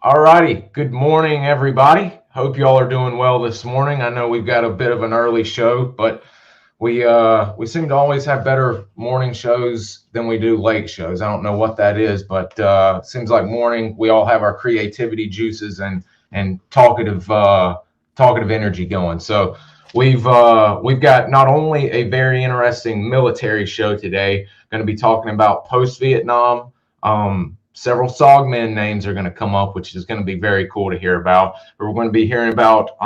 All righty. Good morning, everybody. Hope you all are doing well this morning. I know we've got a bit of an early show, but we seem to always have better morning shows than we do late shows. I don't know what that is, but it seems like morning we all have our creativity juices and talkative energy going. So we've got not only a very interesting military show today, going to be talking about post Vietnam. Several SOG names are going to come up, which is going to be very cool to hear about. But we're going to be hearing about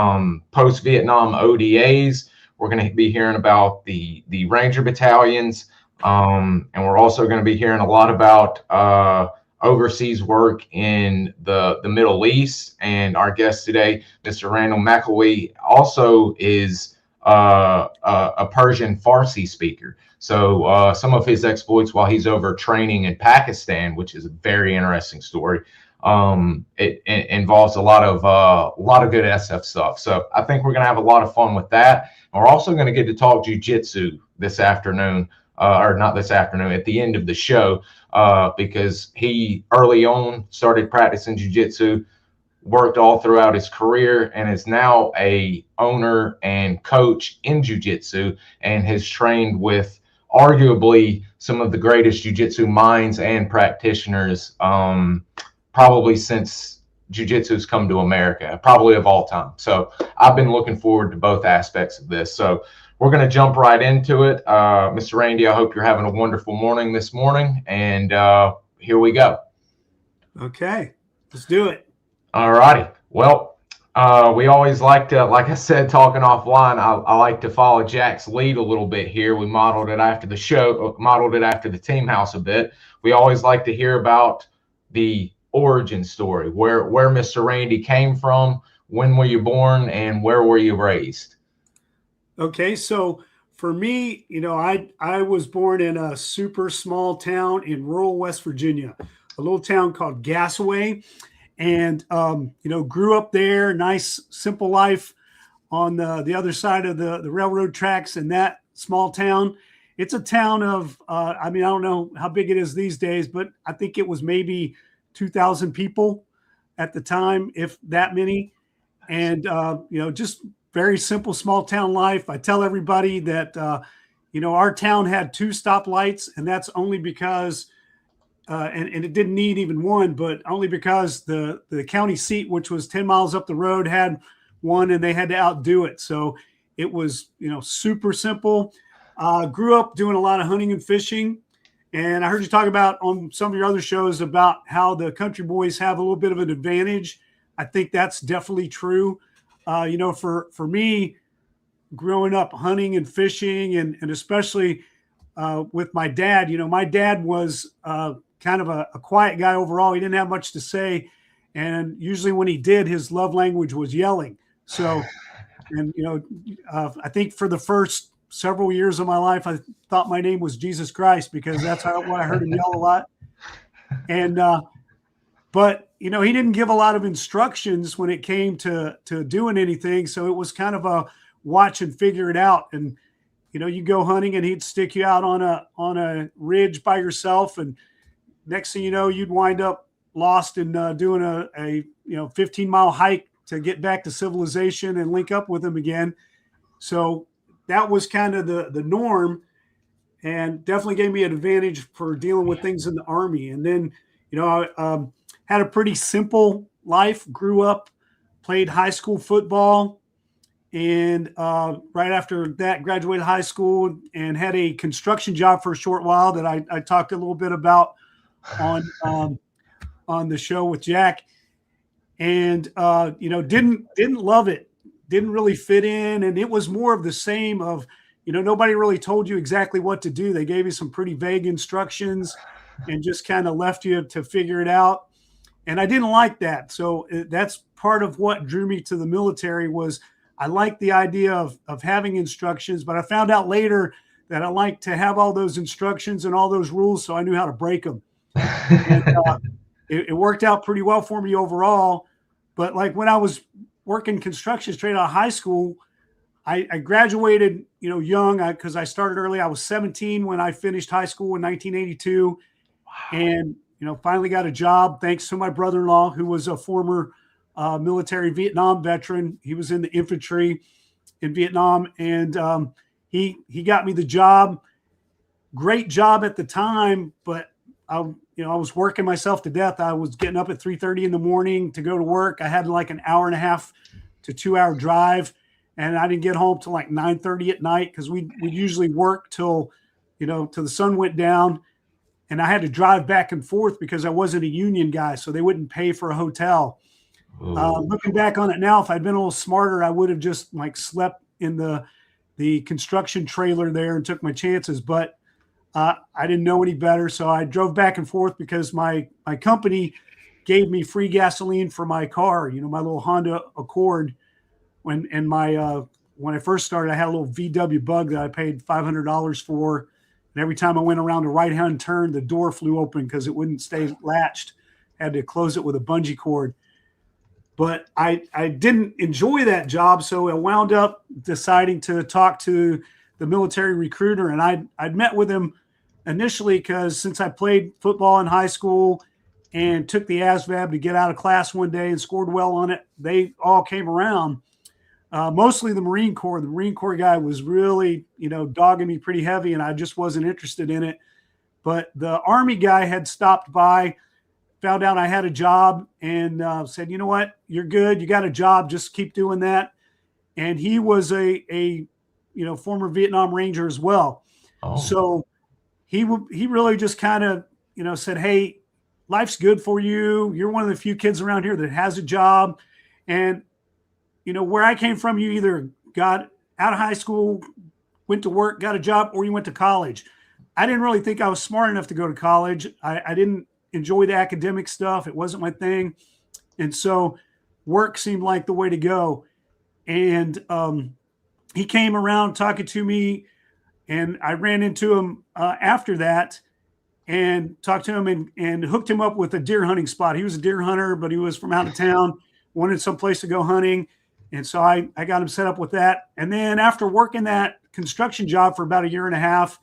post Vietnam ODAs. We're going to be hearing about the Ranger battalions, and we're also going to be hearing a lot about overseas work in the Middle East. And our guest today, Mr. Randall McElwee, also is a Persian Farsi speaker. So some of his exploits while he's over training in Pakistan, which is a very interesting story. It involves a lot of good SF stuff. So I think we're going to have a lot of fun with that. And we're also going to get to talk jiu-jitsu this afternoon, or not this afternoon, at the end of the show, because he early on started practicing jiu-jitsu, worked all throughout his career, and is now a owner and coach in jiu-jitsu, and has trained with arguably some of the greatest jiu-jitsu minds and practitioners, probably since jiu-jitsu's come to America, probably of all time. So I've been looking forward to both aspects of this. So we're going to jump right into it. Mr. Randy, I hope you're having a wonderful morning this morning, and here we go. Okay, let's do it. All righty. Well, we always like to, like I said, talking offline, I like to follow Jack's lead a little bit here. We modeled it after the show, modeled it after the team house a bit. We always like to hear about the origin story, where Mr. Randy came from, when were you born, and where were you raised? Okay, so for me, I was born in a super small town in rural West Virginia, a little town called Gasaway, and grew up there. Nice, simple life on the other side of the railroad tracks in that small town. It's a town of, I don't know how big it is these days, but I think it was maybe 2,000 people at the time, if that many. And, just very simple small town life. I tell everybody that, our town had 2 stoplights, and that's only because, and it didn't need even one, but only because the county seat, which was 10 miles up the road, had one, and they had to outdo it. So it was, super simple. Grew up doing a lot of hunting and fishing. And I heard you talk about on some of your other shows about how the country boys have a little bit of an advantage. I think that's definitely true. For me, growing up hunting and fishing, and especially with my dad, my dad was kind of a quiet guy overall. He didn't have much to say. And usually when he did, his love language was yelling. So, and, I think for the first several years of my life, I thought my name was Jesus Christ, because that's what I heard him yell a lot. And, but, he didn't give a lot of instructions when it came to doing anything. So it was kind of a watch and figure it out. And, you go hunting and he'd stick you out on a ridge by yourself. And next thing you know, you'd wind up lost and doing a 15-mile hike to get back to civilization and link up with him again. So that was kind of the norm, and definitely gave me an advantage for dealing with things in the Army. And then, I had a pretty simple life, grew up, played high school football, and right after that, graduated high school and had a construction job for a short while that I talked a little bit about on the show with Jack. And, didn't love it. Didn't really fit in. And it was more of the same of, nobody really told you exactly what to do. They gave you some pretty vague instructions and just kind of left you to figure it out. And I didn't like that. So that's part of what drew me to the military. Was I liked the idea of having instructions, but I found out later that I liked to have all those instructions and all those rules, so I knew how to break them. And, it worked out pretty well for me overall. But like when I was working construction straight out of high school, I graduated, young, because I started early. I was 17 when I finished high school in 1982. Wow. And, finally got a job thanks to my brother-in-law, who was a former military Vietnam veteran. He was in the infantry in Vietnam, and he got me the job. Great job at the time, but I was working myself to death. I was getting up at 3:30 in the morning to go to work. I had like an hour and a half to 2 hour drive, and I didn't get home till like 9:30 at night, because we usually work till till the sun went down. And I had to drive back and forth because I wasn't a union guy, so they wouldn't pay for a hotel. Looking back on it now, if I'd been a little smarter, I would have just like slept in the construction trailer there and took my chances. But I didn't know any better, so I drove back and forth because my company gave me free gasoline for my car. My little Honda Accord. When I first started, I had a little VW Bug that I paid $500 for. And every time I went around a right-hand turn, the door flew open because it wouldn't stay latched. I had to close it with a bungee cord. But I didn't enjoy that job, so I wound up deciding to talk to the military recruiter. And I'd met with him initially because since I played football in high school and took the ASVAB to get out of class one day and scored well on it, they all came around. Mostly the Marine Corps. The Marine Corps guy was really, dogging me pretty heavy, and I just wasn't interested in it. But the Army guy had stopped by, found out I had a job, and said, "You know what? You're good. You got a job. Just keep doing that." And he was a former Vietnam Ranger as well. Oh. So he really just kind of, said, "Hey, life's good for you. You're one of the few kids around here that has a job." And where I came from, you either got out of high school, went to work, got a job, or you went to college. I didn't really think I was smart enough to go to college. I didn't enjoy the academic stuff. It wasn't my thing. And so work seemed like the way to go. And he came around talking to me, and I ran into him after that and talked to him and hooked him up with a deer hunting spot. He was a deer hunter, but he was from out of town, wanted some place to go hunting. And so I got him set up with that. And then after working that construction job for about a year and a half,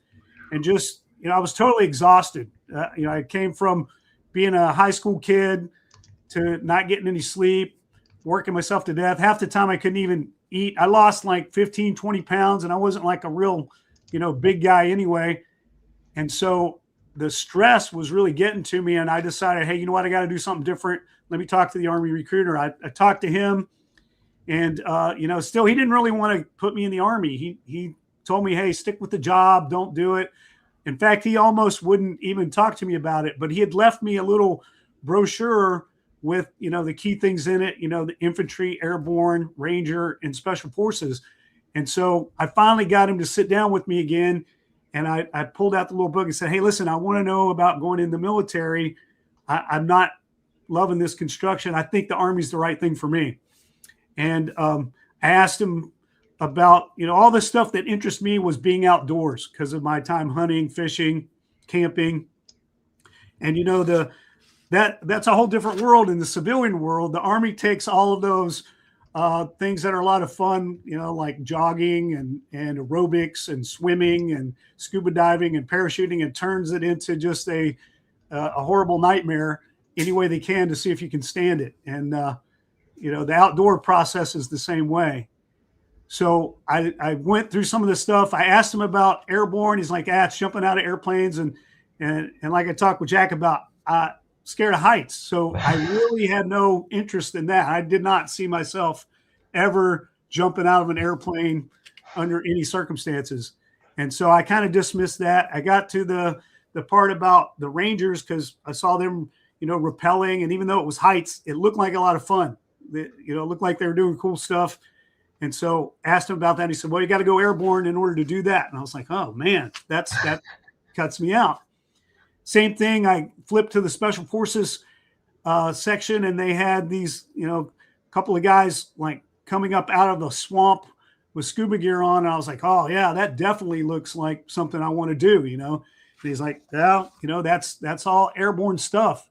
and just, I was totally exhausted. I came from being a high school kid to not getting any sleep, working myself to death. Half the time I couldn't even eat. I lost like 15, 20 pounds, and I wasn't like a real, big guy anyway. And so the stress was really getting to me, and I decided, hey, you know what? I got to do something different. Let me talk to the Army recruiter. I talked to him. And, still, he didn't really want to put me in the Army. He told me, hey, stick with the job. Don't do it. In fact, he almost wouldn't even talk to me about it. But he had left me a little brochure with, the key things in it, the infantry, airborne, ranger, and special forces. And so I finally got him to sit down with me again. And I pulled out the little book and said, hey, listen, I want to know about going in the military. I'm not loving this construction. I think the Army's the right thing for me. And I asked him about, all the stuff that interests me was being outdoors because of my time hunting, fishing, camping. And, that's a whole different world in the civilian world. The Army takes all of those things that are a lot of fun, like jogging and aerobics and swimming and scuba diving and parachuting, and turns it into just a horrible nightmare any way they can to see if you can stand it. And, the outdoor process is the same way. So I went through some of this stuff. I asked him about airborne. He's like, it's jumping out of airplanes. And like I talked with Jack about, scared of heights. So I really had no interest in that. I did not see myself ever jumping out of an airplane under any circumstances. And so I kind of dismissed that. I got to the part about the Rangers because I saw them, rappelling. And even though it was heights, it looked like a lot of fun. It looked like they were doing cool stuff. And so asked him about that. He said, well, you got to go airborne in order to do that. And I was like, oh man, that cuts me out. Same thing. I flipped to the special forces section, and they had these, couple of guys like coming up out of the swamp with scuba gear on. And I was like, oh yeah, that definitely looks like something I want to do, And he's like, well, that's all airborne stuff.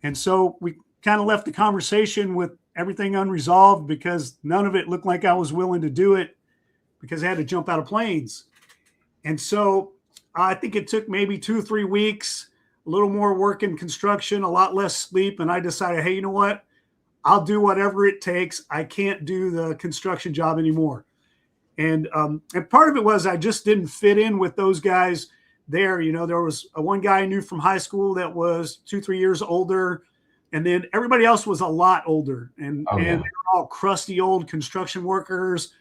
And so we kind of left the conversation with everything unresolved because none of it looked like I was willing to do it because I had to jump out of planes. And so I think it took maybe 2 or 3 weeks. a little more work in construction, a lot less sleep. And I decided, hey, you know what? I'll do whatever it takes. I can't do the construction job anymore. And part of it was I just didn't fit in with those guys there. You know, there was one guy I knew from high school that was 2-3 years older. And then everybody else was a lot older. And they were all crusty old construction workers.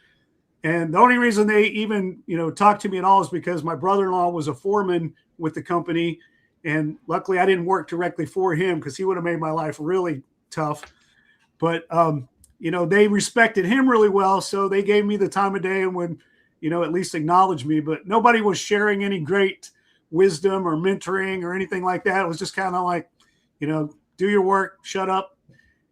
And the only reason they even, you know, talked to me at all is because my brother-in-law was a foreman with the company. And luckily I didn't work directly for him because he would have made my life really tough. But, you know, they respected him really well. So they gave me the time of day and would, you know, at least acknowledge me. But nobody was sharing any great wisdom or mentoring or anything like that. It was just kind of like, you know, do your work, shut up.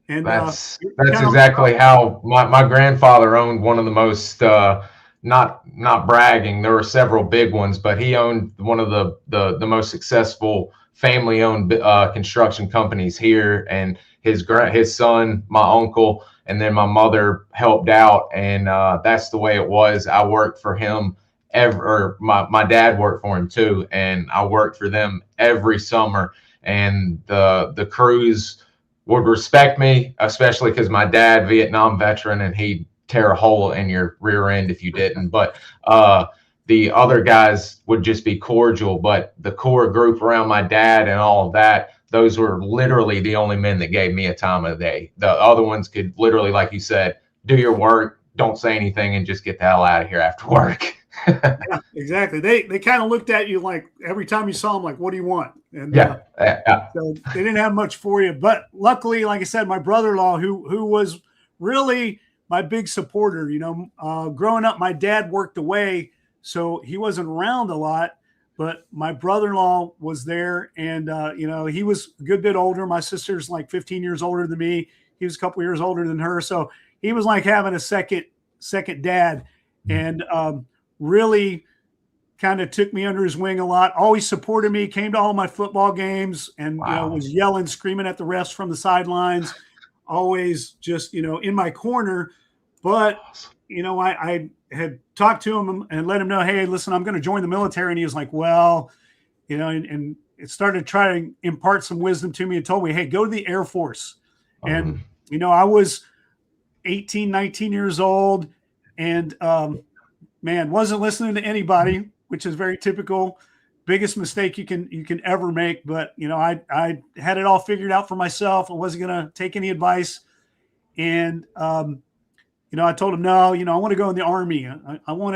And that's exactly how my grandfather owned one of the most, not bragging, there were several big ones, but he owned one of the most successful family-owned construction companies here. And his son, my uncle, and then my mother helped out, and that's the way it was. I worked for him my dad worked for him too, and I worked for them every summer. And the crews would respect me, especially because my dad, Vietnam veteran, and he'd tear a hole in your rear end if you didn't. But the other guys would just be cordial. But the core group around my dad and all of that, those were literally the only men that gave me a time of the day. The other ones could literally, like you said, do your work, don't say anything, and just get the hell out of here after work. Yeah, exactly. They kind of looked at you like every time you saw them, like, what do you want? And so they didn't have much for you. But luckily, like I said, my brother-in-law, who was really my big supporter, you know, growing up, my dad worked away, so he wasn't around a lot. But my brother-in-law was there, and, you know, he was a good bit older. My sister's like 15 years older than me. He was a couple years older than her. So he was like having a second dad, and really kind of took me under his wing a lot, always supported me, came to all my football games, and you know, was yelling, screaming at the refs from the sidelines, always just, you know, in my corner. But, you know, I had talked to him and let him know, hey, listen, I'm going to join the military. And he was like, well, you know, and it started trying to impart some wisdom to me and told me, hey, go to the Air Force. And, you know, I was 18, 19 years old, and man, wasn't listening to anybody, which is very typical. Biggest mistake you can ever make. But, you know, I had it all figured out for myself. I wasn't going to take any advice. And, you know, I told him, no, you know, I want to go in the Army. I want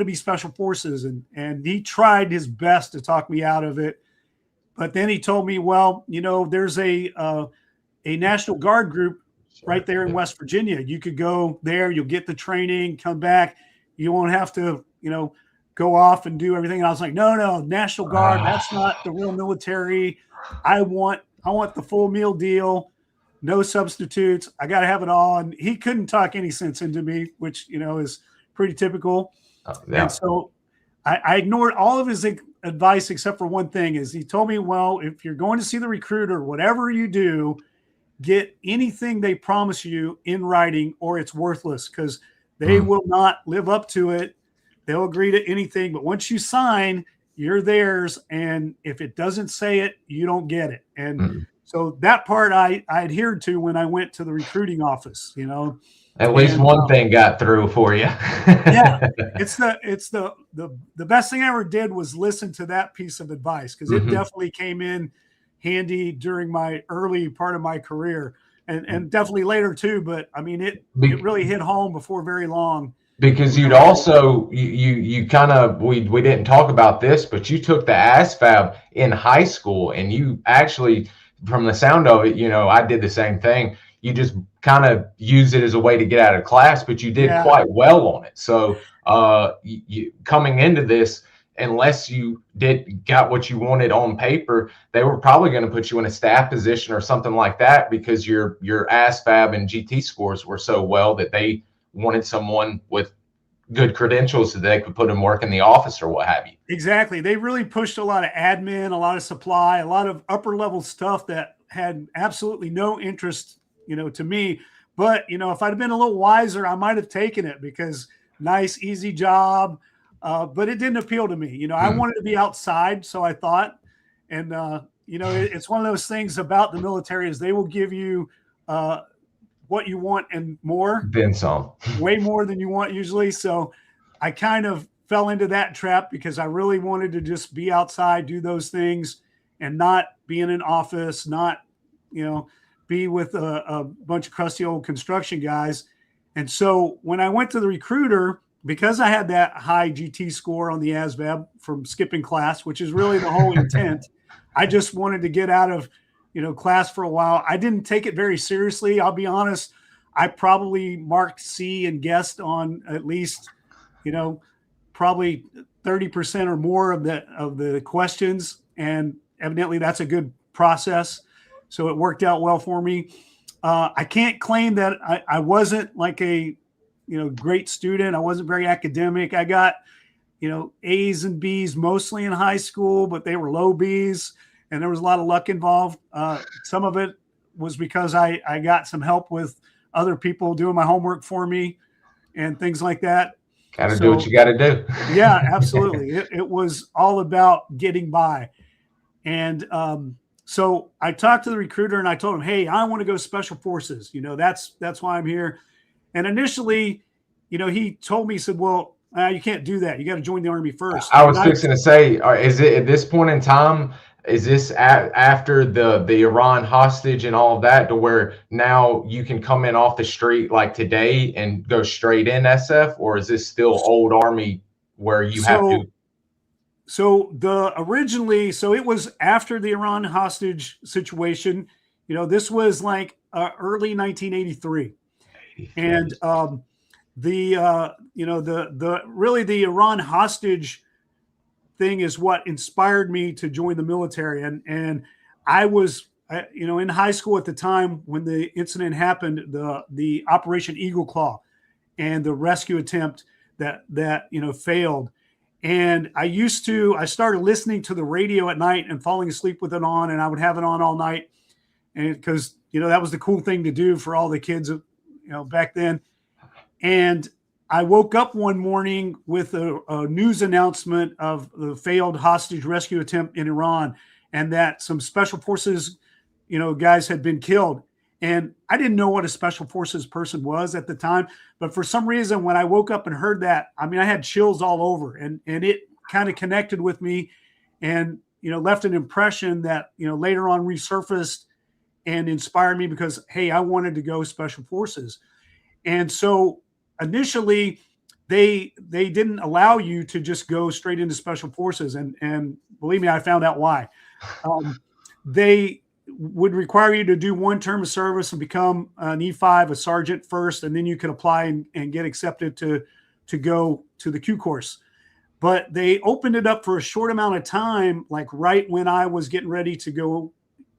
to be Special Forces. And he tried his best to talk me out of it. But then he told me, well, you know, there's a National Guard group right there in West Virginia. You could go there, you'll get the training, come back. You won't have to, you know, go off and do everything. And I was like, no, National Guard, that's not the real military. I want the full meal deal, no substitutes. I got to have it all. And he couldn't talk any sense into me, which, you know, is pretty typical. And so I ignored all of his advice except for one thing. Is he told me, well, if you're going to see the recruiter, whatever you do, get anything they promise you in writing or it's worthless, because they will not live up to it. They'll agree to anything, but once you sign, you're theirs. And if it doesn't say it, you don't get it. And so that part I adhered to when I went to the recruiting office, you know. At least one thing got through for you. Yeah, it's the best thing I ever did was listen to that piece of advice, because it definitely came in handy during my early part of my career, and definitely later too. But I mean, it really hit home before very long. Because you'd also you kind of we didn't talk about this, but you took the ASVAB in high school, and you actually, from the sound of it, you know, I did the same thing. You just kind of use it as a way to get out of class, but you did quite well on it. So you coming into this, unless you got what you wanted on paper, they were probably going to put you in a staff position or something like that, because your ASVAB and GT scores were so well that they wanted someone with good credentials so they could put in work in the office or what have you. Exactly. They really pushed a lot of admin, a lot of supply, a lot of upper level stuff that had absolutely no interest, you know, to me. But, you know, if I'd have been a little wiser, I might have taken it, because nice, easy job. But it didn't appeal to me. You know, I wanted to be outside, so I thought. And you know, it's one of those things about the military is they will give you what you want and more, Then some. way more than you want usually. So I kind of fell into that trap because I really wanted to just be outside, do those things, and not be in an office, not, you know, be with a bunch of crusty old construction guys. And so when I went to the recruiter, because I had that high GT score on the ASVAB from skipping class, which is really the whole intent, I just wanted to get out of, you know, class for a while. I didn't take it very seriously. I'll be honest. I probably marked C and guessed on at least, you know, probably 30% or more of the questions. And evidently that's a good process. So it worked out well for me. I can't claim that I wasn't like a, you know, great student. I wasn't very academic. I got, you know, A's and B's mostly in high school, but they were low B's and there was a lot of luck involved. Some of it was because I got some help with other people doing my homework for me and things like that. Got to do what you got to do. Yeah, absolutely. It was all about getting by. And so I talked to the recruiter and I told him, hey, I want to go special forces. You know, that's why I'm here. And initially, you know, he told me, he said, well, you can't do that. You got to join the Army first. I was fixing to say, is it at this point in time, is this after the Iran hostage and all of that, to where now you can come in off the street like today and go straight in SF, or is this still old Army where you have to? So it was after the Iran hostage situation. You know, this was like early 1983, and you know, the Iran hostage thing is what inspired me to join the military. And I was, you know, in high school at the time when the incident happened, the Operation Eagle Claw and the rescue attempt that, you know, failed. And I started listening to the radio at night and falling asleep with it on, and I would have it on all night. And because, you know, that was the cool thing to do for all the kids, you know, back then. And I woke up one morning with a news announcement of the failed hostage rescue attempt in Iran, and that some special forces, you know, guys had been killed. And I didn't know what a special forces person was at the time, but for some reason, when I woke up and heard that, I mean, I had chills all over, and it kind of connected with me, and, you know, left an impression that, you know, later on resurfaced and inspired me because, hey, I wanted to go special forces. And so initially they didn't allow you to just go straight into special forces. And believe me, I found out why. They would require you to do one term of service and become an E5, a sergeant first, and then you could apply and get accepted to go to the Q course. But they opened it up for a short amount of time, like right when I was getting ready to go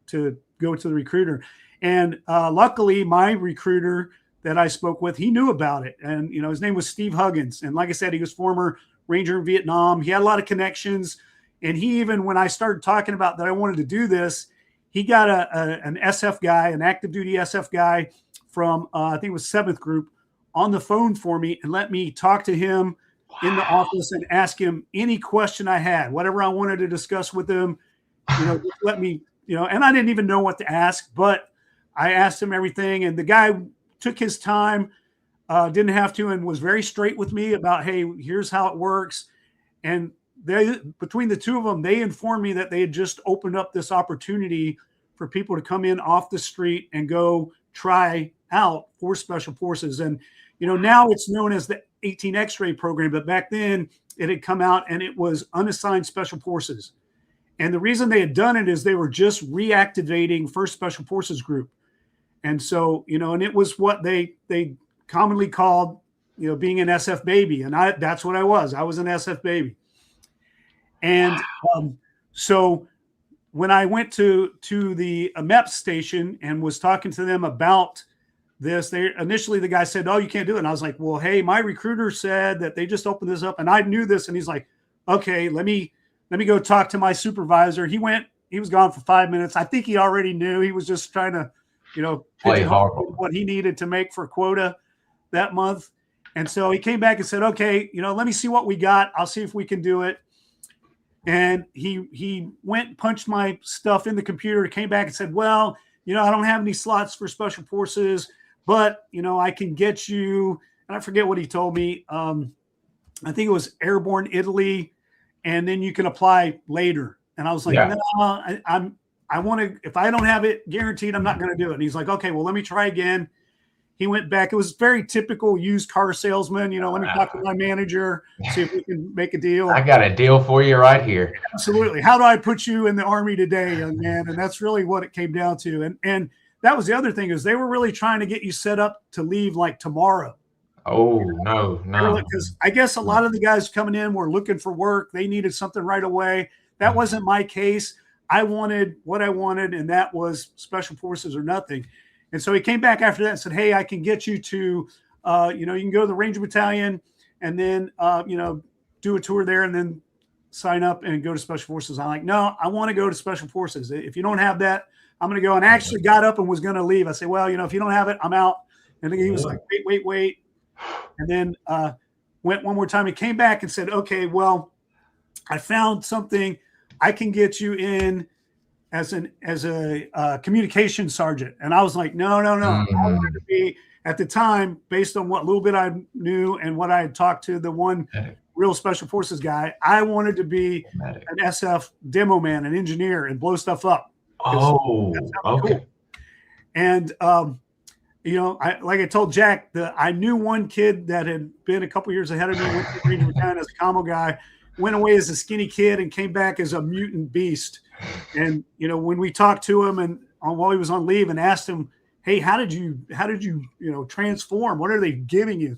to the recruiter. And luckily, my recruiter that I spoke with, he knew about it. And, you know, his name was Steve Huggins. And like I said, he was former Ranger in Vietnam. He had a lot of connections. And he even, when I started talking about that I wanted to do this, he got an SF guy, an active duty SF guy from, I think it was 7th Group, on the phone for me and let me talk to him in the office and ask him any question I had, whatever I wanted to discuss with him, you know, just let me, you know, and I didn't even know what to ask, but I asked him everything. And the guy took his time, didn't have to, and was very straight with me about, hey, here's how it works. And they, between the two of them, they informed me that they had just opened up this opportunity for people to come in off the street and go try out for special forces. And, you know, now it's known as the 18 X-ray program, but back then it had come out and it was unassigned special forces. And the reason they had done it is they were just reactivating 1st Special Forces Group. And so, you know, and it was what they commonly called, you know, being an SF baby. And that's what I was. I was an SF baby. And so when I went to the MEPS station and was talking to them about this, initially the guy said, oh, you can't do it. And I was like, well, hey, my recruiter said that they just opened this up and I knew this. And he's like, okay, let me go talk to my supervisor. He was gone for 5 minutes. I think he already knew. He was just trying to, you know, what he needed to make for quota that month. And so he came back and said, okay, you know, let me see what we got. I'll see if we can do it. And he went and punched my stuff in the computer, came back and said, well, I don't have any slots for special forces, but, I can get you, and I forget what he told me. I think it was Airborne Italy, and then you can apply later. And I was like, no, I want to, if I don't have it guaranteed, I'm not going to do it. And he's like, okay, well, let me try again. He went back. It was very typical used car salesman. Let me talk to my manager, see if we can make a deal. I got a deal for you right here. Absolutely. How do I put you in the Army today, young man? And that's really what it came down to. And that was the other thing, is they were really trying to get you set up to leave like tomorrow. Oh, no. Because I guess a lot of the guys coming in were looking for work. They needed something right away. That wasn't my case. I wanted what I wanted, and that was special forces or nothing. And so he came back after that and said, hey, I can get you to, you can go to the Ranger Battalion and then, do a tour there and then sign up and go to Special Forces. I'm like, no, I want to go to Special Forces. If you don't have that, I'm going to go. And I actually got up and was going to leave. I said, well, if you don't have it, I'm out. And then he was like, wait. And then went one more time. He came back and said, okay, well, I found something. I can get you in as a communication sergeant. And I was like, no. Mm-hmm. I wanted to be, at the time, based on what little bit I knew and what I had talked to the one real special forces guy, I wanted to be an SF demo man, an engineer, and blow stuff up. Oh, okay. Cool. And, like I told Jack, I knew one kid that had been a couple years ahead of me, went to the Ranger Battalion as a commo guy, went away as a skinny kid and came back as a mutant beast. And, when we talked to him and while he was on leave and asked him, hey, how did you transform? What are they giving you?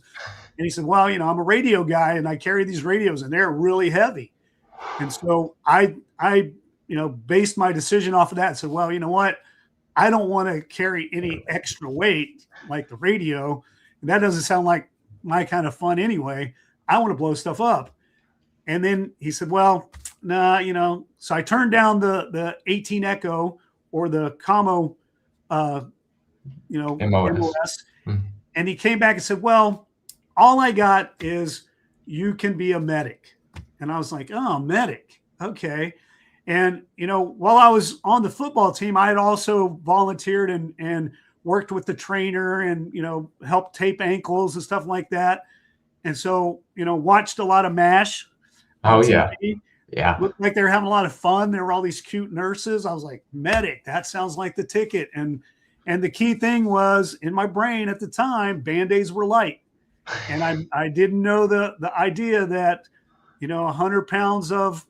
And he said, well, I'm a radio guy and I carry these radios and they're really heavy. And so I based my decision off of that and said, well, you know what? I don't want to carry any extra weight like the radio. And that doesn't sound like my kind of fun anyway. I want to blow stuff up. And then he said, well, nah, so I turned down the 18 Echo or the Commo, MOS. Mm-hmm. And he came back and said, well, all I got is you can be a medic. And I was like, oh, medic. Okay. And, while I was on the football team, I had also volunteered and worked with the trainer and, helped tape ankles and stuff like that. And so, watched a lot of MASH. Oh, TV. Yeah. Looked like they were having a lot of fun. There were all these cute nurses. I was like, medic, that sounds like the ticket. And the key thing was, in my brain at the time, Band-Aids were light. And I didn't know the idea that, 100 pounds of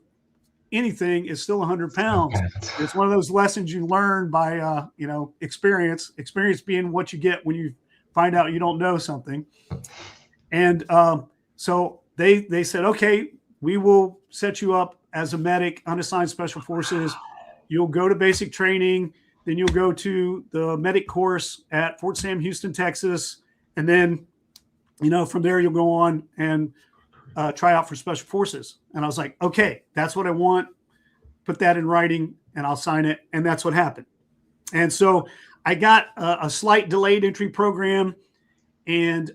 anything is still 100 pounds. It's one of those lessons you learn by, experience being what you get when you find out you don't know something. And so they said, okay, we will set you up as a medic, unassigned special forces. You'll go to basic training. Then you'll go to the medic course at Fort Sam Houston, Texas. And then, from there you'll go on and try out for special forces. And I was like, okay, that's what I want. Put that in writing and I'll sign it. And that's what happened. And so I got a slight delayed entry program and,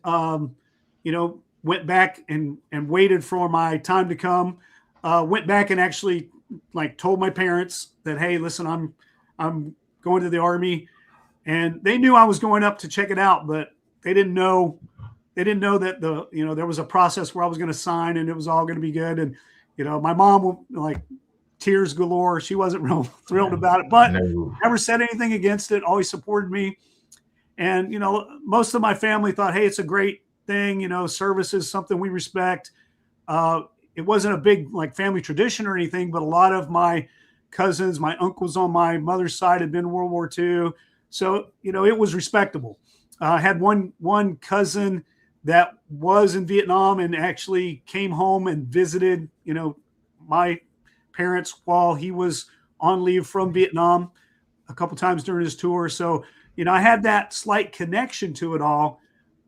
went back and waited for my time to come. Went back and actually told my parents that, hey, listen, I'm going to the Army. And they knew I was going up to check it out, but they didn't know that there was a process where I was going to sign and it was all going to be good. And, my mom, tears galore. She wasn't real thrilled about it, but never said anything against it, always supported me. And, most of my family thought, hey, it's a great thing. Service is something we respect. It wasn't a big family tradition or anything, but a lot of my cousins, my uncles on my mother's side had been in World War II. So, it was respectable. I had one cousin that was in Vietnam and actually came home and visited, my parents while he was on leave from Vietnam a couple times during his tour. So, I had that slight connection to it all,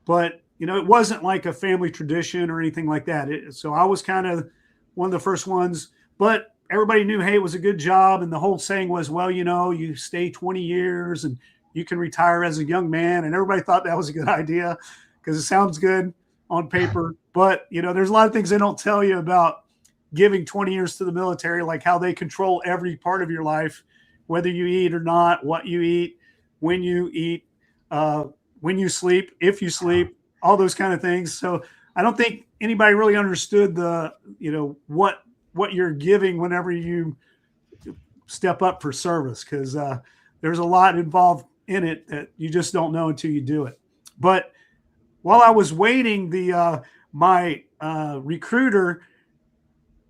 but, it wasn't like a family tradition or anything like that. So I was kind of one of the first ones, but everybody knew, hey, it was a good job. And the whole saying was, well, you stay 20 years and you can retire as a young man. And everybody thought that was a good idea because it sounds good on paper. But, there's a lot of things they don't tell you about giving 20 years to the military, like how they control every part of your life, whether you eat or not, what you eat, when you sleep, if you sleep, all those kind of things. So I don't think anybody really understood the, what you're giving whenever you step up for service, because there's a lot involved in it that you just don't know until you do it. But while I was waiting, my recruiter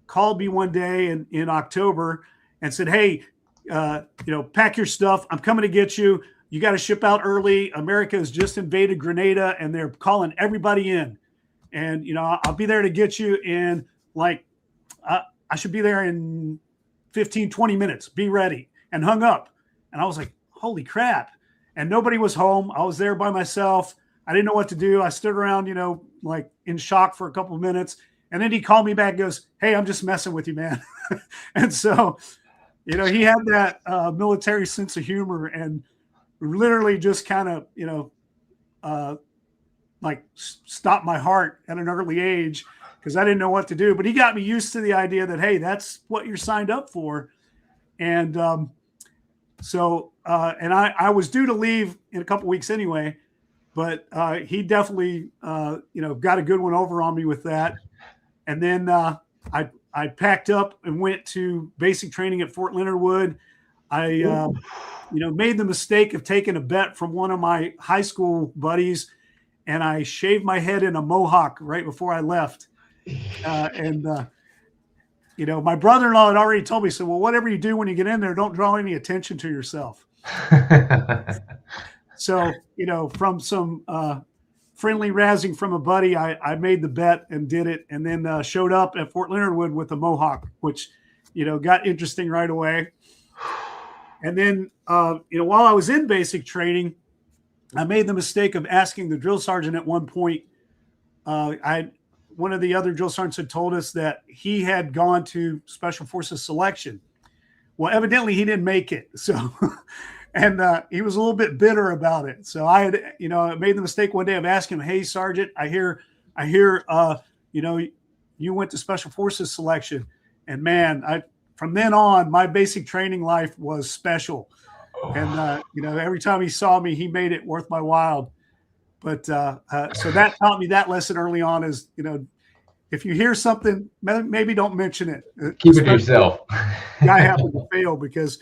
called me one day in October and said, "Hey, pack your stuff. I'm coming to get you. You got to ship out early. America has just invaded Grenada and they're calling everybody in. And, I'll be there to get you in I should be there in 15, 20 minutes. Be ready." And hung up. And I was like, holy crap. And nobody was home. I was there by myself. I didn't know what to do. I stood around, in shock for a couple of minutes. And then he called me back and goes, "Hey, I'm just messing with you, man." And so, he had that military sense of humor and literally just kind of, stopped my heart at an early age because I didn't know what to do. But he got me used to the idea that, hey, that's what you're signed up for. And I was due to leave in a couple of weeks anyway, but he definitely, got a good one over on me with that. And then I packed up and went to basic training at Fort Leonard Wood. I, made the mistake of taking a bet from one of my high school buddies, and I shaved my head in a mohawk right before I left. My brother-in-law had already told me, so, well, whatever you do when you get in there, don't draw any attention to yourself. So, from some friendly razzing from a buddy, I made the bet and did it, and then showed up at Fort Leonard Wood with a mohawk, which, got interesting right away. And then, while I was in basic training, I made the mistake of asking the drill sergeant at one point. One of the other drill sergeants had told us that he had gone to Special Forces selection. Well, evidently he didn't make it. So, and he was a little bit bitter about it. So I had, made the mistake one day of asking him, "Hey, Sergeant, I hear, you went to Special Forces selection." And man, from then on, my basic training life was special. And, every time he saw me, he made it worth my while. But so that taught me that lesson early on is, if you hear something, maybe don't mention it. Keep it to yourself. Guy happened to fail because,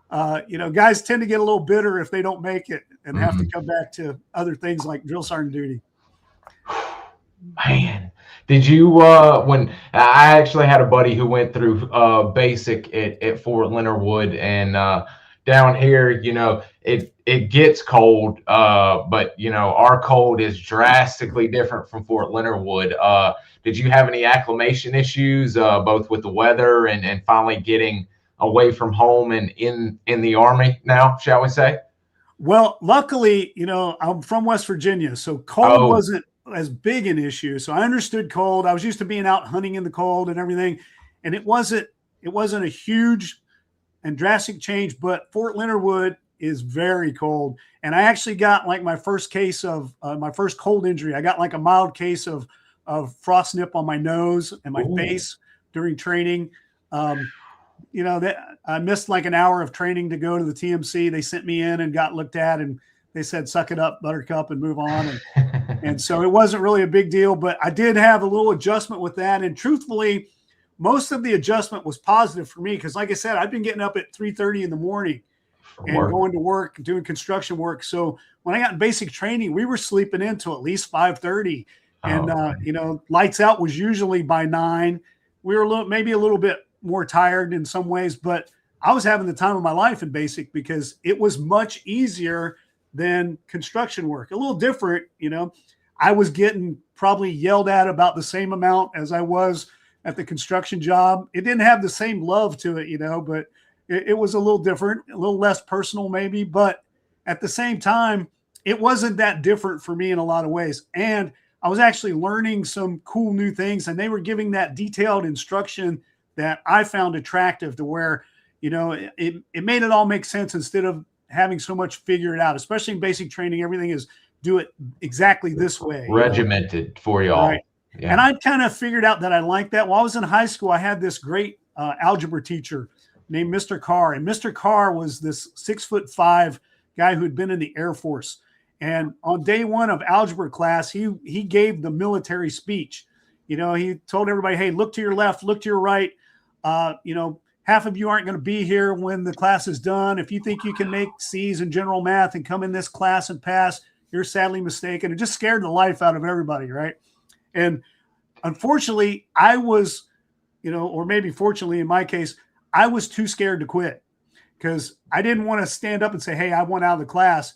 guys tend to get a little bitter if they don't make it and have to come back to other things like drill sergeant duty. Man, did you, when I actually had a buddy who went through basic at Fort Leonard Wood, and down here, it gets cold, but our cold is drastically different from Fort Leonard Wood. Did you have any acclimation issues, both with the weather and finally getting away from home and in the Army now, shall we say? Well, luckily, I'm from West Virginia, so cold wasn't as big an issue. So I understood cold. I was used to being out hunting in the cold and everything, and it wasn't a huge and drastic change, but Fort Leonard Wood is very cold. And I actually got my first case of my first cold injury. I got a mild case of frost nip on my nose and my face during training. That I missed an hour of training to go to the TMC. They sent me in and got looked at, and they said, "Suck it up, buttercup," and move on. And so it wasn't really a big deal, but I did have a little adjustment with that. And truthfully, most of the adjustment was positive for me because, like I said, I've been getting up at 3:30 in the morning and going to work, doing construction work. So when I got in basic training, we were sleeping in till at least 5:30. And, lights out was usually by 9. We were maybe a little bit more tired in some ways, but I was having the time of my life in basic because it was much easier than construction work. A little different, I was getting probably yelled at about the same amount as I was at the construction job. It didn't have the same love to it, but it was a little different, a little less personal maybe, but at the same time, it wasn't that different for me in a lot of ways. And I was actually learning some cool new things, and they were giving that detailed instruction that I found attractive to where, it made it all make sense instead of having so much figure it out, especially in basic training. Everything is do it exactly this way. Regimented for y'all. Right. Yeah. And I kind of figured out that I liked that. While I was in high school, I had this great algebra teacher named Mr. Carr. And Mr. Carr was this 6'5" guy who had been in the Air Force. And on day one of algebra class, he gave the military speech. You know, he told everybody, hey, look to your left, look to your right. You know, half of you aren't going to be here when the class is done. If you think you can make C's in general math and come in this class and pass, you're sadly mistaken. It just scared the life out of everybody, right? And unfortunately, I was, you know, or maybe fortunately in my case, I was too scared to quit because I didn't want to stand up and say, hey, I want out of the class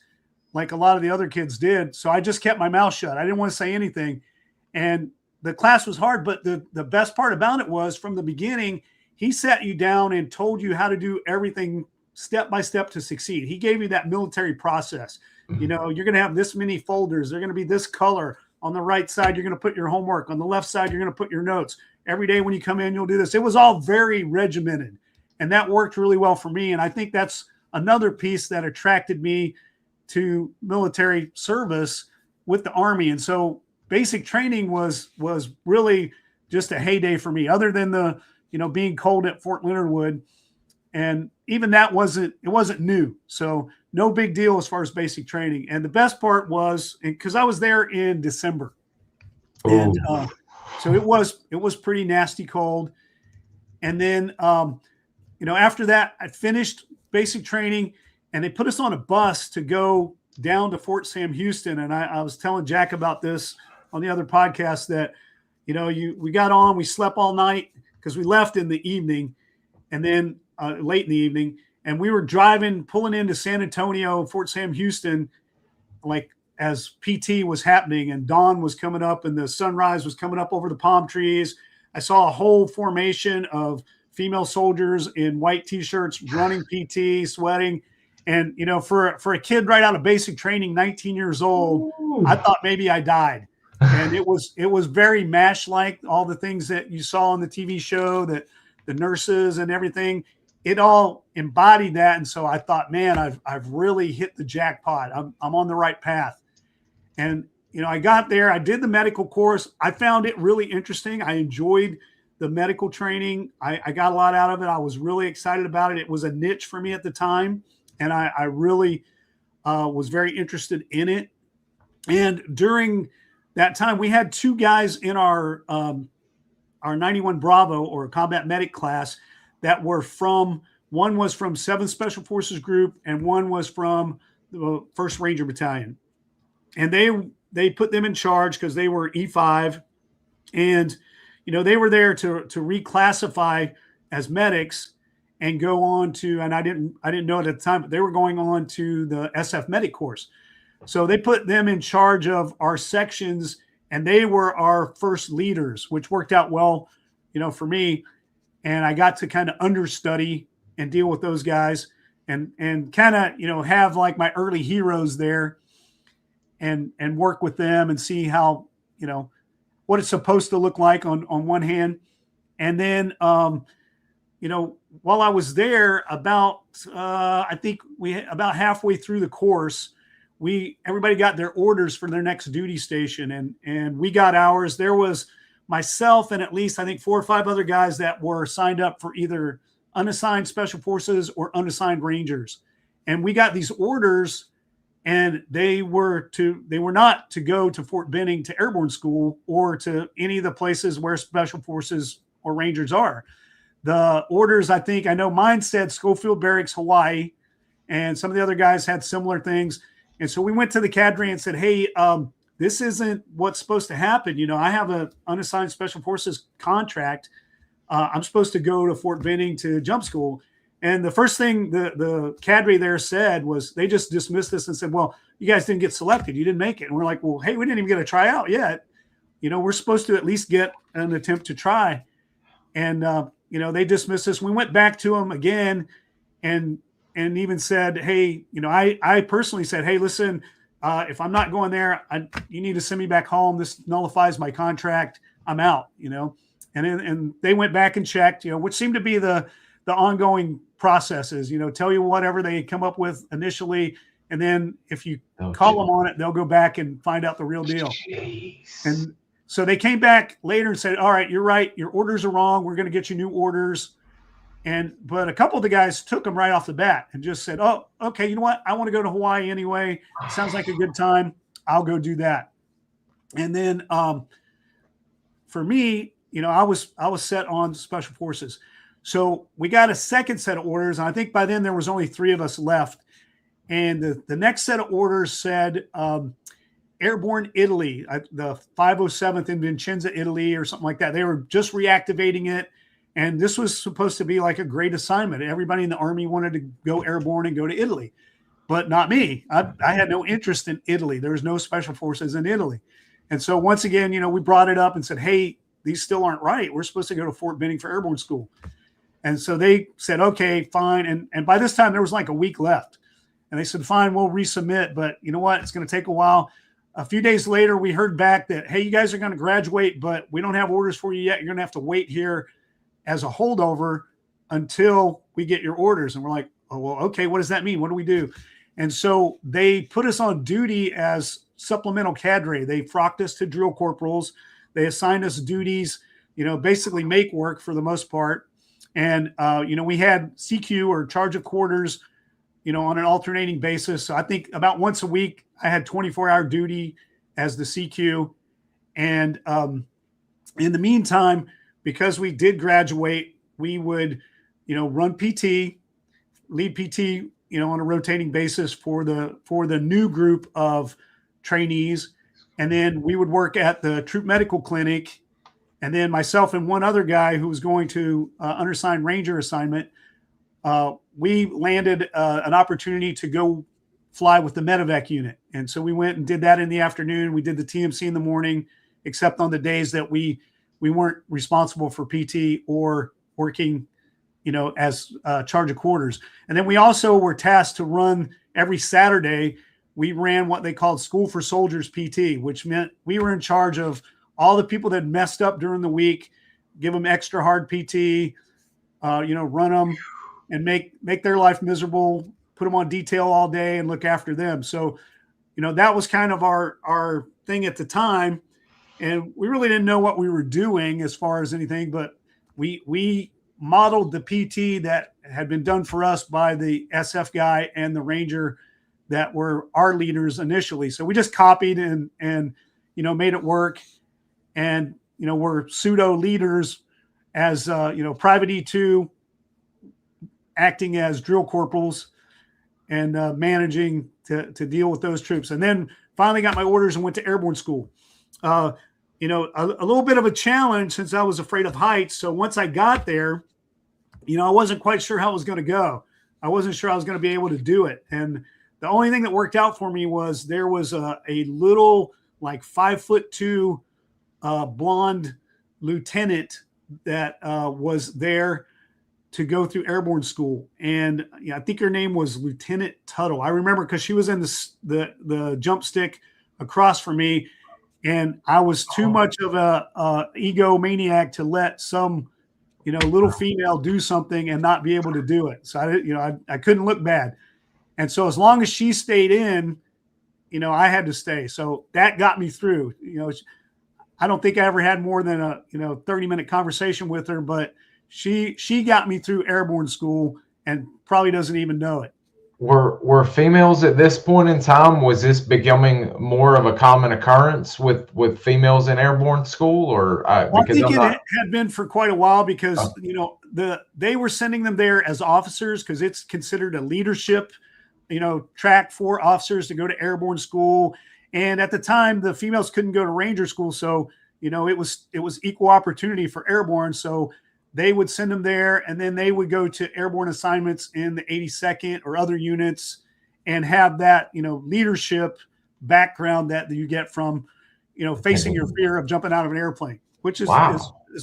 like a lot of the other kids did. So I just kept my mouth shut. I didn't want to say anything. And the class was hard, but the best part about it was from the beginning, he sat you down and told you how to do everything step by step to succeed. He gave you that military process. You know, you're going to have this many folders. They're going to be this color. On the right side, you're going to put your homework. On the left side, you're going to put your notes. Every day when you come in, you'll do this. It was all very regimented, and that worked really well for me. And I think that's another piece that attracted me to military service with the Army. And so basic training was really just a heyday for me, other than the, you know, being cold at Fort Leonard Wood. And even that wasn't new. So no big deal as far as basic training. And the best part was, because I was there in December. And so it was pretty nasty cold. And then, you know, after that, I finished basic training and they put us on a bus to go down to Fort Sam Houston. And I was telling Jack about this on the other podcast that, you know, we got on, we slept all night because we left in the evening and then late in the evening. And we were pulling into San Antonio, Fort Sam Houston, like as PT was happening and dawn was coming up and the sunrise was coming up over the palm trees. I saw a whole formation of female soldiers in white T-shirts running PT, sweating. And, you know, for a kid right out of basic training, 19 years old, I thought maybe I died. And it was very MASH-like, all the things that you saw on the TV show, that the nurses and everything, it all embodied that. And so I thought, man, I've really hit the jackpot. I'm on the right path. And, you know, I got there, I did the medical course. I found it really interesting. I enjoyed the medical training. I got a lot out of it. I was really excited about it. It was a niche for me at the time. And I really was very interested in it. And during that time, we had two guys in our 91 Bravo or combat medic class that were one was from 7th Special Forces Group and one was from the 1st Ranger Battalion. And they put them in charge because they were E5. And, you know, they were there to reclassify as medics and go on to, and I didn't know it at the time, but they were going on to the SF medic course. So they put them in charge of our sections and they were our first leaders, which worked out well, you know, for me. And I got to kind of understudy and deal with those guys and kind of, you know, have like my early heroes there and work with them and see how, you know, what it's supposed to look like on one hand. And then, you know, while I was there about, I think about halfway through the course, everybody got their orders for their next duty station and we got ours. There was myself and at least I think 4 or 5 other guys that were signed up for either unassigned special forces or unassigned rangers. And we got these orders and they were not to go to Fort Benning to airborne school or to any of the places where special forces or rangers are. The orders, I know mine said Schofield Barracks, Hawaii, and some of the other guys had similar things. And so we went to the cadre and said, hey, this isn't what's supposed to happen. You know, I have an unassigned special forces contract. I'm supposed to go to Fort Benning to jump school. And the first thing the cadre there said was they just dismissed us and said, well, you guys didn't get selected. You didn't make it. And we're like, well, hey, we didn't even get a tryout yet. You know, we're supposed to at least get an attempt to try. And, you know, they dismissed us. We went back to them again and even said, hey, you know, I personally said, hey, listen, if I'm not going there, you need to send me back home. This nullifies my contract. I'm out, you know. And they went back and checked, you know, which seemed to be the ongoing processes, you know, tell you whatever they come up with initially. And then if you call them on it, they'll go back and find out the real deal. Jeez. And So they came back later and said, all right, you're right. Your orders are wrong. We're going to get you new orders. But a couple of the guys took them right off the bat and just said, oh, okay, you know what? I want to go to Hawaii anyway. Sounds like a good time. I'll go do that. And then for me, I was set on special forces. So we got a second set of orders. And I think by then there was only 3 of us left. And the next set of orders said, Airborne Italy, the 507th in Vicenza, Italy, or something like that. They were just reactivating it. And this was supposed to be like a great assignment. Everybody in the Army wanted to go airborne and go to Italy, but not me. I had no interest in Italy. There was no special forces in Italy. And so once again, we brought it up and said, hey, these still aren't right. We're supposed to go to Fort Benning for airborne school. And so they said, okay, fine. And by this time there was like a week left. And they said, fine, we'll resubmit. But you know what? It's going to take a while. A few days later, we heard back that, hey, you guys are going to graduate, but we don't have orders for you yet. You're going to have to wait here as a holdover until we get your orders. And we're like, oh, well, okay, what does that mean? What do we do? And so they put us on duty as supplemental cadre. They frocked us to drill corporals. They assigned us duties, basically make work for the most part. And, we had CQ, or charge of quarters, on an alternating basis. So I think about once a week, I had 24-hour duty as the CQ. And in the meantime, because we did graduate, we would, run PT, lead PT, on a rotating basis for the new group of trainees. And then we would work at the troop medical clinic. And then myself and one other guy who was going to undersigned ranger assignment, we landed an opportunity to go fly with the medevac unit. And so we went and did that in the afternoon. We did the TMC in the morning, except on the days that we weren't responsible for PT or working, as charge of quarters. And then we also were tasked to run every Saturday. We ran what they called School for Soldiers PT, which meant we were in charge of all the people that messed up during the week, give them extra hard PT, run them and make their life miserable, put them on detail all day and look after them. So, that was kind of our thing at the time. And we really didn't know what we were doing as far as anything, but we modeled the PT that had been done for us by the SF guy and the Ranger that were our leaders initially. So we just copied and made it work. And, we're pseudo leaders as, Private E2 acting as drill corporals and managing to deal with those troops. And then finally got my orders and went to airborne school. A little bit of a challenge since I was afraid of heights. So once I got there, I wasn't quite sure how it was going to go. I wasn't sure I was going to be able to do it. And the only thing that worked out for me was there was a little like 5'2" blonde lieutenant that was there to go through airborne school. And I think her name was Lieutenant Tuttle. I remember because she was in the jump stick across from me. And I was too much of a egomaniac to let some, little female do something and not be able to do it. So I couldn't look bad. And so as long as she stayed in, I had to stay. So that got me through. I don't think I ever had more than a 30-minute conversation with her, but she got me through airborne school and probably doesn't even know it. Were females at this point in time? Was this becoming more of a common occurrence with females in airborne school, or I think it had been for quite a while because they were sending them there as officers because it's considered a leadership, track for officers to go to airborne school. And at the time, the females couldn't go to ranger school, so it was equal opportunity for airborne. So they would send them there, and then they would go to airborne assignments in the 82nd or other units and have that, leadership background that you get from, facing your fear of jumping out of an airplane, which is a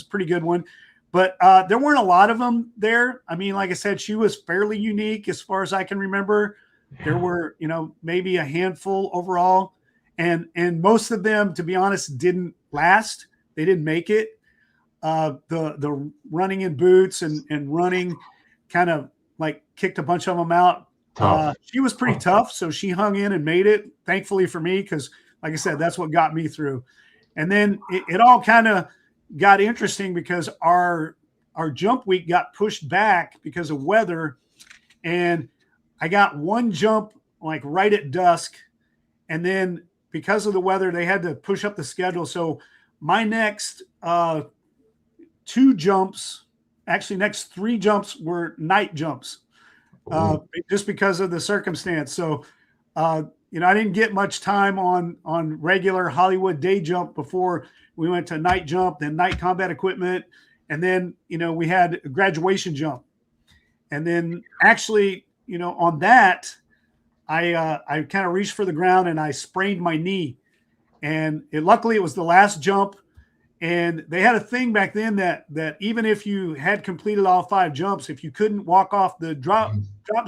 pretty good one. But there weren't a lot of them there. I mean, like I said, she was fairly unique as far as I can remember. There were, maybe a handful overall. And most of them, to be honest, didn't last. They didn't make it. The running in boots and running kind of like kicked a bunch of them out. She was pretty tough, so she hung in and made it, thankfully for me, because like I said, that's what got me through. And then it all kind of got interesting because our jump week got pushed back because of weather. And I got one jump like right at dusk. And then because of the weather, they had to push up the schedule. So my next two jumps, actually next three jumps were night jumps, just because of the circumstance. So, you know, I didn't get much time on regular Hollywood day jump before we went to night jump, then night combat equipment. And then, you know, we had a graduation jump. And then actually, you know, on that, I kind of reached for the ground and I sprained my knee. And luckily it was the last jump. And they had a thing back then that even if you had completed all 5 jumps, if you couldn't walk off the drop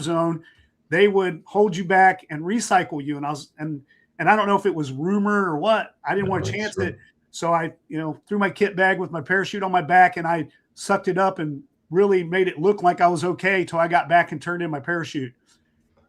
zone, they would hold you back and recycle you. And I don't know if it was rumor or what. I didn't want to chance it. So I, you know, threw my kit bag with my parachute on my back and I sucked it up and really made it look like I was okay till I got back and turned in my parachute.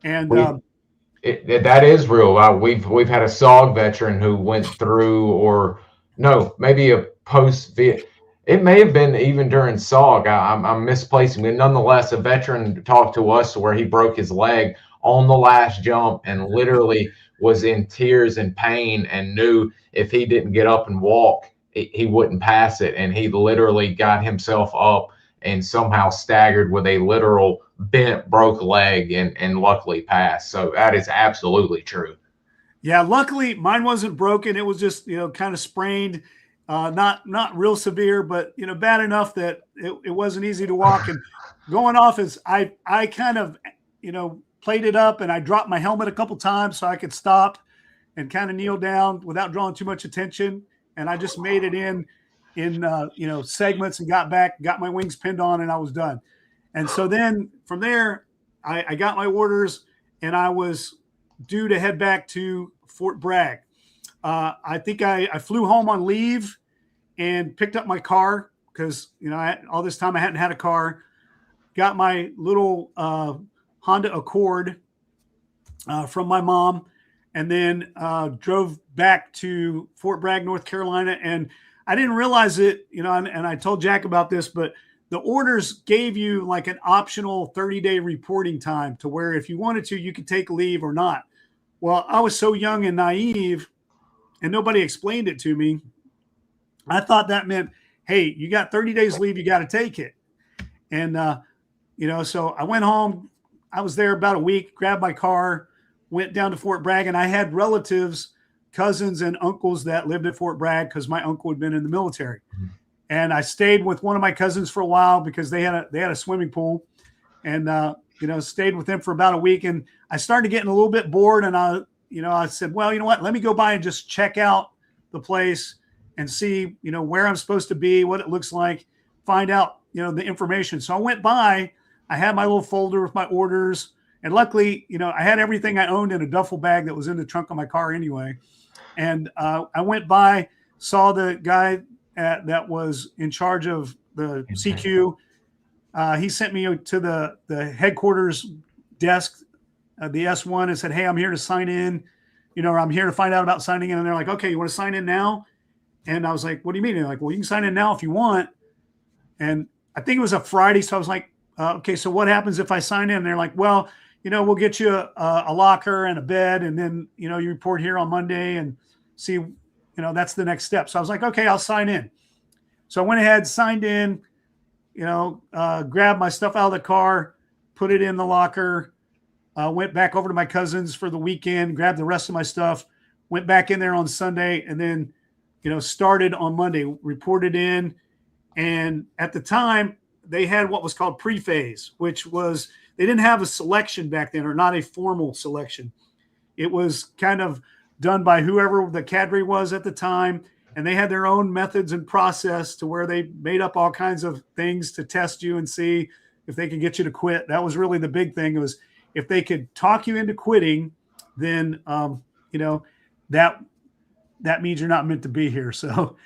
And that is real. We've had a SOG veteran who went through, or no, maybe a post-Viet. It may have been even during SOG. I'm misplacing it. Nonetheless, a veteran talked to us where he broke his leg on the last jump and literally was in tears and pain and knew if he didn't get up and walk, he wouldn't pass it. And he literally got himself up and somehow staggered with a literal bent, broke leg and luckily passed. So that is absolutely true. Yeah, luckily mine wasn't broken. It was just, you know, kind of sprained, not real severe, but, you know, bad enough that it wasn't easy to walk. And going off is I kind of, you know, played it up and I dropped my helmet a couple times so I could stop and kind of kneel down without drawing too much attention. And I just made it in you know, segments and got back, got my wings pinned on, and I was done. And so then from there, I got my orders and I was due to head back to Fort Bragg. I think I flew home on leave and picked up my car because, you know, all this time I hadn't had a car. Got my little Honda Accord from my mom, and then drove back to Fort Bragg, North Carolina. And I didn't realize it, you know, and I told Jack about this, but the orders gave you like an optional 30-day reporting time to where if you wanted to, you could take leave or not. Well, I was so young and naive and nobody explained it to me. I thought that meant, hey, you got 30 days leave, you got to take it. And, you know, so I went home. I was there about a week, grabbed my car, went down to Fort Bragg, and I had relatives, cousins and uncles that lived at Fort Bragg because my uncle had been in the military. And I stayed with one of my cousins for a while because they had a swimming pool, and you know, stayed with them for about a week. And I started getting a little bit bored, and I said, well, you know what? Let me go by and just check out the place and see, you know, where I'm supposed to be, what it looks like, find out, you know, the information. So I went by. I had my little folder with my orders, and luckily, you know, I had everything I owned in a duffel bag that was in the trunk of my car anyway. And I went by, saw the guy that was in charge of the CQ. He sent me to the headquarters desk, the S1, and said, hey, I'm here to sign in, you know, or I'm here to find out about signing in. And they're like, okay, you want to sign in now? And I was like, what do you mean? And they're like, well, you can sign in now if you want. And I think it was a Friday. So I was like, okay, so what happens if I sign in? And they're like, well, you know, we'll get you a locker and a bed. And then, you know, you report here on Monday and see, you know, that's the next step. So I was like, okay, I'll sign in. So I went ahead, signed in, you know, grabbed my stuff out of the car, put it in the locker, went back over to my cousin's for the weekend, grabbed the rest of my stuff, went back in there on Sunday, and then, you know, started on Monday, reported in. And at the time, they had what was called pre-phase, which was, they didn't have a selection back then, or not a formal selection. It was kind of done by whoever the cadre was at the time. And they had their own methods and process to where they made up all kinds of things to test you and see if they could get you to quit. That was really the big thing. It was if they could talk you into quitting, then, you know, that means you're not meant to be here. So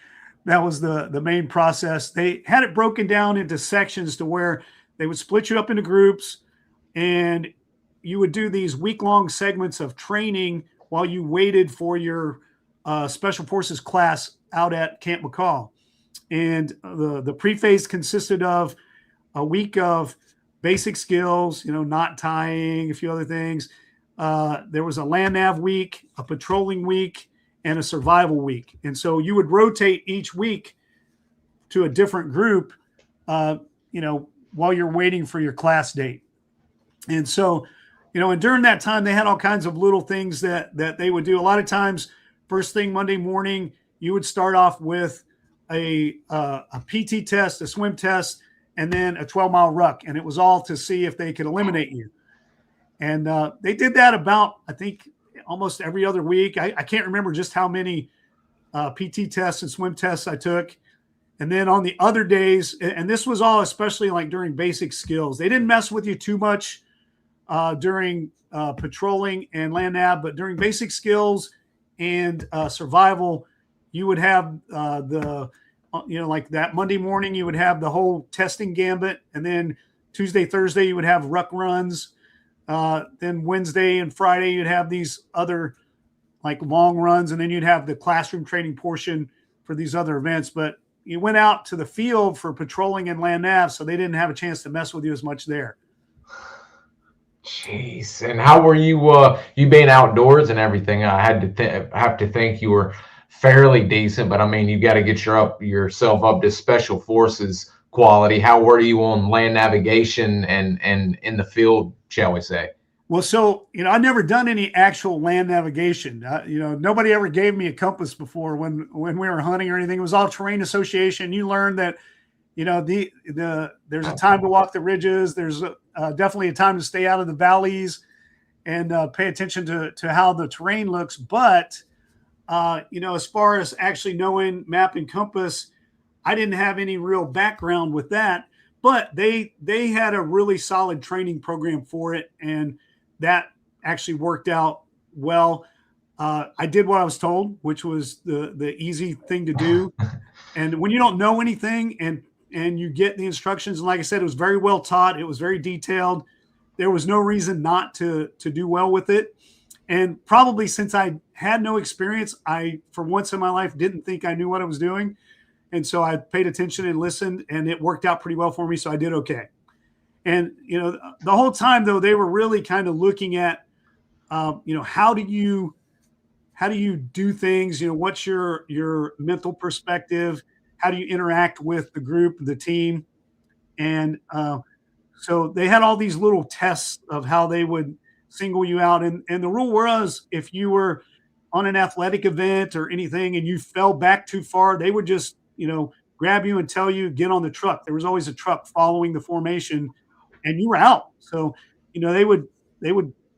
that was the main process. They had it broken down into sections to where they would split you up into groups, and you would do these week-long segments of training while you waited for your special forces class out at Camp McCall. And the pre-phase consisted of a week of basic skills, knot tying, a few other things. There was a land nav week, a patrolling week, and a survival week. And so you would rotate each week to a different group, while you're waiting for your class date. And so, and during that time, they had all kinds of little things that they would do. A lot of times, first thing Monday morning, you would start off with a PT test, a swim test, and then a 12-mile ruck. And it was all to see if they could eliminate you. And they did that about, I think, almost every other week. I can't remember just how many PT tests and swim tests I took. And then on the other days, and this was all especially like during basic skills, they didn't mess with you too much during patrolling and land nav, but during basic skills and survival, you would have like that Monday morning, you would have the whole testing gambit. And then Tuesday, Thursday, you would have ruck runs. Then Wednesday and Friday, you'd have these other like long runs. And then you'd have the classroom training portion for these other events. But you went out to the field for patrolling and land nav, so they didn't have a chance to mess with you as much there. Jeez. And how were you, you being outdoors and everything? I have to think you were fairly decent, but I mean, you got to get yourself up to special forces quality. How were you on land navigation and in the field, shall we say? Well, so, I've never done any actual land navigation. Nobody ever gave me a compass before when we were hunting or anything. It was all terrain association. You learn that, there's a time to walk the ridges. There's definitely a time to stay out of the valleys and pay attention to how the terrain looks. But, as far as actually knowing map and compass, I didn't have any real background with that. But they had a really solid training program for it, and that actually worked out well. I did what I was told, which was the easy thing to do. And when you don't know anything and you get the instructions, and like I said, it was very well taught. It was very detailed. There was no reason not to do well with it. And probably since I had no experience, I, for once in my life, didn't think I knew what I was doing. And so I paid attention and listened, and it worked out pretty well for me. So I did okay. And, the whole time, though, they were really kind of looking at, how do you do things? What's your mental perspective? How do you interact with the group, the team? And so they had all these little tests of how they would single you out. And the rule was if you were on an athletic event or anything and you fell back too far, they would just, grab you and tell you, get on the truck. There was always a truck following the formation, and you were out. So, they would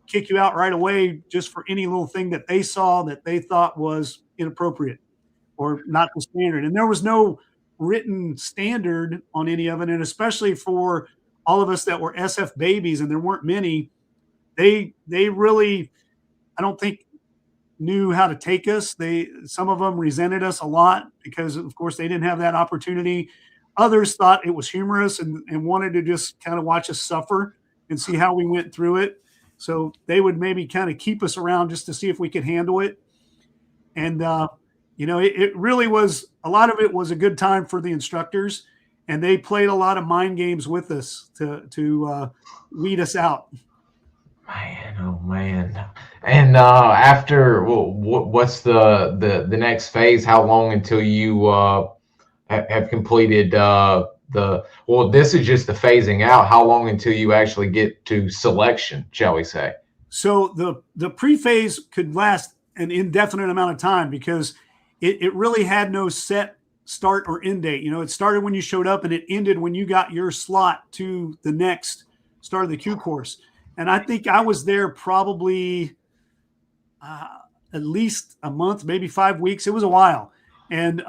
kick you out right away just for any little thing that they saw that they thought was inappropriate or not the standard. And there was no written standard on any of it. And especially for all of us that were SF babies, and there weren't many, they really, I don't think, knew how to take us. Some of them resented us a lot because, of course, they didn't have that opportunity. Others thought it was humorous and wanted to just kind of watch us suffer and see how we went through it. So they would maybe kind of keep us around just to see if we could handle it. And, it really was, a lot of it was a good time for the instructors, and they played a lot of mind games with us to weed us out. Man, oh man. And after, what's the next phase? How long until you have completed this is just the phasing out. How long until you actually get to selection, shall we say? So the pre-phase could last an indefinite amount of time because it really had no set start or end date. It started when you showed up and it ended when you got your slot to the next start of the Q course. And I think I was there probably at least a month, maybe 5 weeks. It was a while. And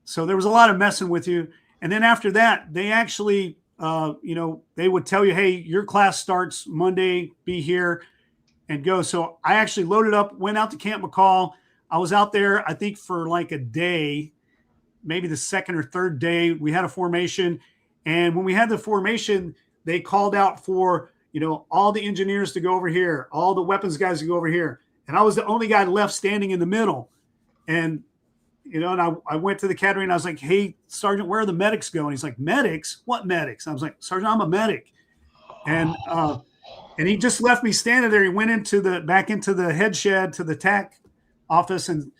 so there was a lot of messing with you. And then after that, they actually, they would tell you, hey, your class starts Monday, be here and go. So I actually loaded up, went out to Camp McCall. I was out there, I think, for like a day, maybe the second or third day. We had a formation. And when we had the formation, they called out for, all the engineers to go over here, all the weapons guys to go over here. and I was the only guy left standing in the middle. And, you know, and I went to the cadre and I was like, hey, Sergeant, where are the medics going? He's like, medics? What medics? I was like, Sergeant, I'm a medic. And he just left me standing there. He went back into the head shed to the TAC office, and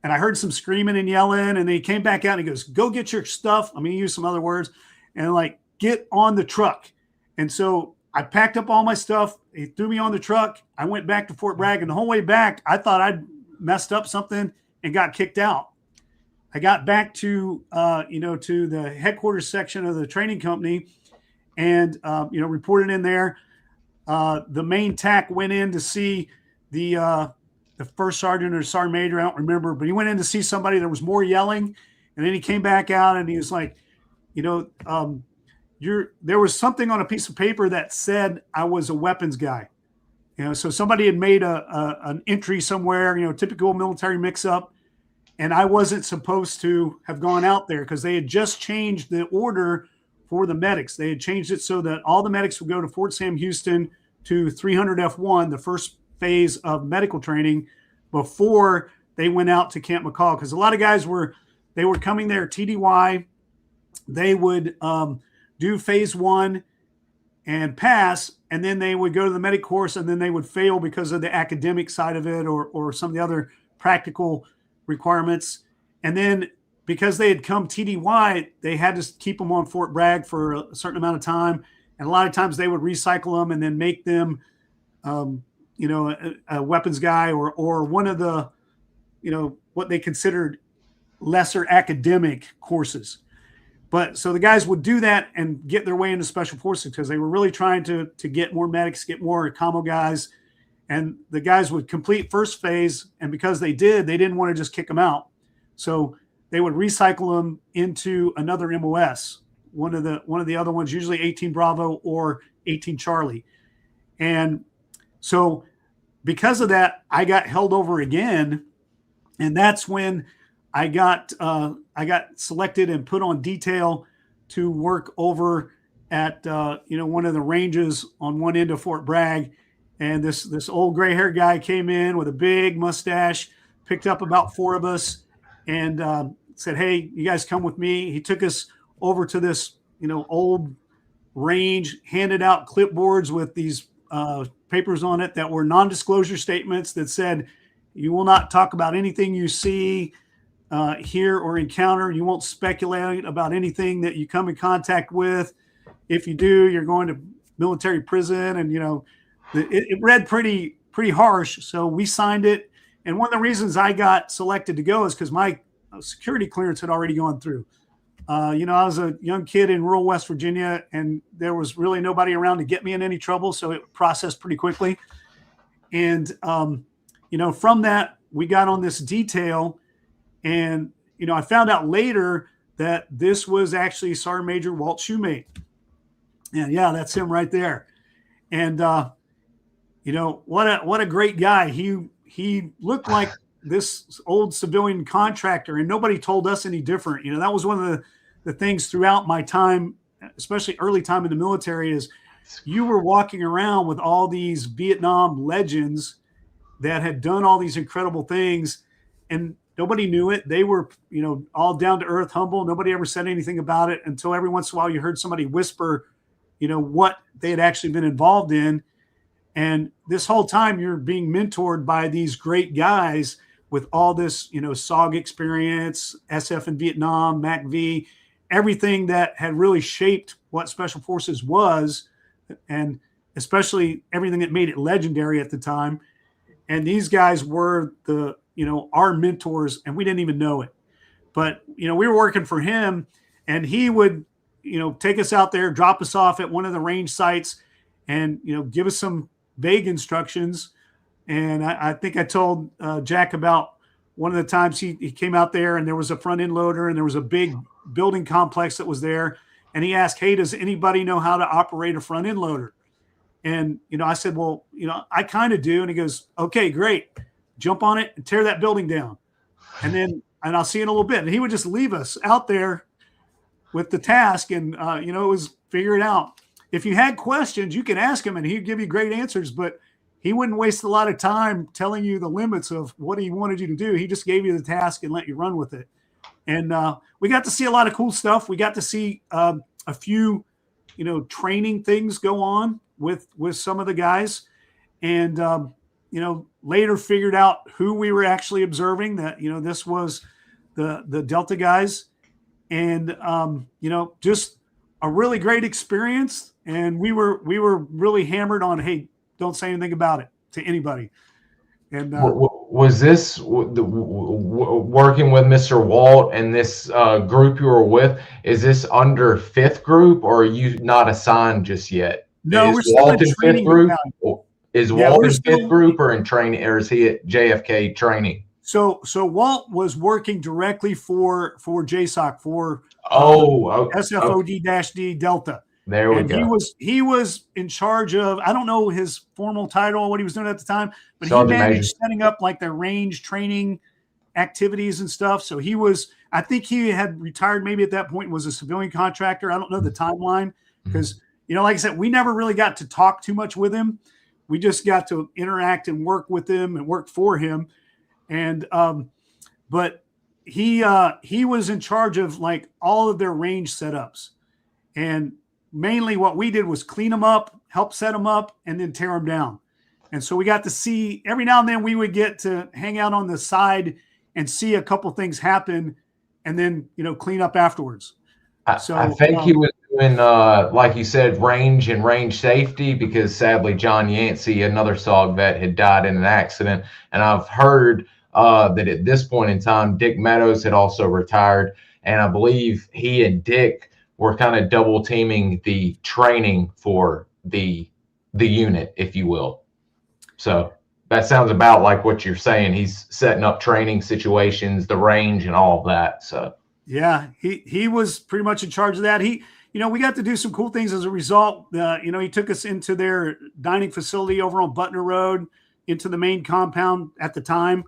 I heard some screaming and yelling, and then he came back out and he goes, go get your stuff. I mean, he used some other words, and like, get on the truck. And so I packed up all my stuff. He threw me on the truck. I went back to Fort Bragg, and the whole way back, I thought I'd messed up something and got kicked out. I got back to, to the headquarters section of the training company, and, reported in there. The main TAC went in to see the first sergeant or sergeant major, I don't remember, but he went in to see somebody. There was more yelling, and then he came back out and he was like, there was something on a piece of paper that said I was a weapons guy. So somebody had made an entry somewhere, typical military mix-up, and I wasn't supposed to have gone out there because they had just changed the order for the medics. They had changed it so that all the medics would go to Fort Sam Houston to 300 F1, the first phase of medical training, before they went out to Camp McCall. Because a lot of guys were coming there TDY. They would do phase 1 and pass, and then they would go to the medic course, and then they would fail because of the academic side of it or some of the other practical requirements. And then because they had come TDY, they had to keep them on Fort Bragg for a certain amount of time. And a lot of times they would recycle them and then make them, a weapons guy or one of the, what they considered lesser academic courses. But so the guys would do that and get their way into special forces because they were really trying to get more medics, get more commo guys. And the guys would complete first phase. And because they didn't want to just kick them out. So they would recycle them into another MOS, one of the other ones, usually 18 Bravo or 18 Charlie. And so because of that, I got held over again. And that's when I got selected and put on detail to work over at one of the ranges on one end of Fort Bragg. And this old gray haired guy came in with a big mustache, picked up about 4 of us, and said, hey, you guys come with me. He took us over to this, old range, handed out clipboards with these papers on it that were non-disclosure statements that said, you will not talk about anything you see, hear, or encounter. You won't speculate about anything that you come in contact with. If you do, you're going to military prison. And, it read pretty harsh. So we signed it. And one of the reasons I got selected to go is because my security clearance had already gone through. I was a young kid in rural West Virginia, and there was really nobody around to get me in any trouble. So it processed pretty quickly. And, from that, we got on this detail. And, I found out later that this was actually Sergeant Major Walt Shoemate. And yeah, that's him right there. And, what a great guy. He looked like this old civilian contractor, and nobody told us any different. That was one of the things throughout my time, especially early time in the military, is you were walking around with all these Vietnam legends that had done all these incredible things, and nobody knew it. They were, all down to earth, humble. Nobody ever said anything about it until every once in a while you heard somebody whisper, what they had actually been involved in. And this whole time you're being mentored by these great guys with all this, SOG experience, SF in Vietnam, MACV, everything that had really shaped what Special Forces was, and especially everything that made it legendary at the time. And these guys were our mentors, and we didn't even know it. But, we were working for him, and he would, take us out there, drop us off at one of the range sites, and, give us some vague instructions. And I think I told Jack about one of the times he came out there, and there was a front end loader, and there was a big building complex that was there. And he asked, hey, does anybody know how to operate a front end loader? And, I said, well, I kind of do. And he goes, okay, great. Jump on it and tear that building down. And I'll see you in a little bit. And he would just leave us out there with the task. And, it was figure it out. If you had questions, you could ask him and he'd give you great answers, but he wouldn't waste a lot of time telling you the limits of what he wanted you to do. He just gave you the task and let you run with it. And we got to see a lot of cool stuff. We got to see a few, training things go on with some of the guys, and later figured out who we were actually observing. That this was the Delta guys, and just a really great experience. And we were really hammered on, hey, don't say anything about it to anybody. And was this working with Mr. Walt and this group you were with? Is this under 5th group, or are you not assigned just yet? No, we're still in training 5th group. Is Walt in 5th group or in training, or is he at JFK training? So Walt was working directly for JSOC for SFOD-D Delta. There we go. He was in charge of, I don't know his formal title, what he was doing at the time, but he managed setting up like their range training activities and stuff. So I think he had retired maybe at that point, was a civilian contractor. I don't know the timeline because, like I said, we never really got to talk too much with him. We just got to interact and work with him and work for him. And, but he was in charge of like all of their range setups. And mainly what we did was clean them up, help set them up, and then tear them down. And so we got to see, every now and then we would get to hang out on the side and see a couple things happen and then, clean up afterwards. I think he was doing, like you said, range and range safety, because sadly John Yancey, another SOG vet, had died in an accident. And I've heard that at this point in time, Dick Meadows had also retired. And I believe he and Dick were kind of double teaming the training for the unit, if you will. So that sounds about like what you're saying. He's setting up training situations, the range and all of that. So yeah, he was pretty much in charge of that. We got to do some cool things as a result. He took us into their dining facility over on Butner Road, into the main compound at the time.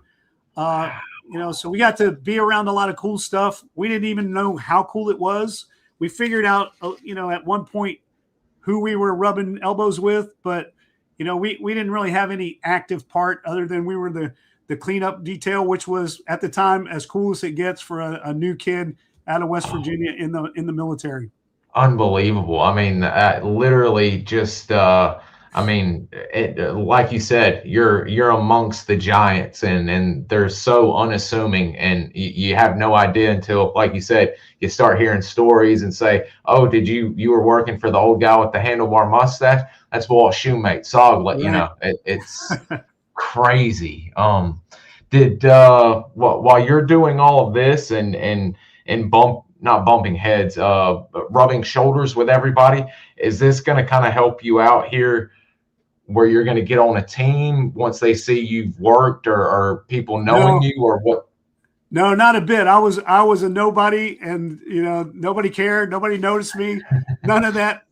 So we got to be around a lot of cool stuff. We didn't even know how cool it was. We figured out, at one point who we were rubbing elbows with, but, we didn't really have any active part other than we were the cleanup detail, which was at the time as cool as it gets for a new kid out of West Virginia in the military. Unbelievable. I mean, literally just, like you said, you're amongst the giants, and they're so unassuming, and you have no idea until, like you said, you start hearing stories and say, oh, did you were working for the old guy with the handlebar mustache? That's Walt Shoemate, SOG, let you know. It's crazy. While you're doing all of this and not bumping heads, rubbing shoulders with everybody, is this going to kind of help you out here, where you're going to get on a team once they see you've worked, or people knowing you, or what? No, not a bit. I was a nobody, and nobody cared. Nobody noticed me. None of that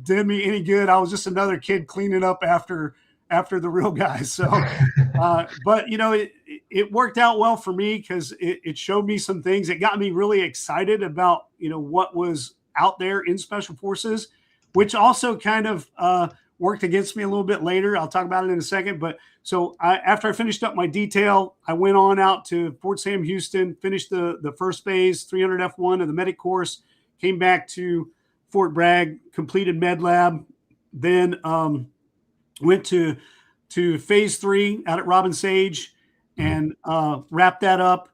did me any good. I was just another kid cleaning up after the real guys. So, but it worked out well for me, because it showed me some things. It got me really excited about what was out there in Special Forces, which also kind of worked against me a little bit later. I'll talk about it in a second. But so after I finished up my detail, I went on out to Fort Sam Houston, finished the first phase, 300 F1 of the medic course, came back to Fort Bragg, completed med lab, then went to phase 3 out at Robin Sage and wrapped that up.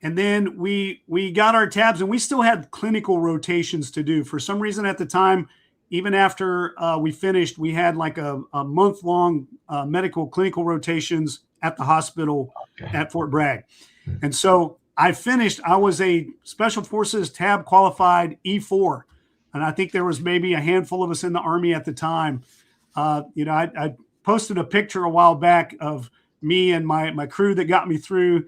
And then we got our tabs, and we still had clinical rotations to do. For some reason at the time, even after we finished, we had like a month-long medical clinical rotations at the hospital at Fort Bragg. And so I finished. I was a Special Forces tab qualified E4. And I think there was maybe a handful of us in the Army at the time. I posted a picture a while back of me and my crew that got me through,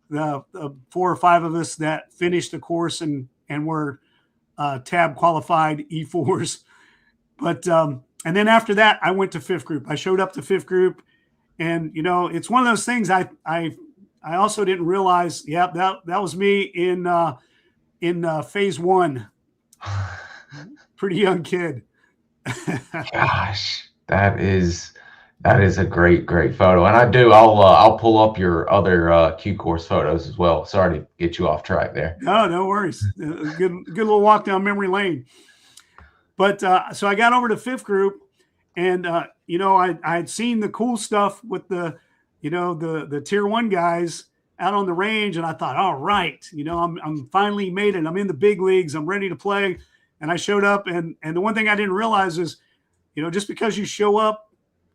the 4 or 5 of us that finished the course and were tab qualified E4s. But and then after that, I went to 5th group. I showed up to 5th group, and it's one of those things I also didn't realize. Yeah, that was me in phase 1. Pretty young kid. Gosh, that is That is a great photo. And I'll pull up your other Q course photos as well. Sorry to get you off track there. No worries. Good little walk down memory lane. But so I got over to fifth group, and you know, I had seen the cool stuff with the, you know, the tier 1 guys out on the range, and I thought, all right, you know, I'm finally made it. I'm in the big leagues. I'm ready to play. And I showed up, and the one thing I didn't realize is, you know, just because you show up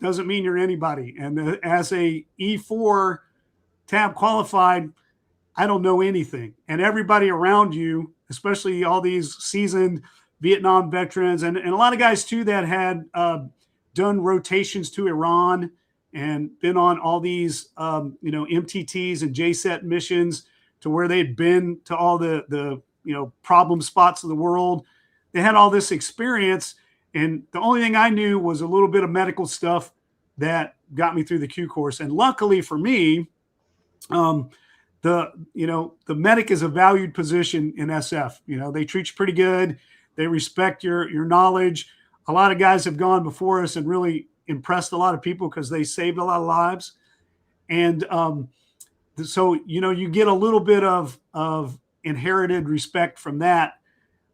doesn't mean you're anybody. And as a E4 tab qualified, I don't know anything. And everybody around you, especially all these seasoned Vietnam veterans, and a lot of guys too that had done rotations to Iran and been on all these, you know, MTTs and JSET missions to where they'd been to all the you know, problem spots of the world. They had all this experience, and the only thing I knew was a little bit of medical stuff that got me through the Q course. And luckily for me, the medic is a valued position in SF. You know, they treat you pretty good. They respect your knowledge. A lot of guys have gone before us and really impressed a lot of people because they saved a lot of lives. And so, you know, you get a little bit of inherited respect from that.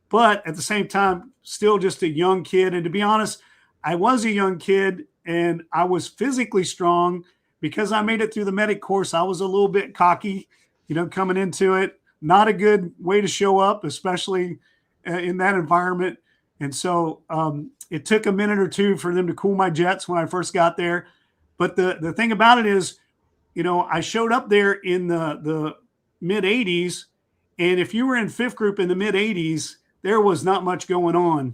But at the same time, still just a young kid. And to be honest, I was a young kid and I was physically strong because I made it through the medic course. I was a little bit cocky, you know, coming into it. Not a good way to show up, especially in that environment. And so it took a minute or two for them to cool my jets when I first got there. But the thing about it is, you know, I showed up there in the mid 80s. And if you were in fifth group in the mid 80s, there was not much going on.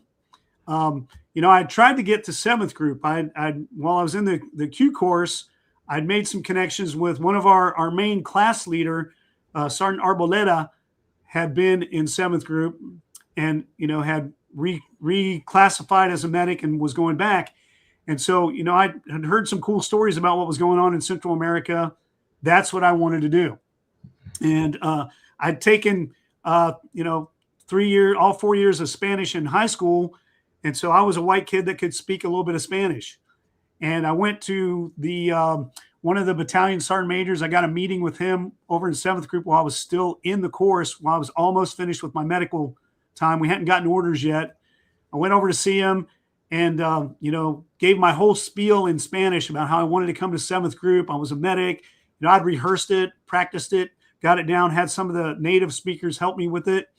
You know, I tried to get to seventh group. While I was in the Q course, I'd made some connections with one of our main class leader, Sergeant Arboleda, had been in seventh group and, you know, had reclassified as a medic and was going back. And so, you know, I had heard some cool stories about what was going on in Central America. That's what I wanted to do. And I'd taken, you know, all 4 years of Spanish in high school. And so I was a white kid that could speak a little bit of Spanish. And I went to the one of the battalion sergeant majors. I got a meeting with him over in seventh group while I was still in the course, while I was almost finished with my medical time. We hadn't gotten orders yet. I went over to see him and, you know, gave my whole spiel in Spanish about how I wanted to come to seventh group. I was a medic. You know, I'd rehearsed it, practiced it, got it down, had some of the native speakers help me with it.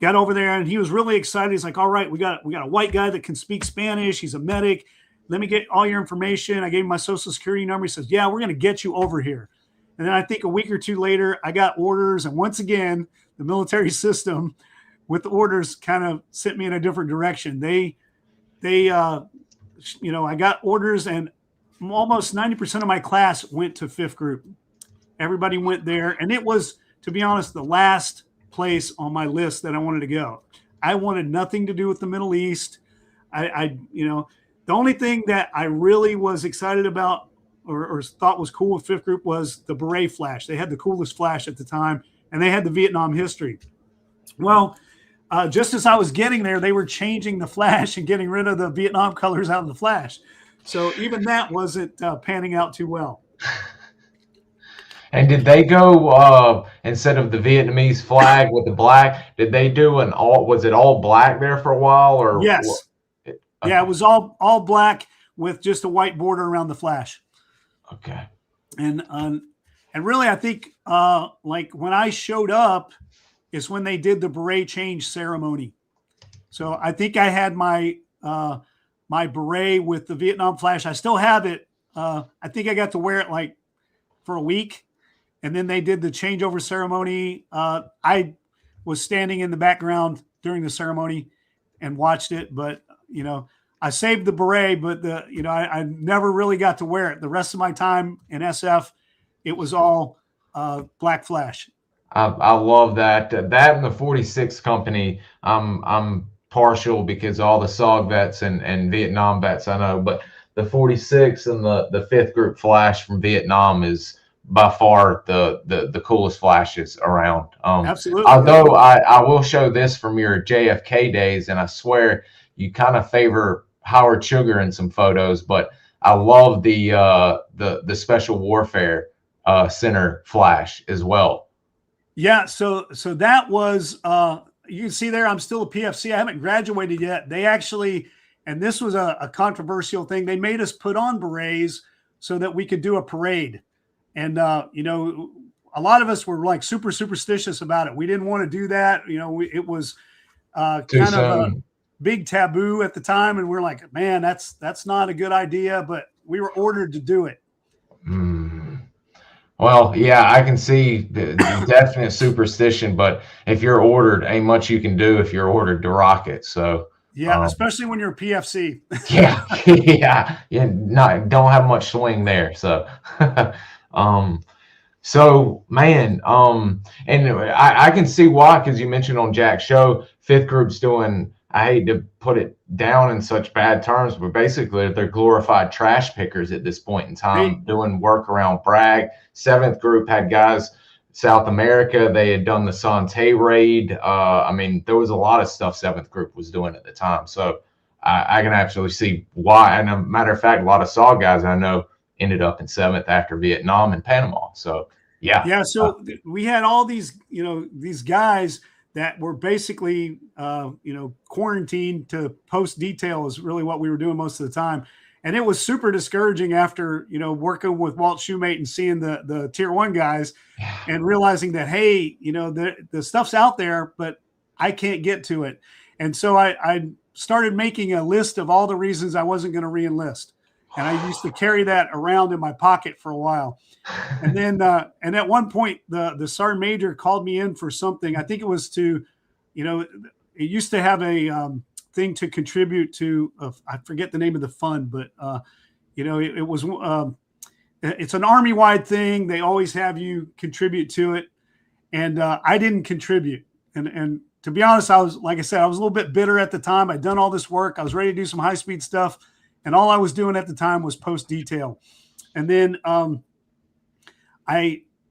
Got over there and he was really excited. He's like, all right, we got a white guy that can speak Spanish. He's a medic. Let me get all your information. I gave him my social security number. He says, yeah, we're going to get you over here. And then I think a week or two later, I got orders. And once again, the military system with the orders kind of sent me in a different direction. They you know, I got orders and almost 90% of my class went to fifth group. Everybody went there. And it was, to be honest, the last place on my list that I wanted to go. I wanted nothing to do with the Middle East. You know, the only thing that I really was excited about or thought was cool with fifth group was the Beret flash. They had the coolest flash at the time, and they had the Vietnam history. Well, just as I was getting there, they were changing the flash and getting rid of the Vietnam colors out of the flash. So even that wasn't panning out too well. And did they go instead of the Vietnamese flag with the black? Did they do was it all black there for a while? Or yes, okay. Yeah, it was all black with just a white border around the flash. Okay. And really, I think like when I showed up is when they did the beret change ceremony. So I think I had my my beret with the Vietnam flash. I still have it. I think I got to wear it like for a week. And then they did the changeover ceremony. I was standing in the background during the ceremony and watched it. But, you know, I saved the beret, but you know, I never really got to wear it. The rest of my time in SF, it was all black flash. I love that. That and the 46th Company, I'm partial because all the SOG vets and Vietnam vets I know, but the 46th and the fifth group flash from Vietnam is by far the coolest flashes around. Absolutely. Although I will show this from your JFK days, and I swear you kind of favor Howard Sugar in some photos, but I love the special warfare center flash as well. Yeah, so that was you can see there I'm still a PFC. I haven't graduated yet. They actually, and this was a controversial thing, they made us put on berets so that we could do a parade. And you know, a lot of us were like super superstitious about it. We didn't want to do that. You know, it was kind of a big taboo at the time, and we're like, man, that's not a good idea, but we were ordered to do it. Well, yeah, I can see the definite superstition, but if you're ordered, ain't much you can do if you're ordered to rock it. So yeah, especially when you're a PFC. yeah, don't have much swing there. So so man, and I can see why, because you mentioned on Jack's show, fifth group's doing, I hate to put it down in such bad terms, but basically they're glorified trash pickers at this point in time, doing work around Bragg. Seventh group had guys, South America, they had done the Sante raid. I mean, there was a lot of stuff seventh group was doing at the time. So I can actually see why. And a matter of fact, a lot of SAW guys I know ended up in seventh after Vietnam and Panama. So yeah. So we had all these, you know, these guys that were basically, you know, quarantined to post detail is really what we were doing most of the time. And it was super discouraging after, you know, working with Walt Shoemate and seeing the tier 1 guys and realizing that, hey, you know, the stuff's out there, but I can't get to it. And so I started making a list of all the reasons I wasn't going to re-enlist. And I used to carry that around in my pocket for a while. And then, and at one point, the sergeant major called me in for something. I think it was to, you know, it used to have a thing to contribute to, I forget the name of the fund, but, you know, it was, it's an Army-wide thing. They always have you contribute to it. And I didn't contribute. And to be honest, I was, like I said, I was a little bit bitter at the time. I'd done all this work. I was ready to do some high-speed stuff. And all I was doing at the time was post detail. And then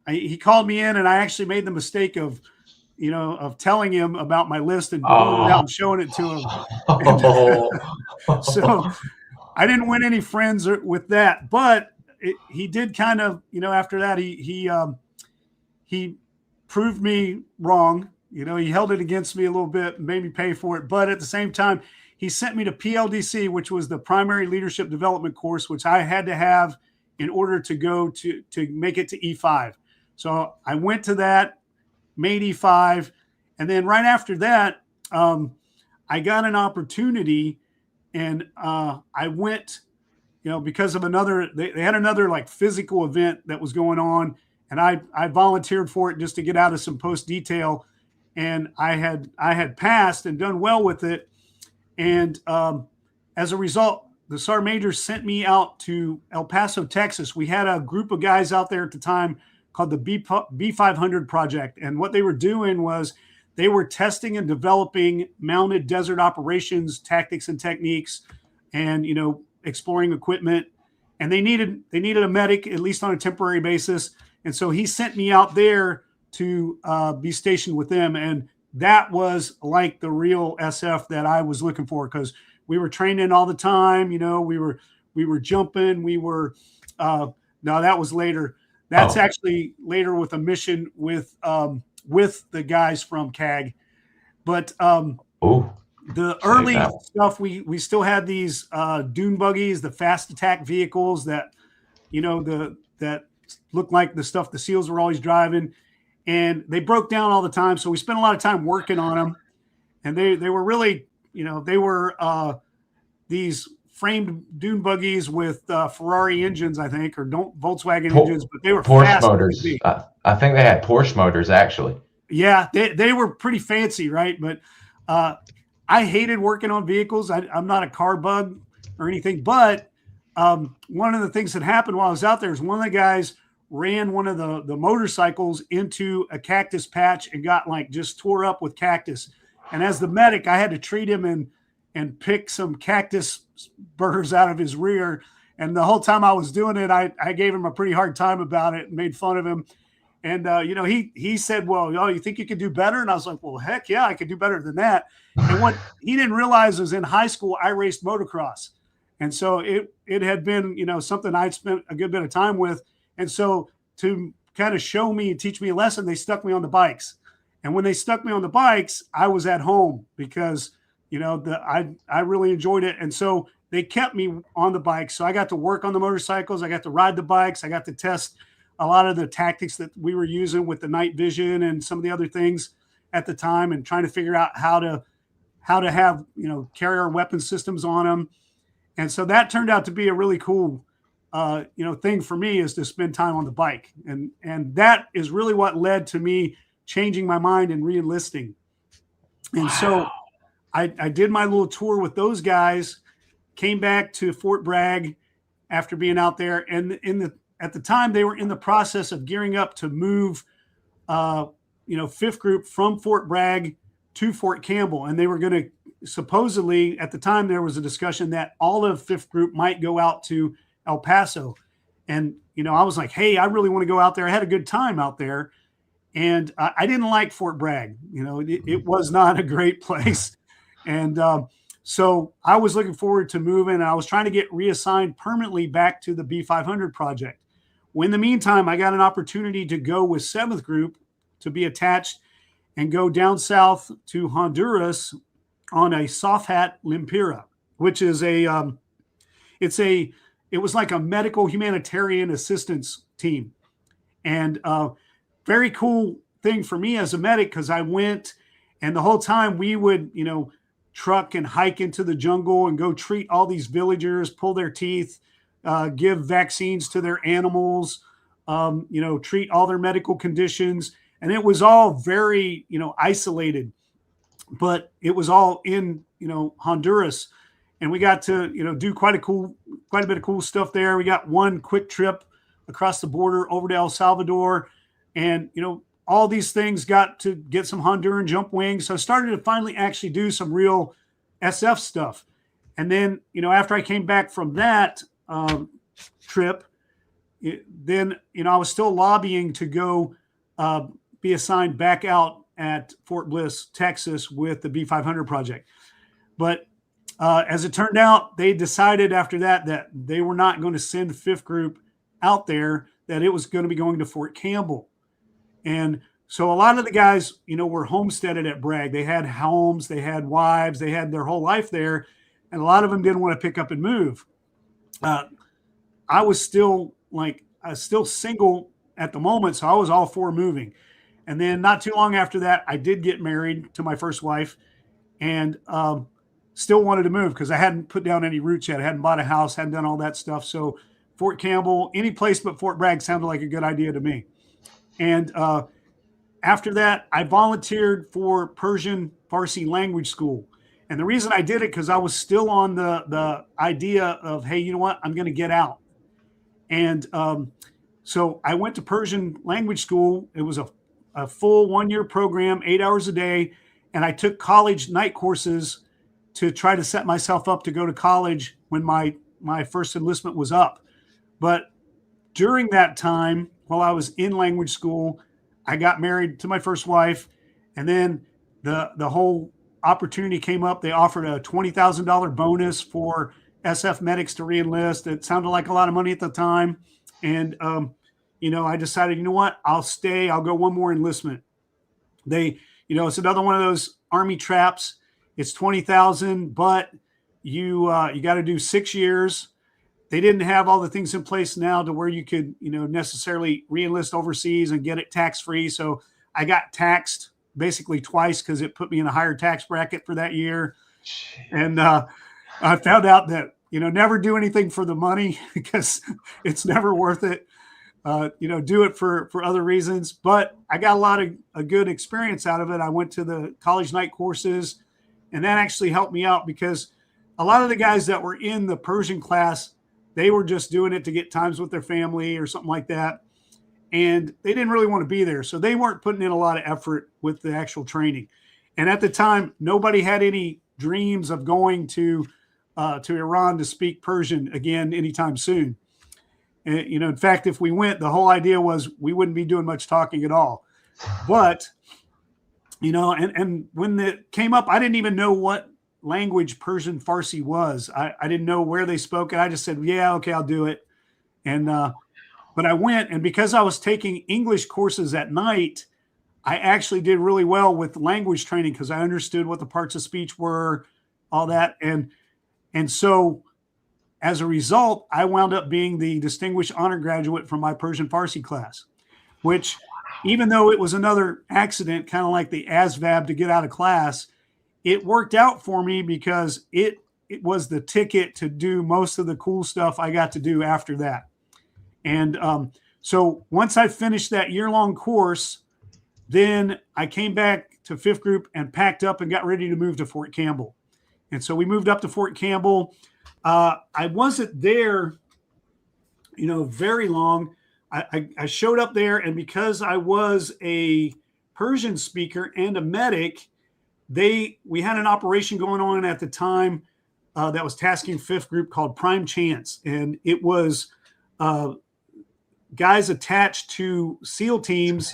he called me in, and I actually made the mistake of, you know, of telling him about my list and pulling it out and showing it to him. And, so I didn't win any friends with that, but he did kind of, you know, after that, he proved me wrong. You know, he held it against me a little bit and made me pay for it. But at the same time, he sent me to PLDC, which was the primary leadership development course, which I had to have in order to go to make it to E5. So I went to that, made E5. And then right after that, I got an opportunity, and I went, you know, because of they had another like physical event that was going on. And I volunteered for it just to get out of some post detail. And I had passed and done well with it. And as a result, the sergeant major sent me out to El Paso, Texas. We had a group of guys out there at the time called the B500 project. And what they were doing was they were testing and developing mounted desert operations, tactics and techniques, and, you know, exploring equipment. And they needed a medic, at least on a temporary basis. And so he sent me out there to be stationed with them. And that was like the real SF that I was looking for, because we were training all the time. You know, we were jumping. We were no, that was later. That's actually later with a mission with the guys from CAG. But the early stuff, we still had these dune buggies, the fast attack vehicles that, you know, that looked like the stuff the SEALs were always driving. And they broke down all the time. So we spent a lot of time working on them. And they were really, you know, they were these framed dune buggies with Ferrari engines, I think, or Volkswagen engines, but they were Porsche fast motors. I think they had Porsche motors, actually. Yeah, they were pretty fancy, right? But I hated working on vehicles. I'm not a car bug or anything. But one of the things that happened while I was out there is one of the guys ran one of the motorcycles into a cactus patch and got like just tore up with cactus. And as the medic, I had to treat him and pick some cactus burrs out of his rear. And the whole time I was doing it, I gave him a pretty hard time about it and made fun of him. And, you know, he said, well, you think you could do better? And I was like, well, heck yeah, I could do better than that. And what he didn't realize was in high school, I raced motocross. And so it had been, something I'd spent a good bit of time with. And so to kind of show me and teach me a lesson, they stuck me on the bikes. And when they stuck me on the bikes, I was at home because, I really enjoyed it. And so they kept me on the bikes. So I got to work on the motorcycles. I got to ride the bikes. I got to test a lot of the tactics that we were using with the night vision and some of the other things at the time, and trying to figure out how to have, carry our weapon systems on them. And so that turned out to be a really cool, thing for me, is to spend time on the bike. And that is really what led to me changing my mind and re-enlisting. And wow. So I did my little tour with those guys, came back to Fort Bragg after being out there. And at the time, they were in the process of gearing up to move, 5th Group from Fort Bragg to Fort Campbell. And they were going to, supposedly, at the time, there was a discussion that all of 5th Group might go out to El Paso. And, I was like, hey, I really want to go out there. I had a good time out there. And I didn't like Fort Bragg. It was not a great place. And so I was looking forward to moving. I was trying to get reassigned permanently back to the B500 project. Well, in the meantime, I got an opportunity to go with 7th Group to be attached and go down south to Honduras on a soft hat Limpira, which is it was like a medical humanitarian assistance team. And very cool thing for me as a medic, because I went, and the whole time we would, truck and hike into the jungle and go treat all these villagers, pull their teeth, give vaccines to their animals, treat all their medical conditions. And it was all very, isolated, but it was all in, Honduras. And we got to, do quite a bit of cool stuff there. We got one quick trip across the border over to El Salvador, and, all these things got to get some Honduran jump wings. So I started to finally actually do some real SF stuff. And then, after I came back from that trip, then, I was still lobbying to go be assigned back out at Fort Bliss, Texas with the B500 project. But as it turned out, they decided after that they were not going to send 5th Group out there, that it was going to be going to Fort Campbell. And so a lot of the guys, were homesteaded at Bragg. They had homes, they had wives, they had their whole life there. And a lot of them didn't want to pick up and move. I was still single at the moment, so I was all for moving. And then not too long after that, I did get married to my first wife, and still wanted to move because I hadn't put down any roots yet. I hadn't bought a house, hadn't done all that stuff. So Fort Campbell, any place but Fort Bragg sounded like a good idea to me. And after that, I volunteered for Persian Farsi language school. And the reason I did it, because I was still on the idea of, hey, you know what, I'm going to get out. And so I went to Persian language school. It was a full 1-year program, 8 hours a day. And I took college night courses to try to set myself up to go to college when my first enlistment was up. But during that time, while I was in language school, I got married to my first wife. And then the whole opportunity came up. They offered a $20,000 bonus for SF medics to re-enlist. It sounded like a lot of money at the time. And, I decided, what, I'll stay. I'll go one more enlistment. It's another one of those Army traps. It's $20,000, but you got to do 6 years. They didn't have all the things in place now to where you could, necessarily re-enlist overseas and get it tax-free. So I got taxed basically twice because it put me in a higher tax bracket for that year. And I found out that, never do anything for the money because it's never worth it. Do it for other reasons. But I got a lot of a good experience out of it. I went to the college night courses, and that actually helped me out because a lot of the guys that were in the Persian class, they were just doing it to get times with their family or something like that. And they didn't really want to be there. So they weren't putting in a lot of effort with the actual training. And at the time, nobody had any dreams of going to Iran to speak Persian again anytime soon. And, in fact, if we went, the whole idea was we wouldn't be doing much talking at all. But, and when it came up, I didn't even know what language Persian Farsi was. I didn't know where they spoke it. I just said, yeah, okay, I'll do it. And but I went, and because I was taking English courses at night, I actually did really well with language training because I understood what the parts of speech were, all that. And so as a result, I wound up being the distinguished honor graduate from my Persian Farsi class, which, even though it was another accident, kind of like the ASVAB to get out of class, it worked out for me because it was the ticket to do most of the cool stuff I got to do after that. And so once I finished that year-long course, then I came back to 5th Group and packed up and got ready to move to Fort Campbell. And so we moved up to Fort Campbell. I wasn't there, very long. I showed up there, and because I was a Persian speaker and a medic, we had an operation going on at the time that was tasking 5th Group called Prime Chance. And it was guys attached to SEAL teams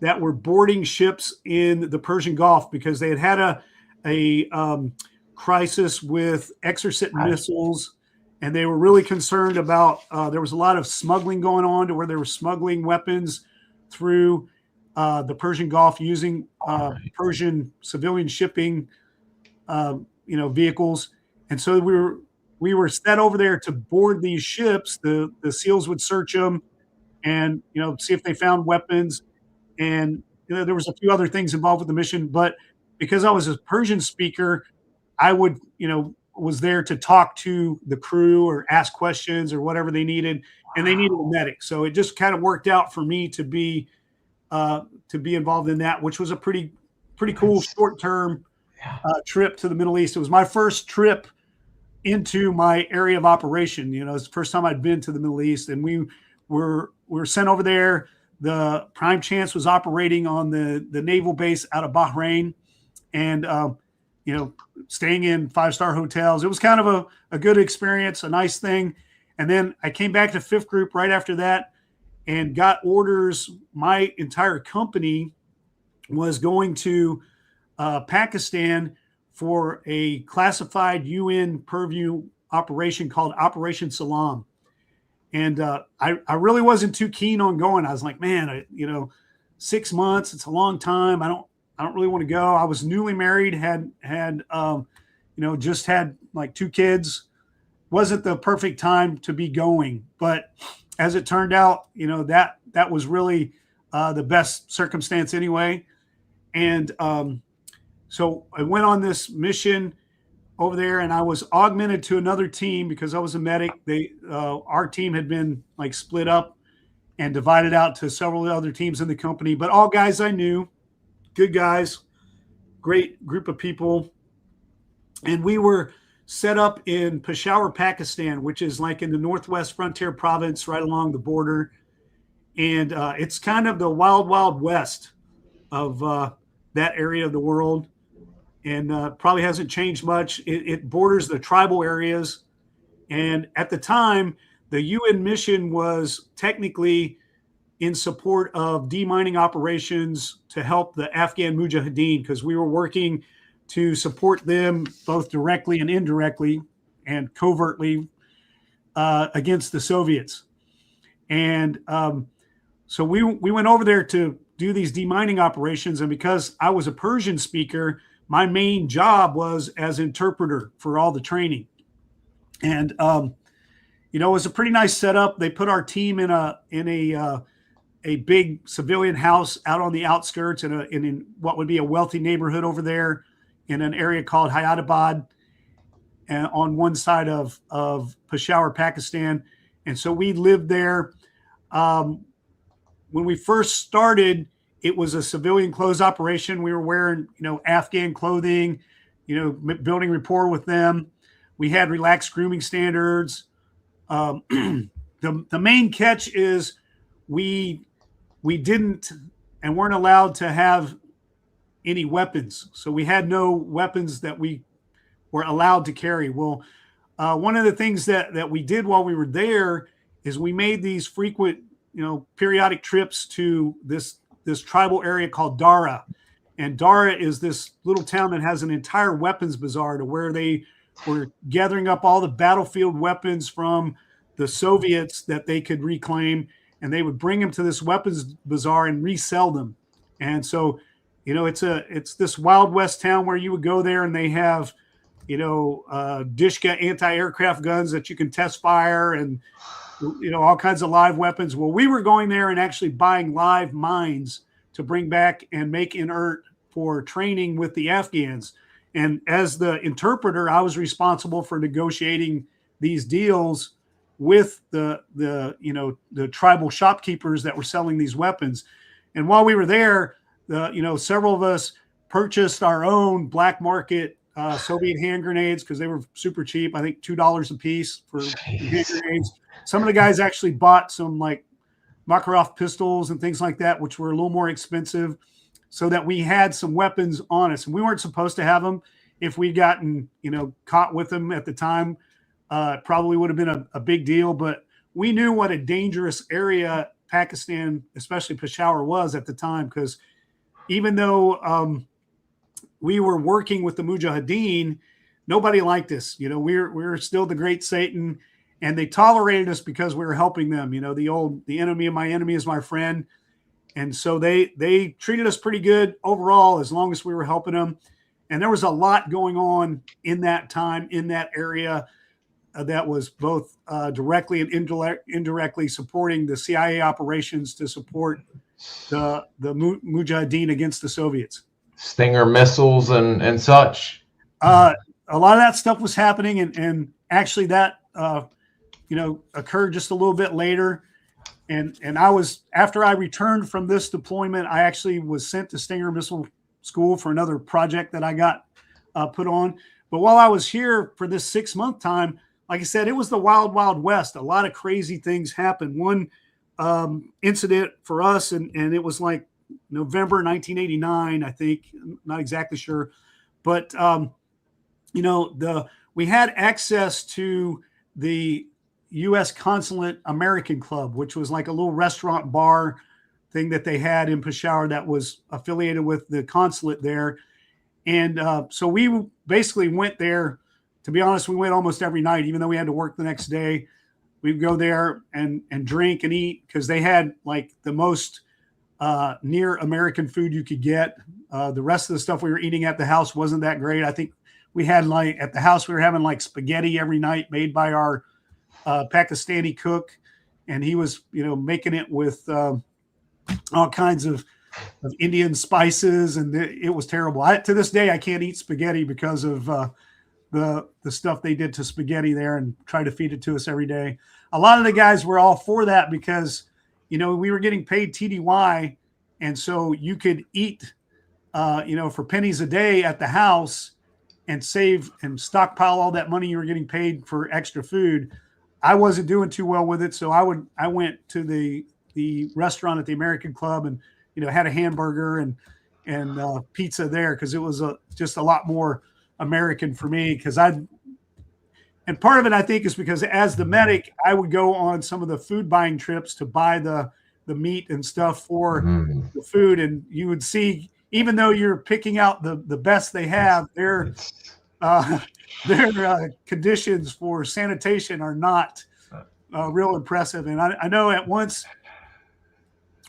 that were boarding ships in the Persian Gulf because they had a crisis with Exocet missiles, and they were really concerned about there was a lot of smuggling going on to where they were smuggling weapons through the Persian Gulf using Persian civilian shipping vehicles. And so we were set over there to board these ships. The SEALs would search them and see if they found weapons. And there was a few other things involved with the mission, but because I was a Persian speaker, I would was there to talk to the crew or ask questions or whatever they needed, and they needed a medic. So it just kind of worked out for me to be involved in that, which was a pretty cool short-term trip to the Middle East. It was my first trip into my area of operation. It's the first time I'd been to the Middle East, and we were sent over there. The Prime Chance was operating on the naval base out of Bahrain, and staying in 5-star hotels. It was kind of a good experience, a nice thing. And then I came back to 5th Group right after that and got orders. My entire company was going to Pakistan for a classified UN purview operation called Operation Salam. And I really wasn't too keen on going. I was like, man, 6 months, it's a long time. I don't really want to go. I was newly married, had just had like 2 kids. Wasn't the perfect time to be going. But as it turned out, that was really the best circumstance anyway. And so I went on this mission over there, and I was augmented to another team because I was a medic. Our team had been like split up and divided out to several other teams in the company, but all guys I knew, good guys, great group of people. And we were set up in Peshawar, Pakistan, which is like in the Northwest Frontier Province, right along the border. And it's kind of the wild, wild west of that area of the world. And probably hasn't changed much. It borders the tribal areas. And at the time, the UN mission was technically in support of demining operations to help the Afghan Mujahideen, because we were working to support them both directly and indirectly and covertly against the Soviets. And so we went over there to do these demining operations. And because I was a Persian speaker, my main job was as interpreter for all the training. And, it was a pretty nice setup. They put our team in a big civilian house out on the outskirts in what would be a wealthy neighborhood over there in an area called Hyderabad, on one side of Peshawar, Pakistan. And so we lived there. When we first started, it was a civilian clothes operation. We were wearing, Afghan clothing, building rapport with them. We had relaxed grooming standards. The main catch is we didn't and weren't allowed to have any weapons. So we had no weapons that we were allowed to carry. Well, one of the things that we did while we were there is we made these frequent, periodic trips to this tribal area called Dara. And Dara is this little town that has an entire weapons bazaar to where they were gathering up all the battlefield weapons from the Soviets that they could reclaim, and they would bring them to this weapons bazaar and resell them. And so, you know, it's this Wild West town where you would go there and they have, you know, Dishka anti-aircraft guns that you can test fire and, you know, all kinds of live weapons. Well, we were going there and actually buying live mines to bring back and make inert for training with the Afghans. And as the interpreter, I was responsible for negotiating these deals with the you know, the tribal shopkeepers that were selling these weapons. And while we were there, you know, several of us purchased our own black market Soviet hand grenades because they were super cheap. I think $2 a piece for hand grenades. Some of the guys actually bought some like Makarov pistols and things like that, which were a little more expensive, so that we had some weapons on us. And we weren't supposed to have them. If we'd gotten, you know, caught with them at the time, probably would have been a big deal. But we knew what a dangerous area Pakistan, especially Peshawar, was at the time, because even though we were working with the Mujahideen, nobody liked us. You know, we were still the great Satan, and they tolerated us because we were helping them. You know, the enemy of my enemy is my friend. And so they treated us pretty good overall, as long as we were helping them. And there was a lot going on in that time, in that area, that was both directly and indirectly supporting the CIA operations to support the Mujahideen against the Soviets. Stinger missiles and such. A lot of that stuff was happening, and actually that you know, occurred just a little bit later. And I was, after I returned from this deployment, I actually was sent to Stinger Missile School for another project that I got put on. But while I was here for this 6-month time, like I said, it was the wild, wild west. A lot of crazy things happened. One incident for us, and it was like November 1989, I think. I'm not exactly sure. But, you know, we had access to the U.S. Consulate American Club, which was like a little restaurant bar thing that they had in Peshawar that was affiliated with the consulate there. And so we basically went there. To be honest, we went almost every night, even though we had to work the next day. We'd go there and drink and eat, because they had like the most near American food you could get. The rest of the stuff we were eating at the house wasn't that great. I think we had, like, at the house, we were having like spaghetti every night made by our Pakistani cook, and he was, you know, making it with all kinds of Indian spices, and it was terrible. To this day, I can't eat spaghetti because of the stuff they did to spaghetti there, and try to feed it to us every day. A lot of the guys were all for that because, you know, we were getting paid TDY, and so you could eat, you know, for pennies a day at the house and save and stockpile all that money you were getting paid for extra food. I wasn't doing too well with it, so I went to the restaurant at the American Club and, you know, had a hamburger and pizza there, because it was just a lot more American for me. Because and part of it, I think, is because as the medic, I would go on some of the food buying trips to buy the meat and stuff for the food, and you would see, even though you're picking out the best they have, their conditions for sanitation are not real impressive. And I know at once,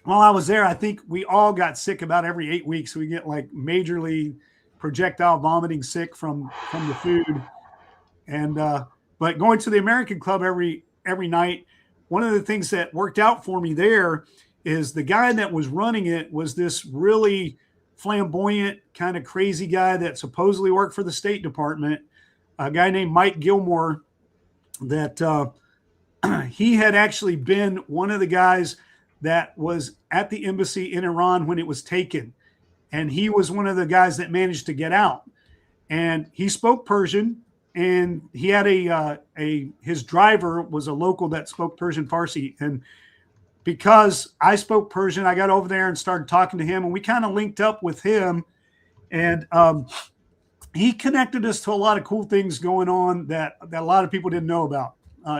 while I was there, I think we all got sick about every 8 weeks. We get like majorly projectile vomiting sick from the food. And but going to the American Club every night, one of the things that worked out for me there is the guy that was running it was this really flamboyant, kind of crazy guy that supposedly worked for the State Department, a guy named Mike Gilmore, that he had actually been one of the guys that was at the embassy in Iran when it was taken. And he was one of the guys that managed to get out. And he spoke Persian, and he had his driver was a local that spoke Persian Farsi. And because I spoke Persian, I got over there and started talking to him, and we kind of linked up with him. And he connected us to a lot of cool things going on that a lot of people didn't know about,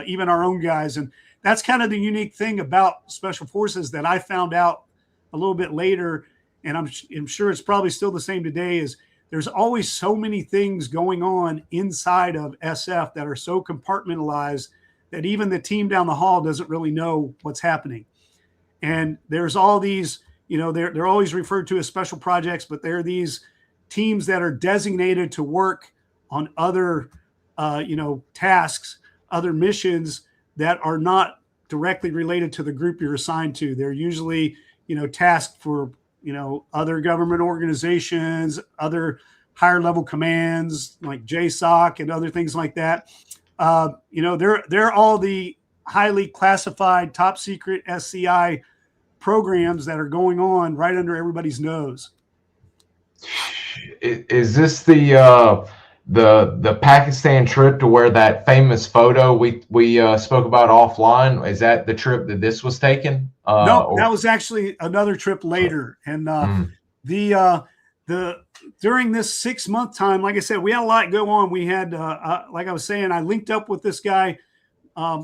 even our own guys. And that's kind of the unique thing about Special Forces that I found out a little bit later, and I'm sure it's probably still the same today, is there's always so many things going on inside of SF that are so compartmentalized that even the team down the hall doesn't really know what's happening. And there's all these, they're always referred to as special projects, but they're these teams that are designated to work on other, tasks, other missions that are not directly related to the group you're assigned to. They're usually, tasked for, other government organizations, other higher level commands like JSOC and other things like that. They're all the highly classified, top secret SCI programs that are going on right under everybody's nose. Is this the Pakistan trip to where that famous photo we spoke about offline? Is that the trip that this was taken? No, that was actually another trip later. And the during this 6-month time, like I said, we had a lot go on. We had, like I was saying, I linked up with this guy,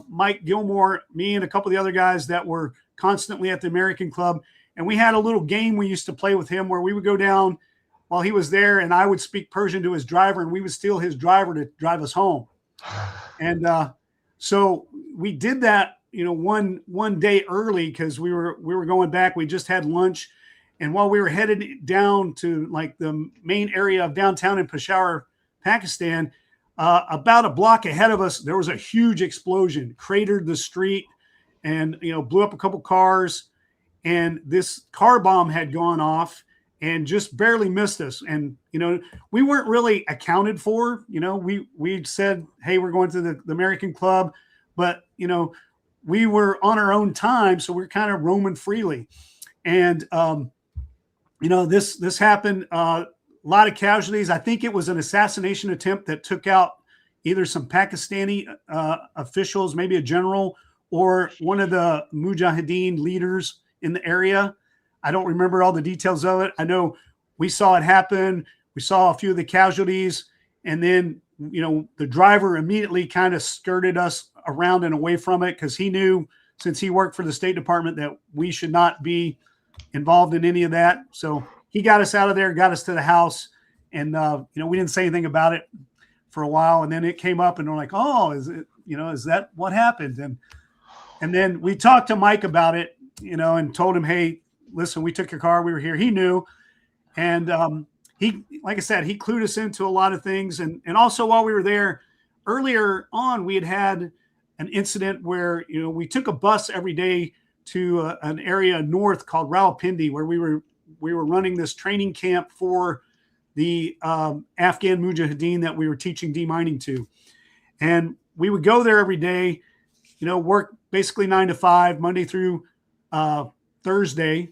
Mike Gilmore, me and a couple of the other guys that were constantly at the American Club. And we had a little game we used to play with him where we would go down while he was there and I would speak Persian to his driver and we would steal his driver to drive us home. And so we did that, one day early because we were going back. We just had lunch. And while we were headed down to like the main area of downtown in Peshawar, Pakistan, about a block ahead of us, there was a huge explosion, cratered the street and, blew up a couple cars. And this car bomb had gone off and just barely missed us. And, we weren't really accounted for. We said, hey, we're going to the American Club. But, we were on our own time. So we're kind of roaming freely. And, this happened, a lot of casualties. I think it was an assassination attempt that took out either some Pakistani officials, maybe a general, or one of the Mujahideen leaders in the area. I don't remember all the details of it. I know we saw it happen. We saw a few of the casualties. And then, the driver immediately kind of skirted us around and away from it because he knew, since he worked for the State Department, that we should not be involved in any of that. So he got us out of there, got us to the house. And, we didn't say anything about it for a while. And then it came up and we're like, oh, is it, is that what happened? And then we talked to Mike about it, and told him, hey, listen, we took your car. We were here. He knew. And he, like I said, he clued us into a lot of things. And also while we were there earlier on, we had an incident where, we took a bus every day to an area north called Rawalpindi, where we were running this training camp for the Afghan Mujahideen that we were teaching demining to. And we would go there every day, work basically 9 to 5, Monday through Thursday,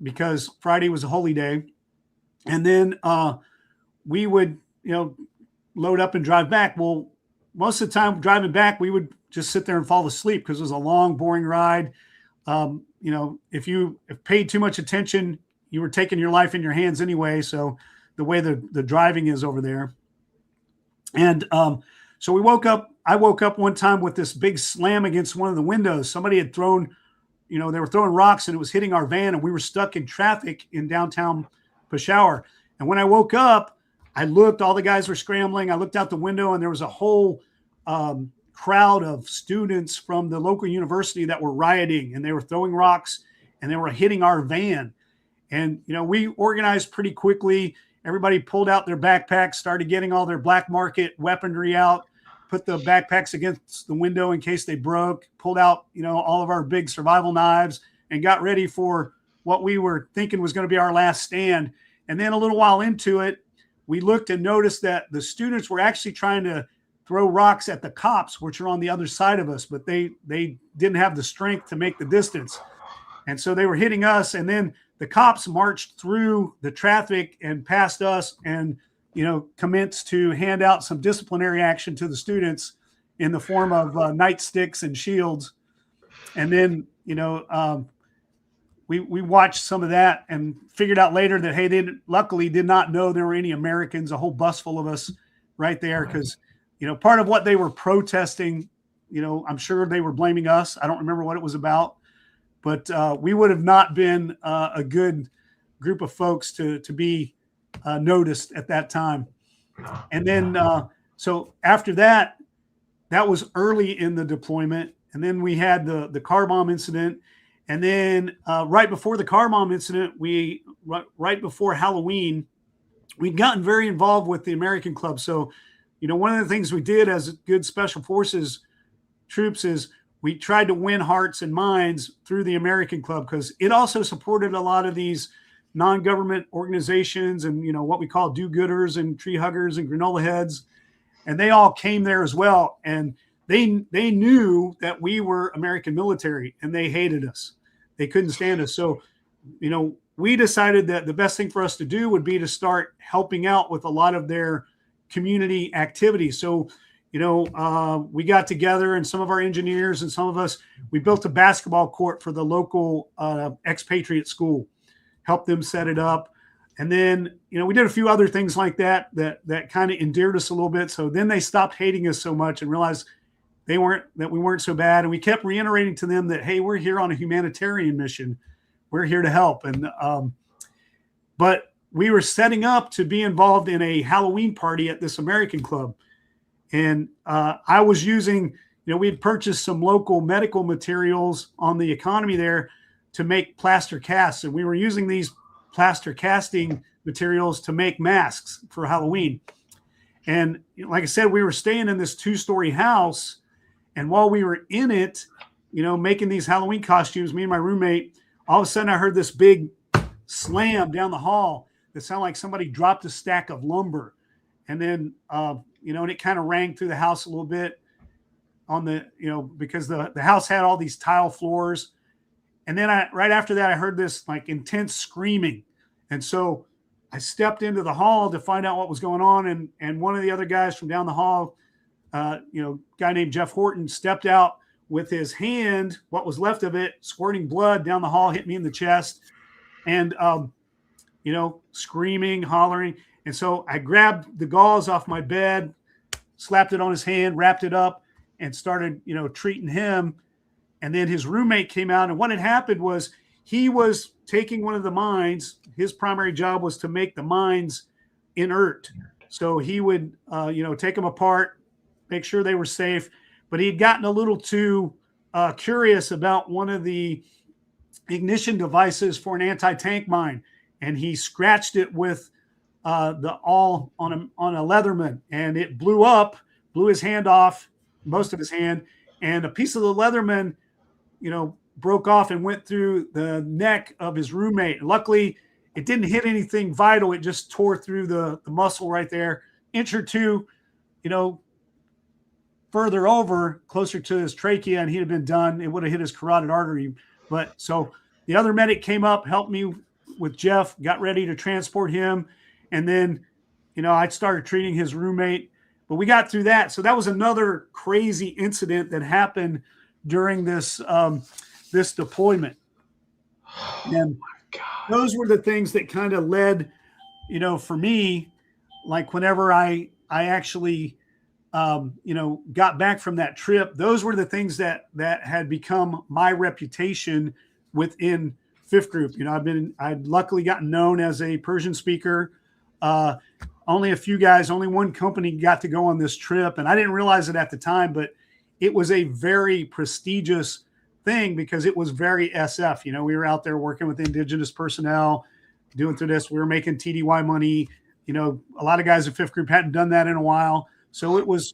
because Friday was a holy day. And then we would, load up and drive back. Well, most of the time driving back, we would just sit there and fall asleep because it was a long, boring ride. If you paid too much attention, you were taking your life in your hands anyway. So the way the driving is over there. And so I woke up one time with this big slam against one of the windows. Somebody had thrown, they were throwing rocks and it was hitting our van and we were stuck in traffic in downtown Peshawar. And when I woke up, I looked, all the guys were scrambling. I looked out the window and there was a whole crowd of students from the local university that were rioting and they were throwing rocks and they were hitting our van. And, we organized pretty quickly. Everybody pulled out their backpacks, started getting all their black market weaponry out, put the backpacks against the window in case they broke, pulled out, all of our big survival knives and got ready for what we were thinking was going to be our last stand. And then a little while into it, we looked and noticed that the students were actually trying to throw rocks at the cops, which are on the other side of us, but they didn't have the strength to make the distance. And so they were hitting us. And then the cops marched through the traffic and past us and, commenced to hand out some disciplinary action to the students in the form of nightsticks and shields. And then, we watched some of that and figured out later that, hey, they luckily did not know there were any Americans, a whole bus full of us right there. Because, part of what they were protesting, I'm sure they were blaming us. I don't remember what it was about, but we would have not been a good group of folks to be noticed at that time. And then so after that, that was early in the deployment. And then we had the car bomb incident. And then right before the car bomb incident, right before Halloween, we'd gotten very involved with the American Club. So, one of the things we did as good Special Forces troops is we tried to win hearts and minds through the American Club, because it also supported a lot of these non-government organizations and, what we call do-gooders and tree huggers and granola heads. And they all came there as well. And they knew that we were American military, and they hated us. They couldn't stand us. So, we decided that the best thing for us to do would be to start helping out with a lot of their community activities. So, we got together, and some of our engineers and some of us, we built a basketball court for the local expatriate school, helped them set it up. And then, we did a few other things like that kind of endeared us a little bit. So then they stopped hating us so much and realized we weren't so bad. And we kept reiterating to them that, hey, we're here on a humanitarian mission. We're here to help. And, but we were setting up to be involved in a Halloween party at this American Club. And I was using, we had purchased some local medical materials on the economy there to make plaster casts. And we were using these plaster casting materials to make masks for Halloween. And like I said, we were staying in this 2-story house. And while we were in it, making these Halloween costumes, me and my roommate, all of a sudden I heard this big slam down the hall that sounded like somebody dropped a stack of lumber. And then, and it kind of rang through the house a little bit on the, because the house had all these tile floors. And then right after that, I heard this like intense screaming. And so I stepped into the hall to find out what was going on. And one of the other guys from down the hall, guy named Jeff Horton, stepped out with his hand, what was left of it, squirting blood down the hall, hit me in the chest, and, screaming, hollering. And so I grabbed the gauze off my bed, slapped it on his hand, wrapped it up, and started, treating him. And then his roommate came out. And what had happened was he was taking one of the mines. His primary job was to make the mines inert. So he would, take them apart, make sure they were safe. But he'd gotten a little too curious about one of the ignition devices for an anti-tank mine. And he scratched it with on a Leatherman, and it blew up, blew his hand off, most of his hand. And a piece of the Leatherman, broke off and went through the neck of his roommate. Luckily, it didn't hit anything vital. It just tore through the muscle right there, inch or two, further over, closer to his trachea, and he'd have been done. It would have hit his carotid artery. But so the other medic came up, helped me with Jeff, got ready to transport him. And then, I started treating his roommate. But we got through that. So that was another crazy incident that happened during this this deployment. And those were the things that kind of led, for me, like whenever I actually, got back from that trip, those were the things that had become my reputation within Fifth Group. I'd luckily gotten known as a Persian speaker. Only a few guys, only one company got to go on this trip. And I didn't realize it at the time, but it was a very prestigious thing because it was very SF. We were out there working with indigenous personnel, doing through this. We were making TDY money. A lot of guys in Fifth Group hadn't done that in a while. So it was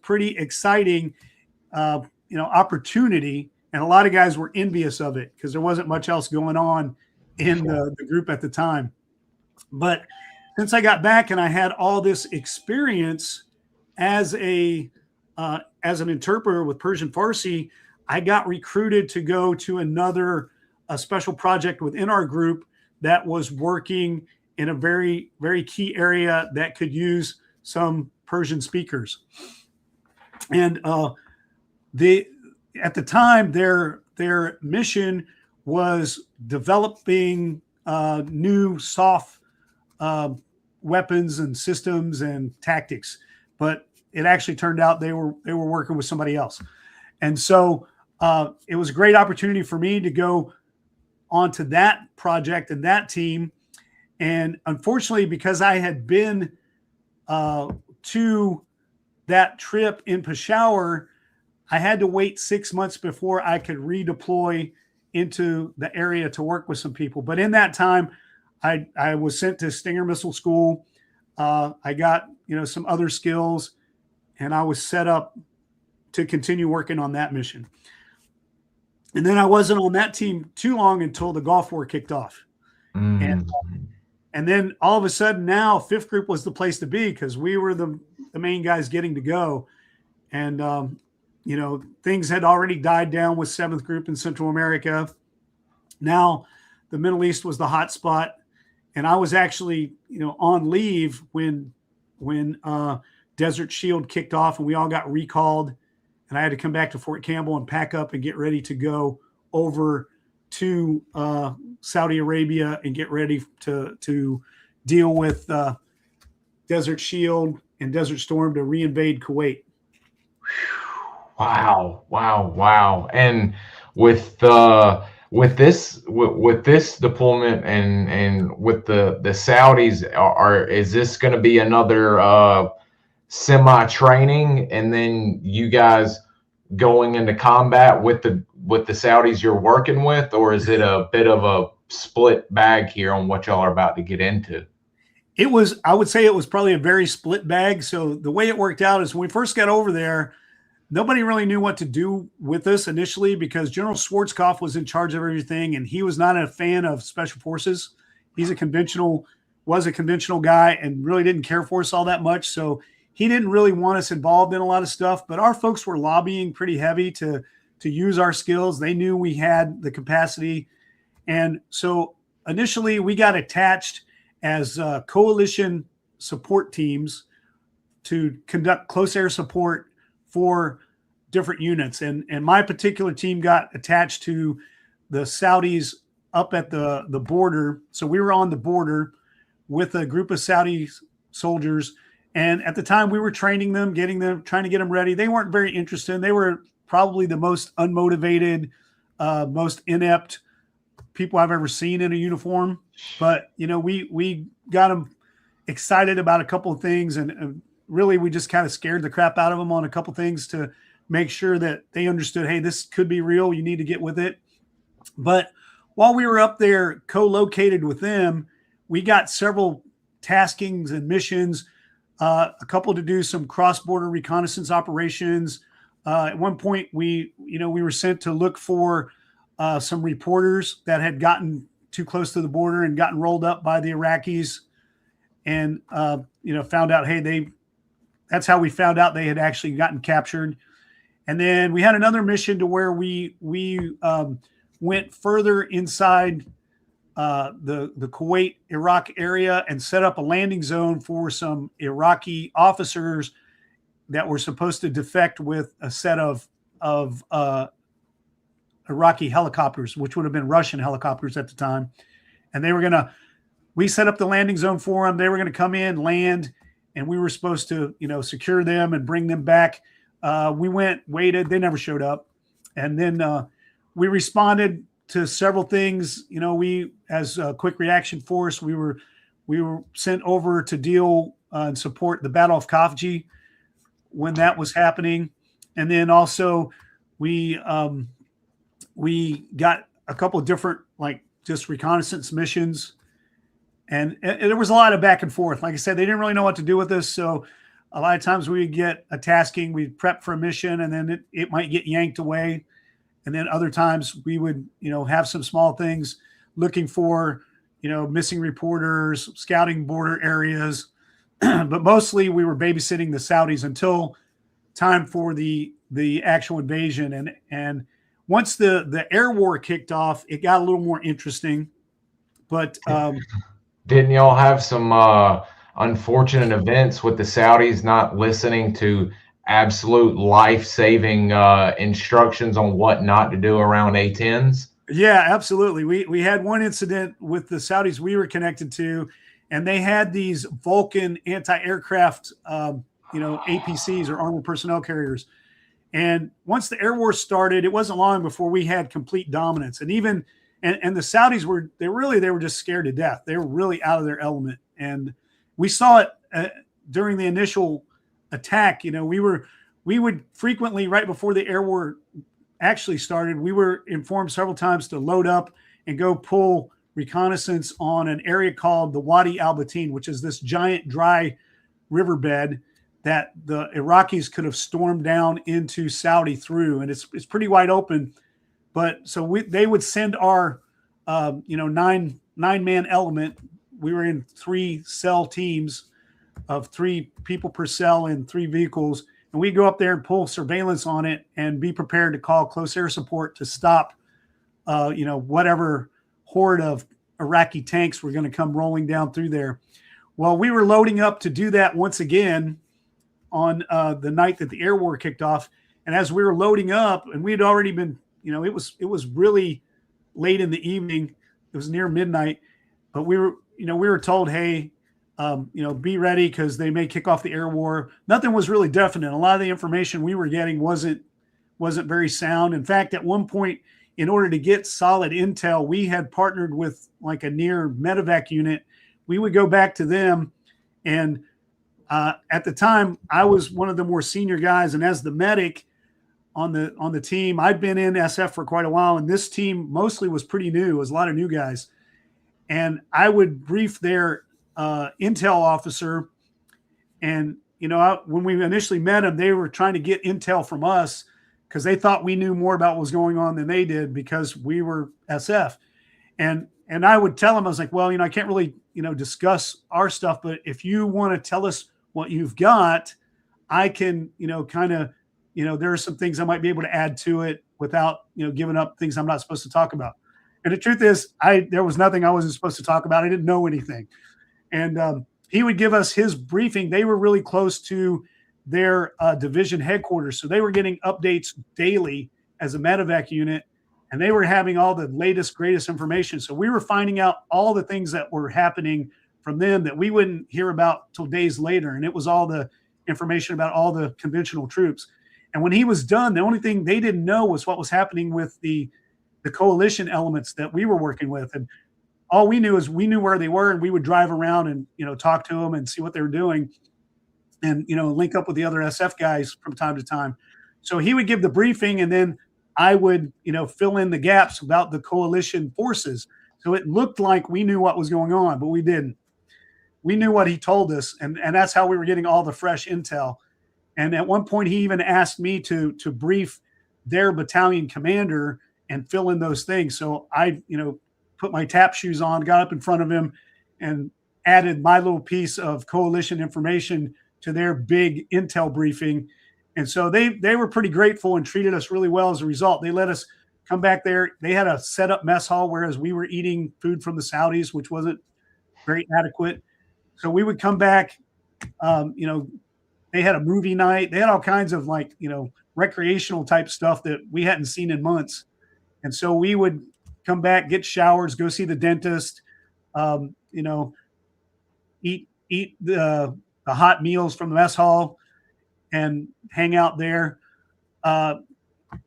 pretty exciting, opportunity. And a lot of guys were envious of it because there wasn't much else going on in the group at the time. But since I got back and I had all this experience as an interpreter with Persian Farsi, I got recruited to go to another special project within our group that was working in a very, very key area that could use some Persian speakers. And at the time, their mission was developing new soft weapons and systems and tactics, but it actually turned out they were working with somebody else. And so it was a great opportunity for me to go onto that project and that team And unfortunately, because I had been to that trip in Peshawar, I had to wait 6 months before I could redeploy into the area to work with some people. But in that time, I was sent to Stinger Missile School. I got, some other skills, and I was set up to continue working on that mission. And then I wasn't on that team too long until the Gulf War kicked off. And then all of a sudden now 5th Group was the place to be, because we were the main guys getting to go. And, things had already died down with 7th Group in Central America. Now the Middle East was the hot spot. And I was actually, on leave when Desert Shield kicked off and we all got recalled. And I had to come back to Fort Campbell and pack up and get ready to go over to Saudi Arabia and get ready to deal with Desert Shield and Desert Storm to reinvade Kuwait. Wow. And with this deployment and with the Saudis, is this going to be another semi-training and then you guys going into combat with the Saudis you're working with, or is it a bit of a split bag here on what y'all are about to get into? I would say it was probably a very split bag. So the way it worked out is when we first got over there, nobody really knew what to do with us initially, because General Schwarzkopf was in charge of everything, and he was not a fan of special forces. Was a conventional guy and really didn't care for us all that much. So he didn't really want us involved in a lot of stuff, but our folks were lobbying pretty heavy to use our skills. They knew we had the capacity. And so initially we got attached as coalition support teams to conduct close air support for different units. And my particular team got attached to the Saudis up at the border. So we were on the border with a group of Saudi soldiers. And at the time we were training them, trying to get them ready. They weren't very interested. They were probably the most unmotivated, most inept people I've ever seen in a uniform. But, we got them excited about a couple of things, and really we just kind of scared the crap out of them on a couple of things to make sure that they understood, hey, this could be real. You need to get with it. But while we were up there co-located with them, we got several taskings and missions, a couple to do some cross-border reconnaissance operations. At one point, we were sent to look for some reporters that had gotten too close to the border and gotten rolled up by the Iraqis, and found out, hey, that's how we found out they had actually gotten captured. And then we had another mission to where we went further inside the Kuwait, Iraq area and set up a landing zone for some Iraqi officers that were supposed to defect with a set of Iraqi helicopters, which would have been Russian helicopters at the time. And we set up the landing zone for them. They were going to come in, land, and we were supposed to, secure them and bring them back. We waited. They never showed up. And then we responded to several things. We, as a quick reaction force, we were sent over to deal and support the Battle of Khafji when that was happening. And then also we got a couple of different, just reconnaissance missions. And there was a lot of back and forth. Like I said, they didn't really know what to do with this. So a lot of times we would get a tasking, we'd prep for a mission, and then it might get yanked away. And then other times we would, have some small things looking for, missing reporters, scouting border areas. But mostly we were babysitting the Saudis until time for the actual invasion. And once the air war kicked off, it got a little more interesting. But didn't y'all have some unfortunate events with the Saudis not listening to absolute life-saving instructions on what not to do around A-10s? Yeah, absolutely. We had one incident with the Saudis we were connected to, and they had these Vulcan anti-aircraft, APCs, or armored personnel carriers. And once the air war started, it wasn't long before we had complete dominance. And even And the Saudis they were just scared to death. They were really out of their element. And we saw it during the initial attack. You know, we would frequently, right before the air war actually started, we were informed several times to load up and go pull reconnaissance on an area called the Wadi al-Batin, which is this giant dry riverbed that the Iraqis could have stormed down into Saudi through. And it's pretty wide open. But so they would send our, nine-man element. We were in 3 cell teams of 3 people per cell in 3 vehicles. And we'd go up there and pull surveillance on it and be prepared to call close air support to stop, whatever horde of Iraqi tanks were going to come rolling down through there. Well, we were loading up to do that once again on the night that the air war kicked off. And as we were loading up, and we had already been, it was really late in the evening. It was near midnight, but we were told, hey, be ready because they may kick off the air war. Nothing was really definite. A lot of the information we were getting wasn't very sound. In fact, at one point, in order to get solid intel, we had partnered with like a near medevac unit. We would go back to them, and at the time, I was one of the more senior guys, and as the medic on the team, I'd been in SF for quite a while, and this team mostly was pretty new. It was a lot of new guys, and I would brief their intel officer, and when we initially met them, they were trying to get intel from us because they thought we knew more about what was going on than they did because we were SF. And I would tell them, I was like, well, I can't really, discuss our stuff, but if you want to tell us what you've got, I can, there are some things I might be able to add to it without, giving up things I'm not supposed to talk about. And the truth is, there was nothing I wasn't supposed to talk about. I didn't know anything. And he would give us his briefing. They were really close to their division headquarters. So they were getting updates daily as a medevac unit, and they were having all the latest, greatest information. So we were finding out all the things that were happening from them that we wouldn't hear about till days later. And it was all the information about all the conventional troops. And when he was done, the only thing they didn't know was what was happening with the coalition elements that we were working with. And all we knew is we knew where they were, and we would drive around and, talk to them and see what they were doing and, link up with the other SF guys from time to time. So he would give the briefing, and then I would, fill in the gaps about the coalition forces. So it looked like we knew what was going on, but we didn't. We knew what he told us, and that's how we were getting all the fresh intel. And at one point, he even asked me to brief their battalion commander and fill in those things. So I, put my tap shoes on, got up in front of him, and added my little piece of coalition information to their big intel briefing. And so they were pretty grateful and treated us really well as a result. They let us come back there. They had a set up mess hall, whereas we were eating food from the Saudis, which wasn't very adequate. So we would come back, they had a movie night. They had all kinds of recreational type stuff that we hadn't seen in months. And so we would come back, get showers, go see the dentist, eat the hot meals from the mess hall and hang out there,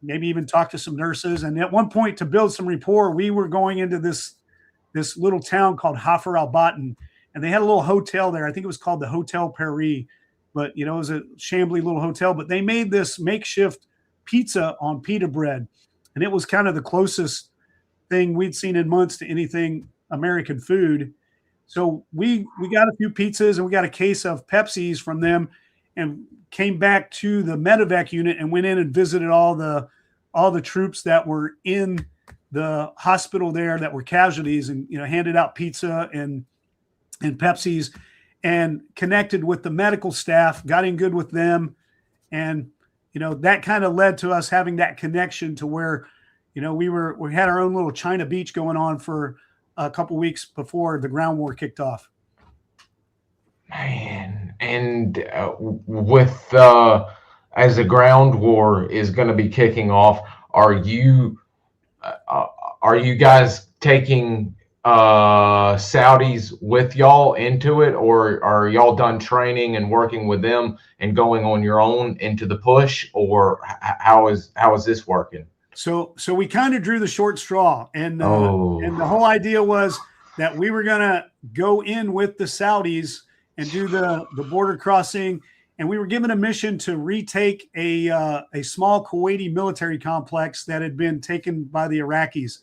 maybe even talk to some nurses. And at one point, to build some rapport, we were going into this little town called Hafar al-Batin, and they had a little hotel there. I think it was called the Hotel Paris, but it was a shambly little hotel. But they made this makeshift pizza on pita bread, and it was kind of the closest thing we'd seen in months to anything American food. So we got a few pizzas and we got a case of Pepsis from them, and came back to the medevac unit and went in and visited all the troops that were in the hospital there that were casualties, and handed out pizza and Pepsis, and connected with the medical staff, got in good with them, and that kind of led to us having that connection to where we had our own little China Beach going on for a couple weeks before the ground war kicked off. Man, and with as the ground war is going to be kicking off, are you guys taking Saudis with y'all into it, or are y'all done training and working with them and going on your own into the push, or how is this working? So we kind of drew the short straw, and the whole idea was that we were going to go in with the Saudis and do the border crossing, and we were given a mission to retake a small Kuwaiti military complex that had been taken by the Iraqis.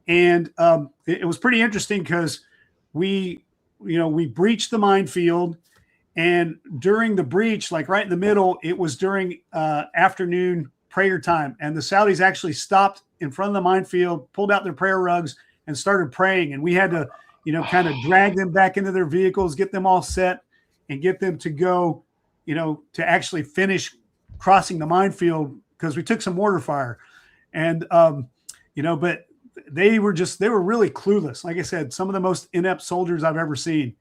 And it was pretty interesting because we breached the minefield, and during the breach, like right in the middle, it was during afternoon prayer time, and the Saudis actually stopped in front of the minefield, pulled out their prayer rugs, and started praying. And we had to, kind of drag them back into their vehicles, get them all set, and get them to go, to actually finish crossing the minefield, because we took some mortar fire. And but they were really clueless. Like I said, some of the most inept soldiers I've ever seen.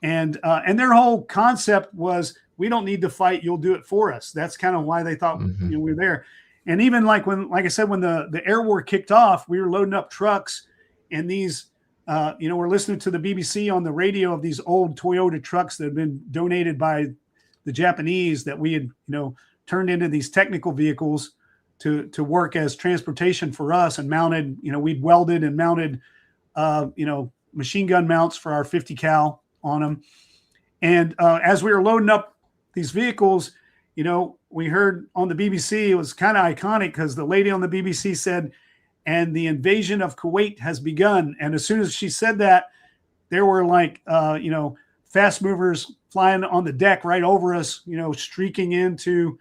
And their whole concept was, we don't need to fight, you'll do it for us. That's kind of why they thought we were there. And even like I said, when the air war kicked off, we were loading up trucks, and these, we're listening to the BBC on the radio of these old Toyota trucks that had been donated by the Japanese that we had, turned into these technical vehicles to work as transportation for us, and mounted, we'd welded and mounted, machine gun mounts for our 50 cal on them. And as we were loading up these vehicles, we heard on the BBC, it was kind of iconic because the lady on the BBC said, "And the invasion of Kuwait has begun." And as soon as she said that, there were like, fast movers flying on the deck right over us, streaking in to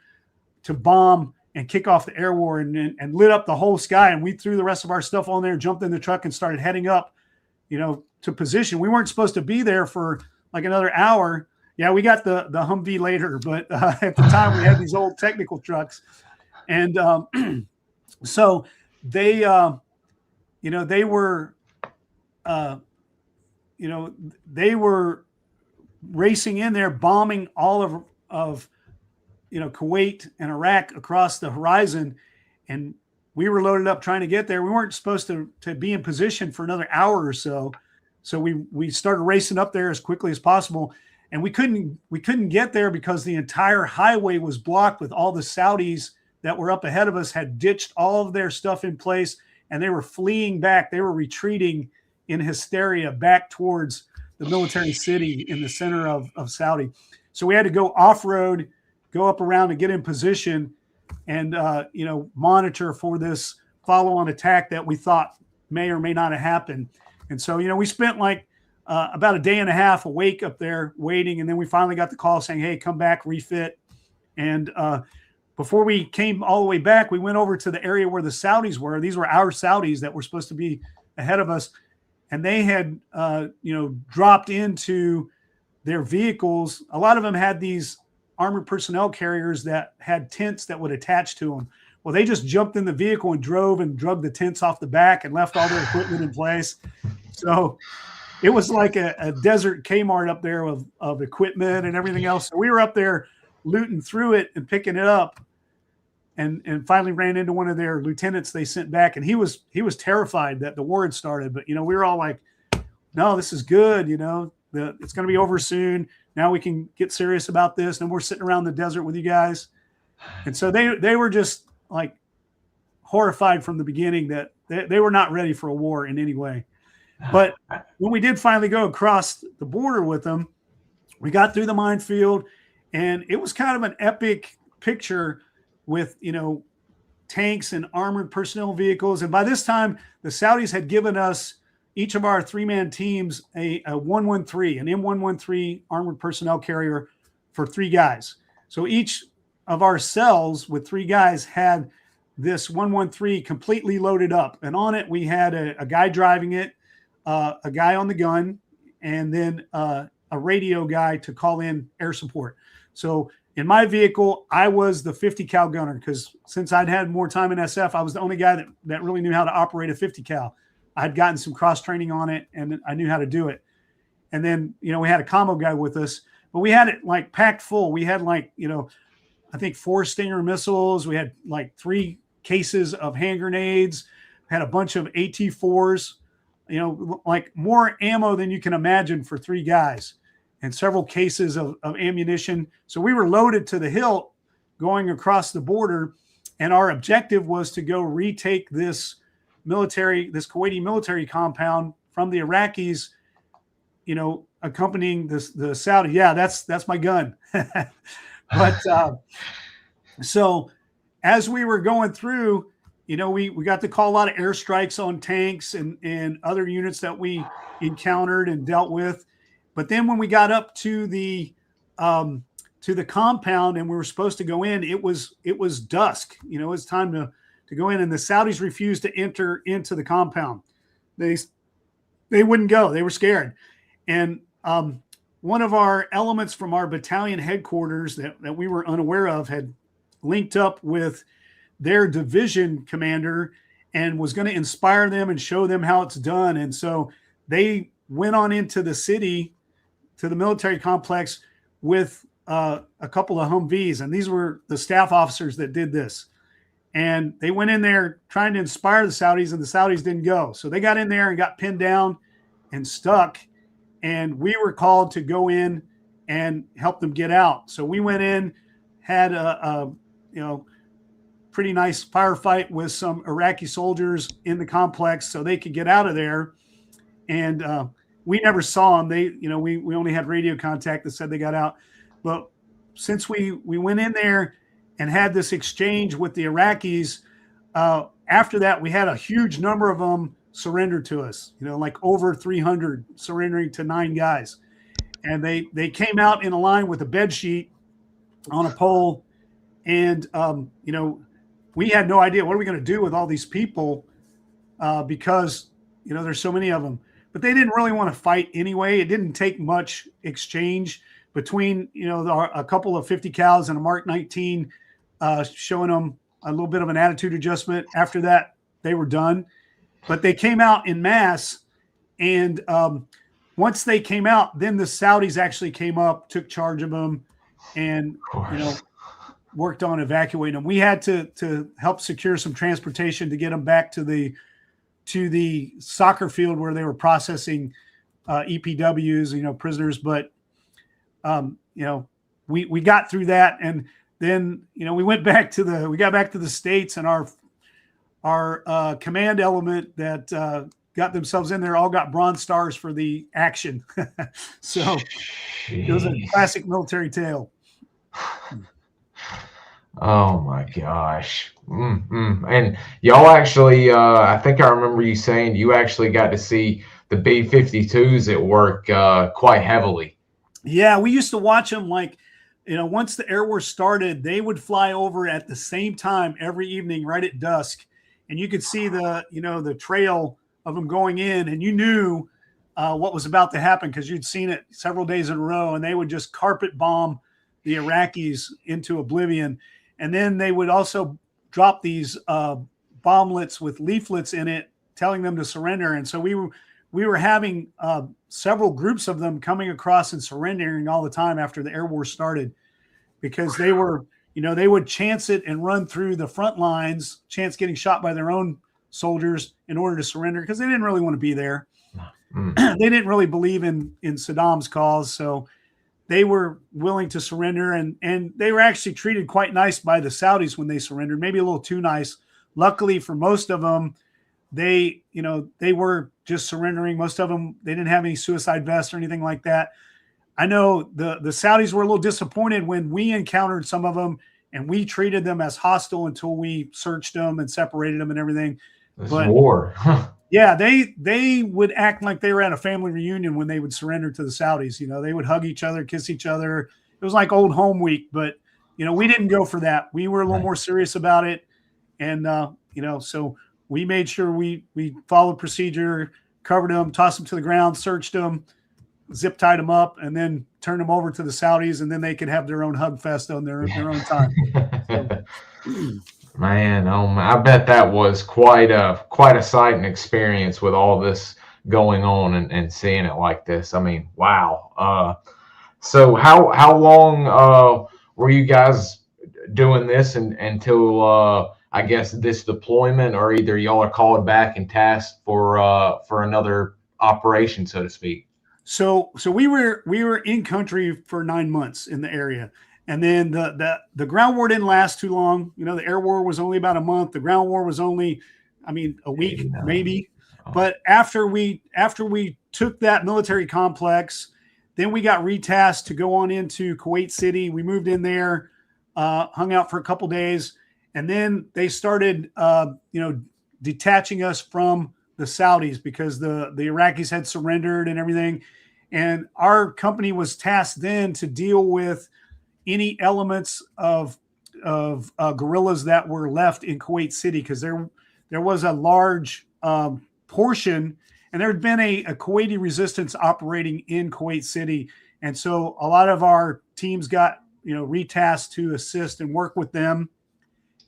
bomb and kick off the air war, and lit up the whole sky. And we threw the rest of our stuff on there, jumped in the truck, and started heading up, to position. We weren't supposed to be there for like another hour. Yeah, we got the Humvee later, but at the time we had these old technical trucks. And so they, they were, they were racing in there, bombing all of Kuwait and Iraq across the horizon. And we were loaded up trying to get there. We weren't supposed to be in position for another hour or so. So we started racing up there as quickly as possible. And we couldn't get there because the entire highway was blocked, with all the Saudis that were up ahead of us had ditched all of their stuff in place, and they were fleeing back. They were retreating in hysteria back towards the military city in the center of Saudi. So we had to go off-road, go up around and get in position, and monitor for this follow-on attack that we thought may or may not have happened. And so, we spent like about a day and a half awake up there waiting. And then we finally got the call saying, "Hey, come back, refit." And before we came all the way back, we went over to the area where the Saudis were. These were our Saudis that were supposed to be ahead of us. And they had, dropped into their vehicles. A lot of them had these armored personnel carriers that had tents that would attach to them. Well, they just jumped in the vehicle and drove and drug the tents off the back and left all their equipment in place. So it was like a desert Kmart up there of equipment and everything else. So we were up there looting through it and picking it up, and finally ran into one of their lieutenants they sent back. And he was terrified that the war had started. But, we were all like, "No, this is good. It's going to be over soon. Now we can get serious about this. And we're sitting around the desert with you guys." And so they were just like horrified from the beginning that they were not ready for a war in any way. But when we did finally go across the border with them, we got through the minefield, and it was kind of an epic picture with, tanks and armored personnel vehicles. And by this time, the Saudis had given us, each of our three-man teams, a 113, an M113 armored personnel carrier for 3 guys. So each of our cells with 3 guys had this 113 completely loaded up. And on it, we had a guy driving it, a guy on the gun, and then a radio guy to call in air support. So in my vehicle, I was the 50 cal gunner, because since I'd had more time in SF, I was the only guy that really knew how to operate a 50 cal. I'd gotten some cross training on it, and I knew how to do it. And then, we had a combo guy with us, but we had it like packed full. We had like, I think 4 Stinger missiles. We had like 3 cases of hand grenades, had a bunch of AT-4s, like more ammo than you can imagine for 3 guys, and several cases of ammunition. So we were loaded to the hilt going across the border. and our objective was to go retake this Kuwaiti military compound from the Iraqis, you know, accompanying the Saudi. Yeah, that's my gun. But so as we were going through, you know, we got to call a lot of airstrikes on tanks and other units that we encountered and dealt with. But then when we got up to the compound and we were supposed to go in, it was dusk. You know, it was time to go in, and the Saudis refused to enter into the compound. They wouldn't go. They were scared. And one of our elements from our battalion headquarters that we were unaware of had linked up with their division commander and was going to inspire them and show them how it's done. And so they went on into the city, to the military complex, with a couple of Humvees. And these were the staff officers that did this. And they went in there trying to inspire the Saudis, and the Saudis didn't go. So they got in there and got pinned down and stuck. And we were called to go in and help them get out. So we went in, had a pretty nice firefight with some Iraqi soldiers in the complex so they could get out of there. And we never saw them. We only had radio contact that said they got out. But since we went in there and had this exchange with the Iraqis, after that, we had a huge number of them surrender to us, you know, like over 300 surrendering to 9 guys. And they came out in a line with a bed sheet on a pole. And, you know, we had no idea what are we going to do with all these people because, you know, there's so many of them. But they didn't really want to fight anyway. It didn't take much exchange between, you know, a couple of 50 cals and a Mark 19 showing them a little bit of an attitude adjustment. After that, they were done. But they came out in mass, and once they came out, then the Saudis actually came up, took charge of them, and you know, worked on evacuating them. We had to help secure some transportation to get them back to the soccer field where they were processing EPWs, you know, prisoners. But you know, we got through that, and then you know we got back to the States, and our command element that got themselves in there all got Bronze Stars for the action. So it was a classic military tale. Oh my gosh. And y'all actually, I think I remember you saying you actually got to see the B-52s at work quite heavily. Yeah, we used to watch them like, you know, once the Air War started, they would fly over at the same time every evening right at dusk. And you could see the trail of them going in, and you knew what was about to happen because you'd seen it several days in a row, and they would just carpet bomb the Iraqis into oblivion. And then they would also drop these bomblets with leaflets in it telling them to surrender. And so we were having several groups of them coming across and surrendering all the time after the Air War started, because they were, you know, they would chance it and run through the front lines, chance getting shot by their own soldiers in order to surrender because they didn't really want to be there. They didn't really believe in Saddam's cause. So they were willing to surrender, and they were actually treated quite nice by the Saudis when they surrendered, maybe a little too nice. Luckily for most of them, they were just surrendering. Most of them, they didn't have any suicide vests or anything like that. I know the Saudis were a little disappointed when we encountered some of them and we treated them as hostile until we searched them and separated them and everything. This is war. Yeah, they would act like they were at a family reunion when they would surrender to the Saudis. You know, they would hug each other, kiss each other. It was like old home week, but, you know, we didn't go for that. We were a little more serious about it. And, you know, so we made sure we followed procedure, covered them, tossed them to the ground, searched them, zip tied them up, and then turned them over to the Saudis, and then they could have their own hug fest on their own time. So. Man, oh my, I bet that was quite a sight and experience with all this going on and seeing it like this. I mean, wow. So how long were you guys doing this until I guess this deployment, or either y'all are called back and tasked for another operation, so to speak? So we were in country for 9 months in the area, And then the ground war didn't last too long. You know, the air war was only about a month. The ground war was only, I mean, a week maybe. But after we took that military complex, then we got retasked to go on into Kuwait City. We moved in there, hung out for a couple days, and then they started, detaching us from the Saudis because the Iraqis had surrendered and everything. And our company was tasked then to deal with any elements of guerrillas that were left in Kuwait City, because there was a large portion, and there had been a Kuwaiti resistance operating in Kuwait City. And so a lot of our teams got, retasked to assist and work with them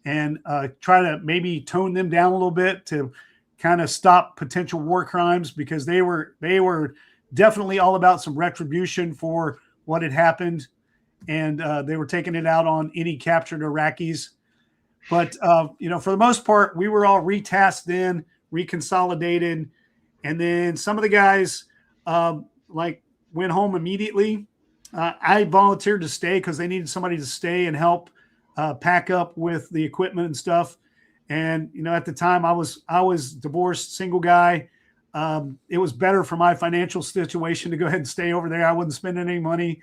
and try to maybe tone them down a little bit to kind of stop potential war crimes, because they were definitely all about some retribution for what had happened. And they were taking it out on any captured Iraqis. But, for the most part, we were all retasked then, reconsolidated. And then some of the guys went home immediately. I volunteered to stay because they needed somebody to stay and help pack up with the equipment and stuff. And, at the time I was divorced, single guy. It was better for my financial situation to go ahead and stay over there. I wasn't spending any money.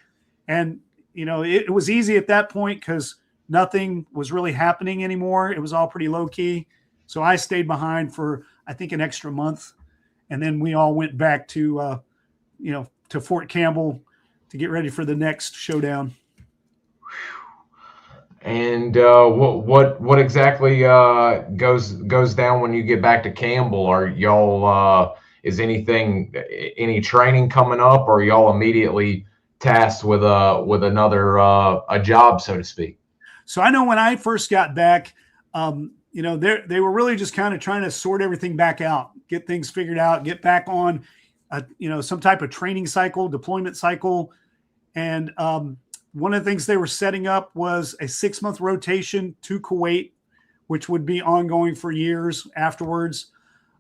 And, it was easy at that point because nothing was really happening anymore. It was all pretty low key. So I stayed behind for, I think, an extra month. And then we all went back to, to Fort Campbell to get ready for the next showdown. And what exactly goes down when you get back to Campbell? Are y'all is any training coming up, or are y'all immediately tasked with another a job, so to speak? So I know when I first got back, they were really just kind of trying to sort everything back out, get things figured out, get back on, some type of training cycle, deployment cycle. And one of the things they were setting up was a 6-month rotation to Kuwait, which would be ongoing for years afterwards.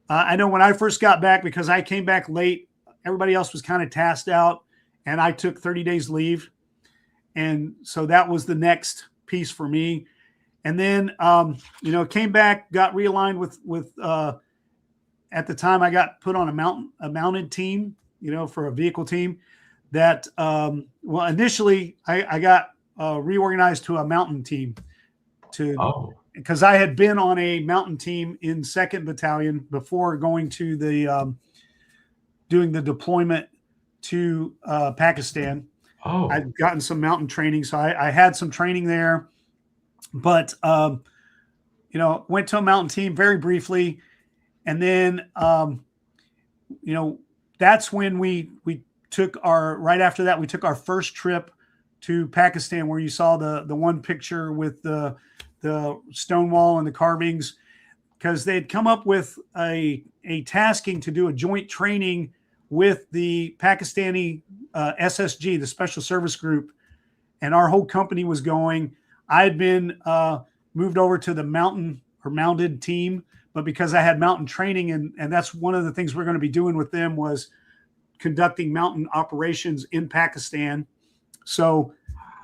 I know when I first got back, because I came back late, everybody else was kind of tasked out, and I took 30 days leave. And so that was the next piece for me. And then, came back, got realigned with at the time I got put on a mounted team, for a vehicle team that, initially I got reorganized to a mountain team because I had been on a mountain team in 2nd Battalion before going to doing the deployment to Pakistan. I'd gotten some mountain training, so I had some training there, but went to a mountain team very briefly, and then that's when we took right after that we took our first trip to Pakistan, where you saw the one picture with the stone wall and the carvings, because they'd come up with a tasking to do a joint training with the Pakistani SSG, the Special Service Group, and our whole company was going. I had been moved over to the mounted team, but because I had mountain training, and that's one of the things we're going to be doing with them was conducting mountain operations in Pakistan. So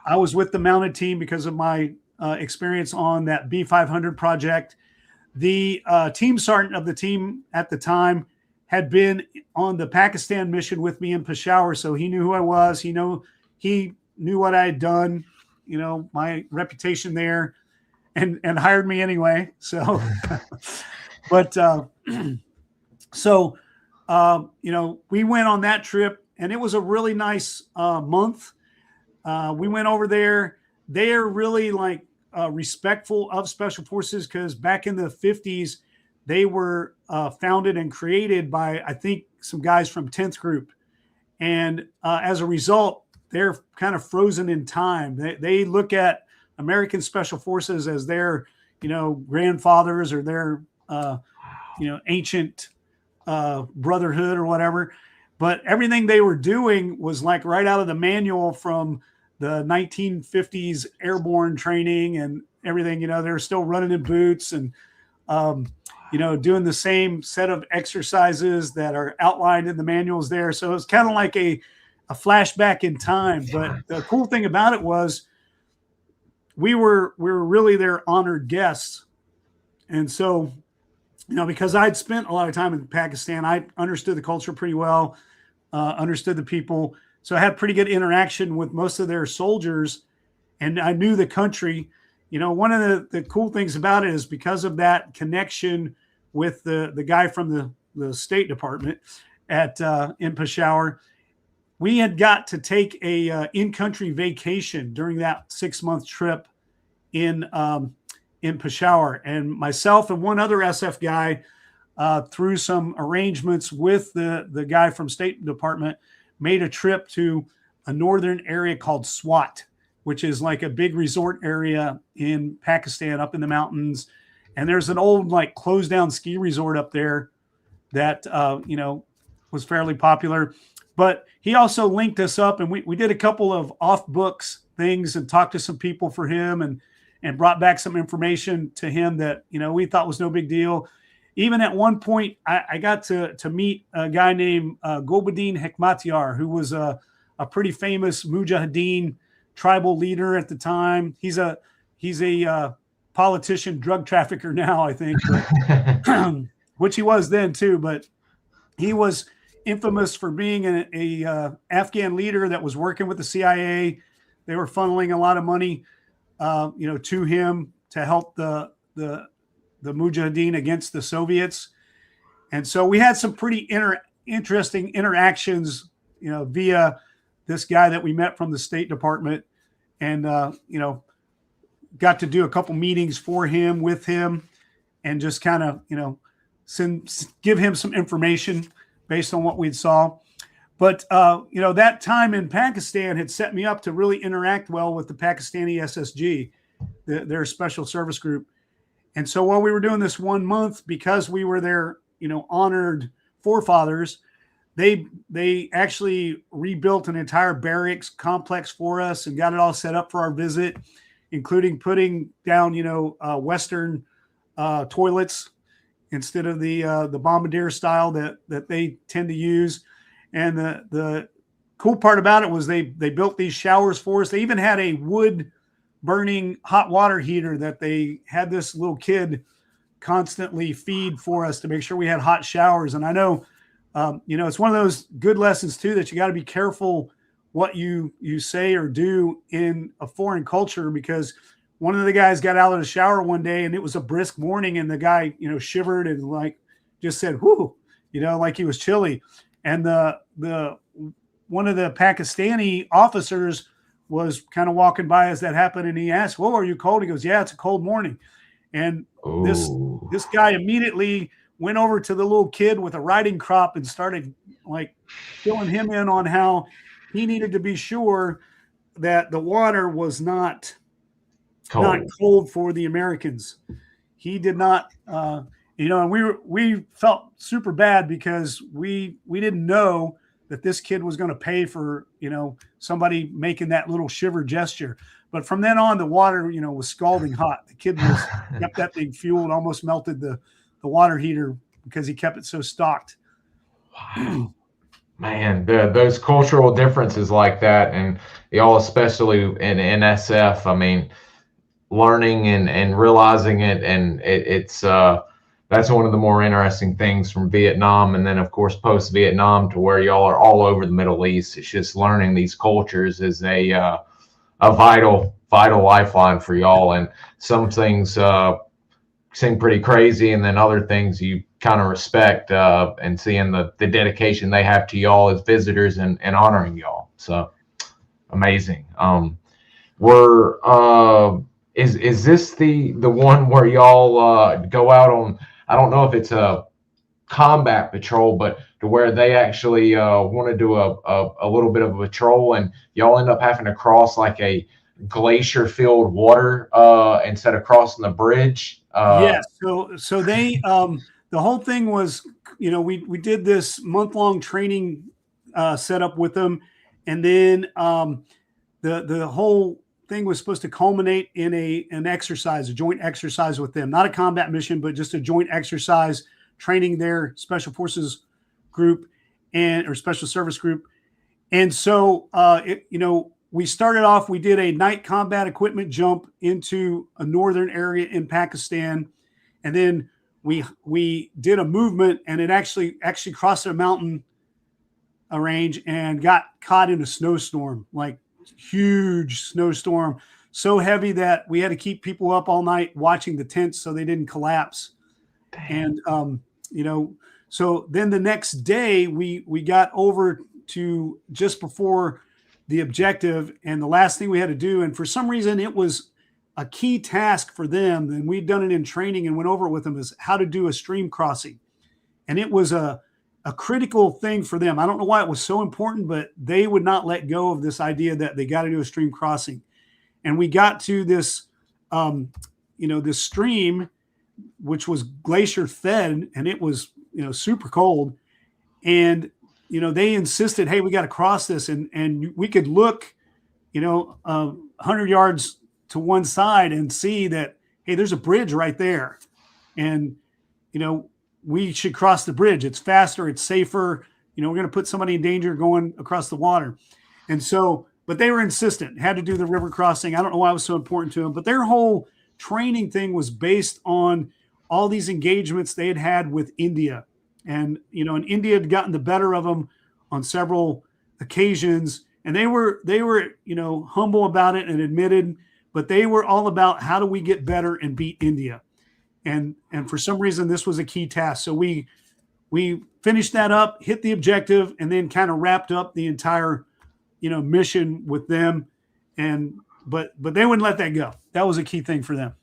I was with the mounted team because of my experience on that B500 project. The team sergeant of the team at the time had been on the Pakistan mission with me in Peshawar, so he knew who I was. He knew what I had done, my reputation there, and hired me anyway. So, but we went on that trip, and it was a really nice month. We went over there. They are really respectful of special forces, because back in the 50s, they were founded and created by, I think, some guys from 10th Group. And as a result, they're kind of frozen in time. They look at American Special Forces as their, grandfathers or their, ancient brotherhood or whatever. But everything they were doing was right out of the manual from the 1950s airborne training and everything. They're still running in boots and, doing the same set of exercises that are outlined in the manuals there. So it's kind of like a flashback in time. But the cool thing about it was we were really their honored guests. And so, because I'd spent a lot of time in Pakistan, I understood the culture pretty well, understood the people. So I had pretty good interaction with most of their soldiers, and I knew the country. One of the cool things about it is because of that connection with the guy from the State Department in Peshawar, we had got to take a in-country vacation during that 6-month trip in Peshawar, and myself and one other SF guy, through some arrangements with the guy from State Department, made a trip to a northern area called Swat, which is like a big resort area in Pakistan up in the mountains. And there's an old like closed down ski resort up there that was fairly popular. But he also linked us up, and we did a couple of off books things and talked to some people for him, and brought back some information to him that we thought was no big deal. Even at one point, I got to meet a guy named Gulbuddin Hekmatyar, who was a pretty famous Mujahideen tribal leader at the time. He's a politician, drug trafficker now, I think, but, which he was then too. But he was infamous for being a Afghan leader that was working with the CIA. They were funneling a lot of money, to him to help the Mujahideen against the Soviets. And so we had some pretty interesting interactions, via this guy that we met from the State Department, and, got to do a couple meetings for him, with him, and just kind of, give him some information based on what we saw. But, that time in Pakistan had set me up to really interact well with the Pakistani SSG, their special service group. And so while we were doing this 1 month, because we were their, honored forefathers, they actually rebuilt an entire barracks complex for us and got it all set up for our visit, including putting down, Western toilets instead of the bombardier style that they tend to use. And the cool part about it was they built these showers for us. They even had a wood burning hot water heater that they had this little kid constantly feed for us to make sure we had hot showers. And I know, it's one of those good lessons too, that you got to be careful what you say or do in a foreign culture, because one of the guys got out of the shower one day and it was a brisk morning, and the guy, shivered and like just said, whoo, like he was chilly. And the one of the Pakistani officers was kind of walking by as that happened, and he asked, "Whoa, are you cold?" He goes, "Yeah, it's a cold morning." And this guy immediately went over to the little kid with a riding crop and started like filling him in on how he needed to be sure that the water was not cold for the Americans. He did not, and we felt super bad because we didn't know that this kid was going to pay for, somebody making that little shiver gesture. But from then on, the water, was scalding hot. The kid kept that thing fueled, almost melted the water heater because he kept it so stocked. Wow. Man, those cultural differences like that, and y'all, especially in NSF, I mean, learning and realizing it, and it's that's one of the more interesting things from Vietnam, and then of course post Vietnam, to where y'all are all over the Middle East. It's just learning these cultures is a vital lifeline for y'all, and some things seem pretty crazy, and then other things you kind of respect, and seeing the dedication they have to y'all as visitors and honoring y'all. So amazing. Is this the one where y'all go out on, I don't know if it's a combat patrol, but to where they actually want to do a little bit of a patrol, and y'all end up having to cross like a glacier filled water instead of crossing the bridge? Yes. So they the whole thing was, we did this month-long training setup with them, and then the whole thing was supposed to culminate in an exercise, a joint exercise with them, not a combat mission, but just a joint exercise, training their special forces group or special service group. And so, we started off, we did a night combat equipment jump into a northern area in Pakistan. And then we did a movement, and it actually crossed a mountain range and got caught in a snowstorm, like huge snowstorm, so heavy that we had to keep people up all night watching the tents so they didn't collapse. Damn. And so then the next day we got over to just before the objective, and the last thing we had to do, and for some reason it was a key task for them, and we'd done it in training and went over it with them, is how to do a stream crossing. And it was a critical thing for them. I don't know why it was so important, but they would not let go of this idea that they got to do a stream crossing. And we got to this, this stream, which was glacier fed, and it was, super cold. And, they insisted, hey, we got to cross this. And we could look, 100 yards to one side and see that, hey, there's a bridge right there. And, we should cross the bridge. It's faster. It's safer. We're going to put somebody in danger going across the water. And so, but they were insistent, had to do the river crossing. I don't know why it was so important to them, but their whole training thing was based on all these engagements they had had with India. And, and India had gotten the better of them on several occasions. And they were, humble about it and admitted, but they were all about how do we get better and beat India. And for some reason, this was a key task. So we finished that up, hit the objective, and then kind of wrapped up the entire, mission with them. But they wouldn't let that go. That was a key thing for them.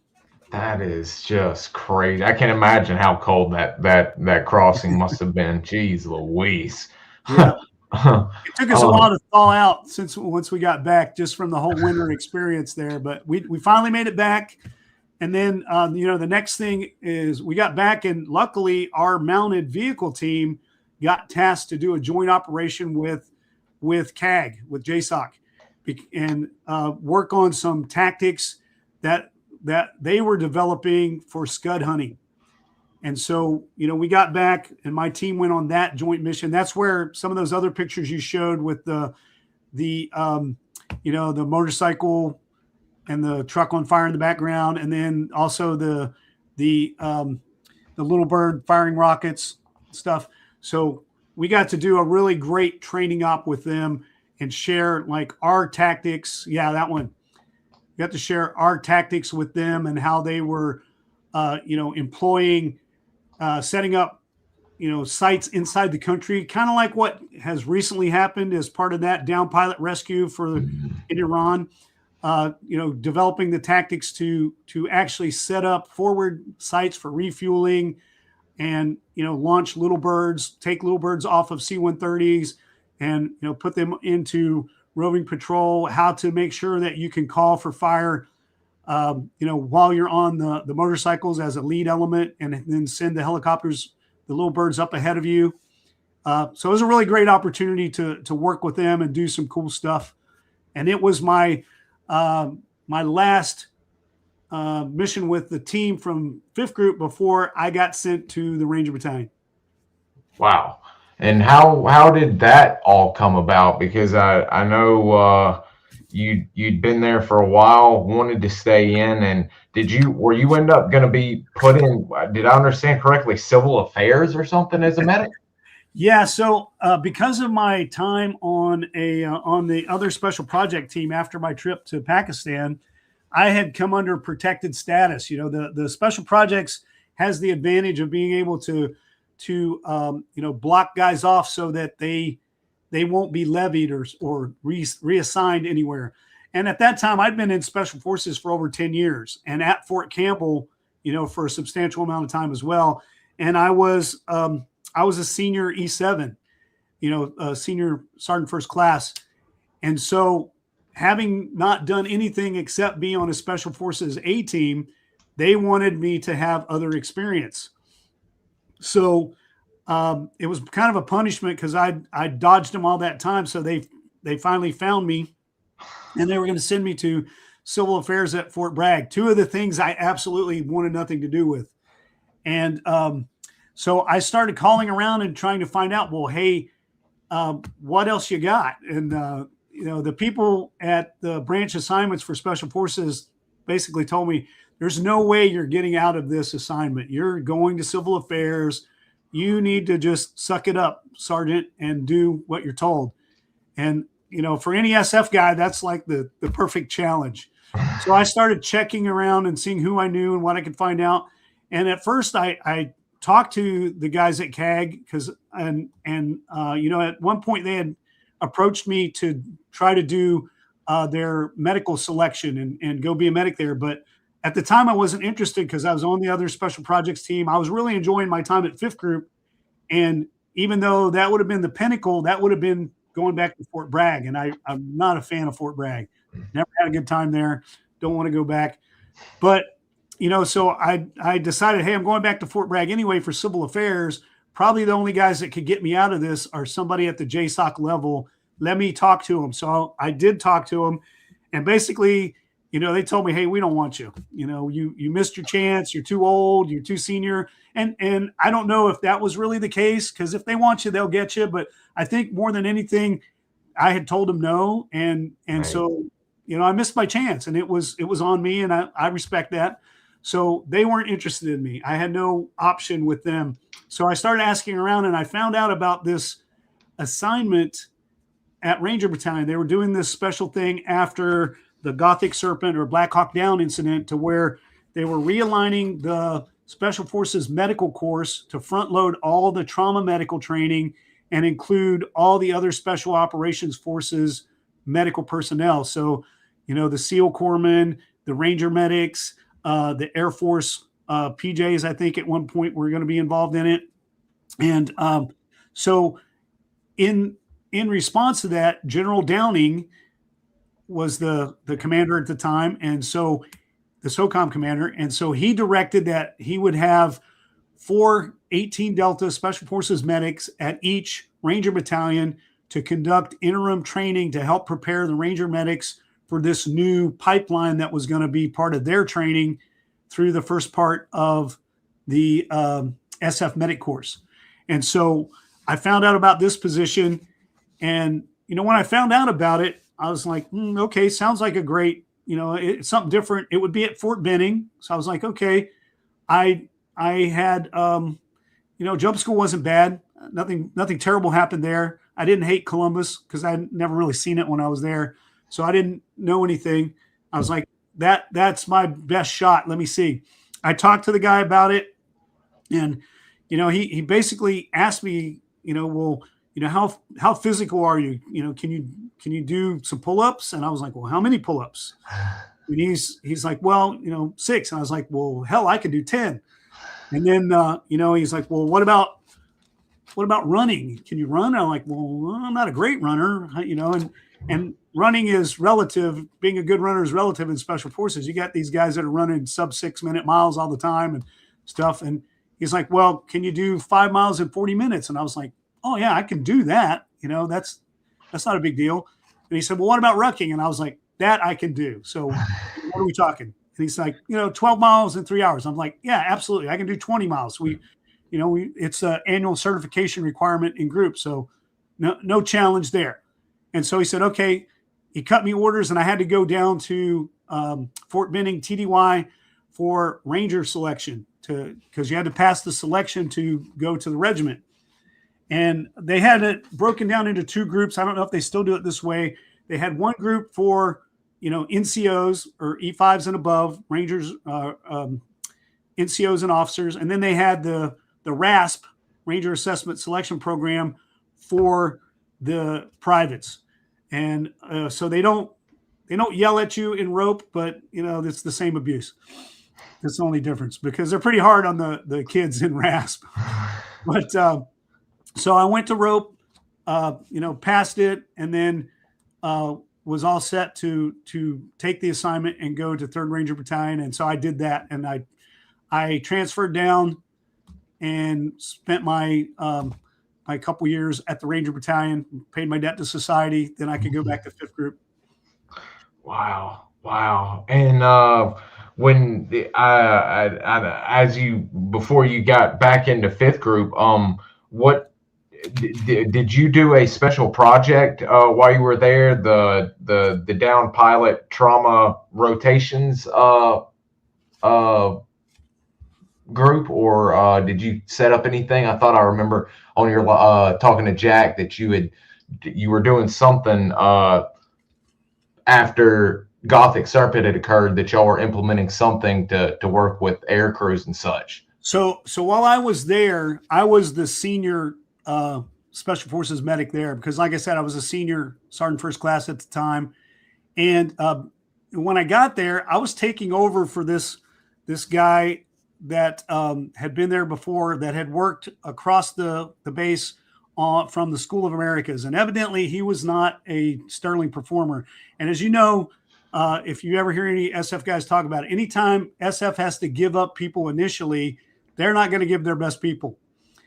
That is just crazy. I can't imagine how cold that crossing must have been. Jeez Louise. Yeah. It took us a while to thaw out once we got back, just from the whole winter experience there. But we finally made it back. And then, the next thing is we got back, and luckily our mounted vehicle team got tasked to do a joint operation with CAG, with JSOC, and work on some tactics that they were developing for scud hunting. And so, we got back, and my team went on that joint mission. That's where some of those other pictures you showed with the motorcycle and the truck on fire in the background, and then also the little bird firing rockets stuff. So we got to do a really great training op with them and share like our tactics. Yeah, that one. We got to share our tactics with them and how they were, employing, setting up, sites inside the country, kind of like what has recently happened as part of that down pilot rescue in Iran. Developing the tactics to actually set up forward sites for refueling and, launch little birds, take little birds off of C-130s and, put them into roving patrol, how to make sure that you can call for fire, while you're on the motorcycles as a lead element, and then send the helicopters, the little birds up ahead of you. So it was a really great opportunity to work with them and do some cool stuff. And it was my last mission with the team from 5th Group before I got sent to the Ranger Battalion. Wow. And how did that all come about? Because I know you'd been there for a while, wanted to stay in, and were you end up going to be put in, did I understand correctly, civil affairs or something as a medic? Yeah, so because of my time on the other special project team after my trip to Pakistan, I had come under protected status. The special projects has the advantage of being able to block guys off so that they won't be levied or reassigned anywhere. And at that time, I'd been in special forces for over 10 years and at Fort Campbell, for a substantial amount of time as well. And I was a senior E7, a senior sergeant first class. And so having not done anything except be on a special forces A team, they wanted me to have other experience. So it was kind of a punishment because I dodged them all that time. So they finally found me, and they were going to send me to civil affairs at Fort Bragg. Two of the things I absolutely wanted nothing to do with. And so I started calling around and trying to find out, well, hey, what else you got? And, the people at the branch assignments for Special Forces basically told me, there's no way you're getting out of this assignment. You're going to civil affairs. You need to just suck it up, Sergeant, and do what you're told. And, for any SF guy, that's like the perfect challenge. So I started checking around and seeing who I knew and what I could find out. And at first I talked to the guys at CAG at one point they had approached me to try to do their medical selection and go be a medic there. But at the time I wasn't interested because I was on the other special projects team. I was really enjoying my time at 5th Group. And even though that would have been the pinnacle, that would have been going back to Fort Bragg. And I'm not a fan of Fort Bragg. Never had a good time there. Don't want to go back. But, so I decided, hey, I'm going back to Fort Bragg anyway for civil affairs. Probably the only guys that could get me out of this are somebody at the JSOC level. Let me talk to them. So I did talk to them. And basically, they told me, hey, we don't want you. You missed your chance. You're too old. You're too senior. And I don't know if that was really the case, because if they want you, they'll get you. But I think more than anything, I had told them no. And right. So, I missed my chance, and it was on me, and I respect that. So they weren't interested in me. I had no option with them. So I started asking around, and I found out about this assignment at Ranger Battalion. They were doing this special thing after the Gothic Serpent or Black Hawk Down incident, to where they were realigning the Special Forces medical course to front load all the trauma medical training and include all the other Special Operations Forces medical personnel. So, the SEAL Corpsmen, the Ranger medics, the Air Force PJs, I think at one point were going to be involved in it. And so in response to that, General Downing was the commander at the time. And so the SOCOM commander. And so he directed that he would have 4 18 Delta Special Forces medics at each Ranger battalion to conduct interim training to help prepare the Ranger medics for this new pipeline that was going to be part of their training through the first part of the SF medic course. And so I found out about this position. And, when I found out about it, I was like, okay, sounds like a great, it's something different. It would be at Fort Benning. So I was like, okay, I had, jump school wasn't bad. Nothing terrible happened there. I didn't hate Columbus because I'd never really seen it when I was there. So I didn't know anything. I was like, that's my best shot. Let me see. I talked to the guy about it, and, he basically asked me, how physical are you? Can you do some pull-ups? And I was like, well, how many pull-ups? And he's like, well, 6. And I was like, well, hell, I could do 10. And then, he's like, well, what about running? Can you run? I'm like, well, I'm not a great runner, and running is relative. Being a good runner is relative in Special Forces. You got these guys that are running sub 6-minute miles all the time and stuff. And he's like, well, can you do 5 miles in 40 minutes? And I was like, oh yeah, I can do that. That's not a big deal. And he said, well, what about rucking? And I was like, that I can do. So what are we talking? And he's like, 12 miles in 3 hours. I'm like, yeah, absolutely. I can do 20 miles. It's an annual certification requirement in groups. So no challenge there. And so he said, okay, he cut me orders, and I had to go down to Fort Benning TDY for Ranger selection because you had to pass the selection to go to the regiment. And they had it broken down into 2 groups. I don't know if they still do it this way. They had one group for, NCOs or E5s and above, Rangers, NCOs and officers. And then they had the RASP, Ranger Assessment Selection Program, for the privates. And so they don't yell at you in rope, but, it's the same abuse. That's the only difference, because they're pretty hard on the kids in RASP. But so I went to rope, passed it, and then was all set to take the assignment and go to 3rd Ranger Battalion. And so I did that, and I transferred down and spent my couple years at the Ranger Battalion, paid my debt to society. Then I could go back to 5th Group. Wow. And when before you got back into 5th Group, what did you do a special project while you were there? The down pilot trauma rotations group, or did you set up anything? I thought I remember on your talking to Jack that you were doing something after Gothic Serpent had occurred, that y'all were implementing something to work with air crews and such. So while I was there, I was the senior Special Forces medic there because, like I said, I was a senior sergeant first class at the time. And when I got there, I was taking over for this guy that had been there before, that had worked across the base from the School of Americas. And evidently he was not a sterling performer. And as you know, if you ever hear any SF guys talk about it, anytime SF has to give up people initially, they're not going to give their best people.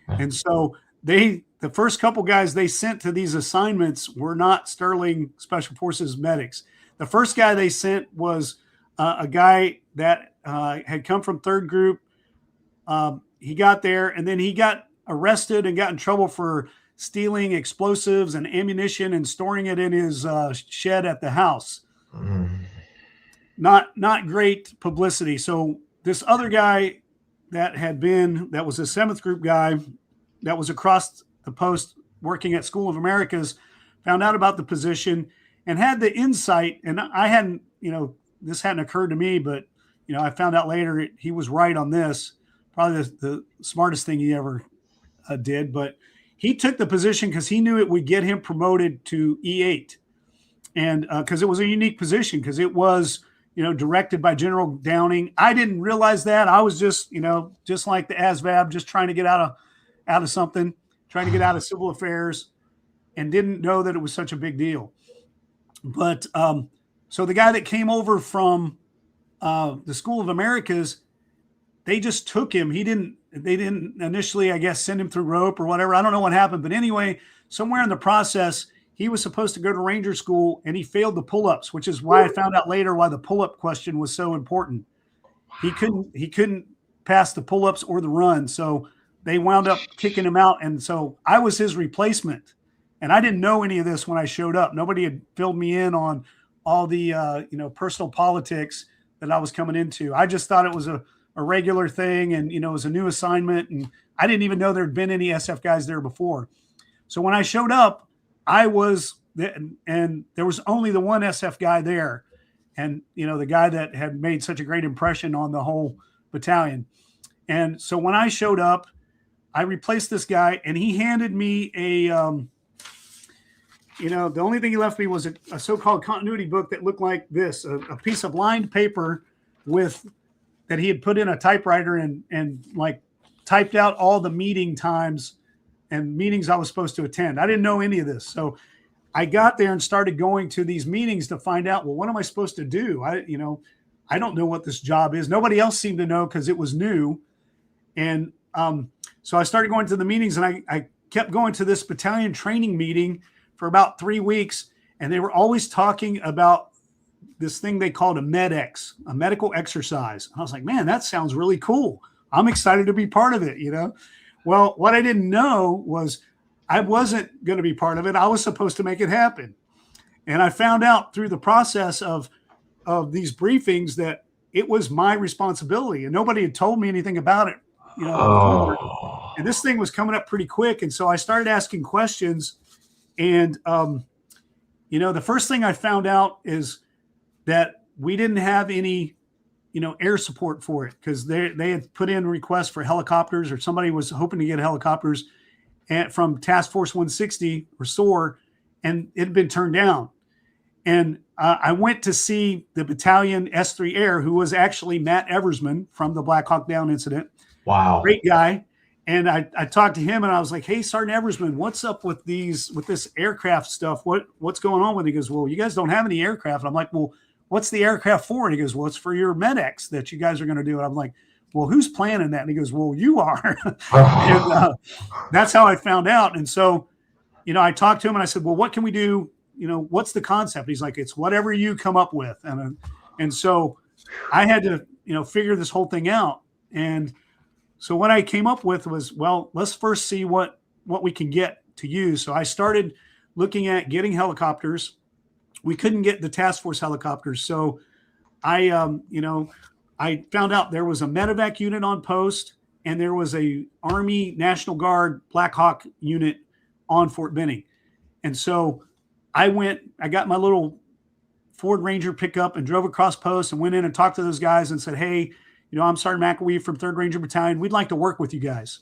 And so the first couple guys they sent to these assignments were not sterling Special Forces medics. The first guy they sent was a guy that had come from 3rd Group. He got there, and then he got arrested and got in trouble for stealing explosives and ammunition and storing it in his shed at the house. Not great publicity. So this other guy that was a 7th Group guy that was across the post working at School of Americas, found out about the position and had the insight. And I hadn't, this hadn't occurred to me, but, I found out later he was right on this. Probably the smartest thing he ever did. But he took the position because he knew it would get him promoted to E8. And because it was a unique position, because it was, directed by General Downing. I didn't realize that. I was just, just like the ASVAB, just trying to get out of something, trying to get out of civil affairs, and didn't know that it was such a big deal. But so the guy that came over from the School of Americas, they just took him. They didn't initially, I guess, send him through rope or whatever. I don't know what happened. But anyway, somewhere in the process, he was supposed to go to Ranger School and he failed the pull-ups, which is why I found out later why the pull-up question was so important. He couldn't pass the pull-ups or the run. So they wound up kicking him out. And so I was his replacement. And I didn't know any of this when I showed up. Nobody had filled me in on all the, personal politics that I was coming into. I just thought it was a regular thing. And, it was a new assignment. And I didn't even know there'd been any SF guys there before. So when I showed up, and there was only the one SF guy there. And, the guy that had made such a great impression on the whole battalion. And so when I showed up, I replaced this guy, and he handed me the only thing he left me was a so-called continuity book that looked like this, a piece of lined paper that he had put in a typewriter and like typed out all the meeting times and meetings I was supposed to attend. I didn't know any of this. So I got there and started going to these meetings to find out, well, what am I supposed to do? I don't know what this job is. Nobody else seemed to know because it was new. And so I started going to the meetings, and I kept going to this battalion training meeting for about 3 weeks. And they were always talking about this thing they called a MEDEX, a medical exercise. And I was like, man, that sounds really cool. I'm excited to be part of it, Well, what I didn't know was I wasn't going to be part of it. I was supposed to make it happen. And I found out through the process of these briefings that it was my responsibility, and nobody had told me anything about it, before. And this thing was coming up pretty quick. And so I started asking questions. And, the first thing I found out is that we didn't have any, air support for it, because they had put in requests for helicopters, or somebody was hoping to get helicopters from Task Force 160 or SOAR, and it had been turned down. And I went to see the battalion S3 Air, who was actually Matt Eversman from the Black Hawk Down incident. Wow. Great guy. And I talked to him, and I was like, hey, Sergeant Eversman, what's up with this aircraft stuff? What's going on with it? He goes, well, you guys don't have any aircraft. And I'm like, well, what's the aircraft for? And he goes, well, it's for your MEDEX that you guys are going to do. And I'm like, well, who's planning that? And he goes, well, you are. And that's how I found out. And so, I talked to him and I said, well, what can we do? What's the concept? He's like, it's whatever you come up with. And so I had to, figure this whole thing out. And so what I came up with was, well, let's first see what we can get to use. So I started looking at getting helicopters. We couldn't get the task force helicopters. So I found out there was a medevac unit on post, and there was a Army National Guard Black Hawk unit on Fort Benning. And so I got my little Ford Ranger pickup and drove across post and went in and talked to those guys and said, hey, I'm Sergeant McElwee from 3rd Ranger Battalion. We'd like to work with you guys,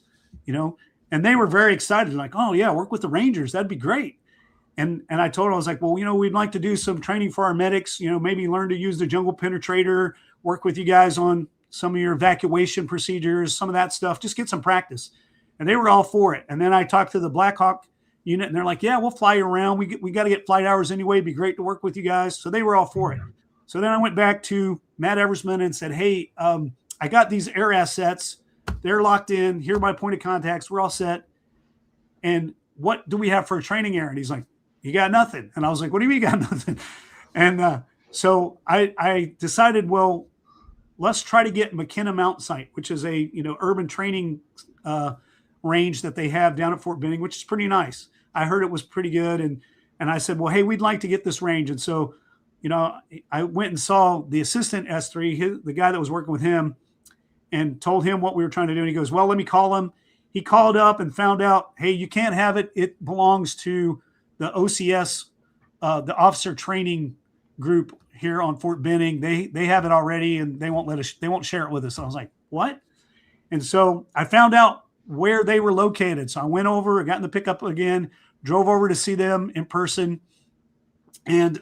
and they were very excited. Like, oh yeah, work with the Rangers. That'd be great. And I told them, I was like, well, we'd like to do some training for our medics, maybe learn to use the jungle penetrator, work with you guys on some of your evacuation procedures, some of that stuff, just get some practice. And they were all for it. And then I talked to the Black Hawk unit, and they're like, yeah, we'll fly you around. We got to get flight hours anyway. It'd be great to work with you guys. So they were all for it. So then I went back to Matt Eversman and said, hey, I got these air assets. They're locked in. Here are my point of contacts. We're all set. And what do we have for a training area? And he's like, you got nothing. And I was like, what do you mean you got nothing? And so I decided, well, let's try to get McKenna Mountain Site, which is a urban training range that they have down at Fort Benning, which is pretty nice. I heard it was pretty good. And I said, well, hey, we'd like to get this range. And so, I went and saw the assistant S3, the guy that was working with him, and told him what we were trying to do. And he goes, well, let me call him. He called up and found out, hey, you can't have it. It belongs to the OCS, the officer training group here on Fort Benning. They have it already, and they won't share it with us. And I was like, what? And so I found out where they were located. So I went over, got in the pickup again, drove over to see them in person, and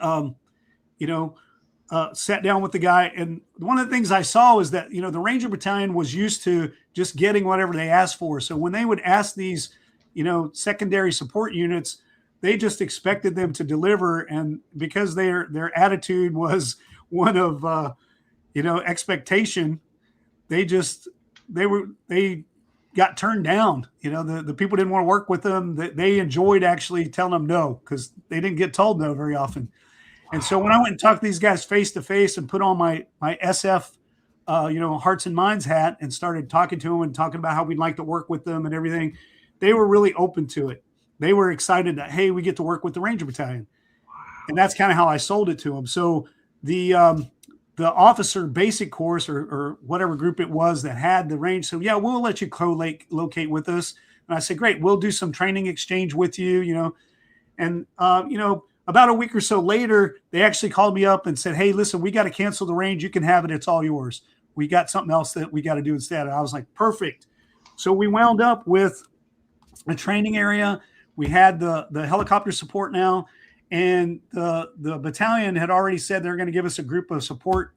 sat down with the guy. And one of the things I saw was that, the Ranger Battalion was used to just getting whatever they asked for. So when they would ask these, secondary support units, they just expected them to deliver. And because their attitude was one of, expectation, they got turned down. The people didn't want to work with them. They enjoyed actually telling them no, because they didn't get told no very often. And so when I went and talked to these guys face to face and put on my SF, hearts and minds hat and started talking to them and talking about how we'd like to work with them and everything, they were really open to it. They were excited that, hey, we get to work with the Ranger Battalion. And that's kind of how I sold it to them. So the officer basic course or whatever group it was that had the range, so yeah, we'll let you co-locate with us. And I said, great, we'll do some training exchange with you, and about a week or so later, they actually called me up and said, hey, listen, we got to cancel the range. You can have it. It's all yours. We got something else that we got to do instead. And I was like, perfect. So we wound up with a training area. We had the helicopter support now, and the battalion had already said they're going to give us a group of support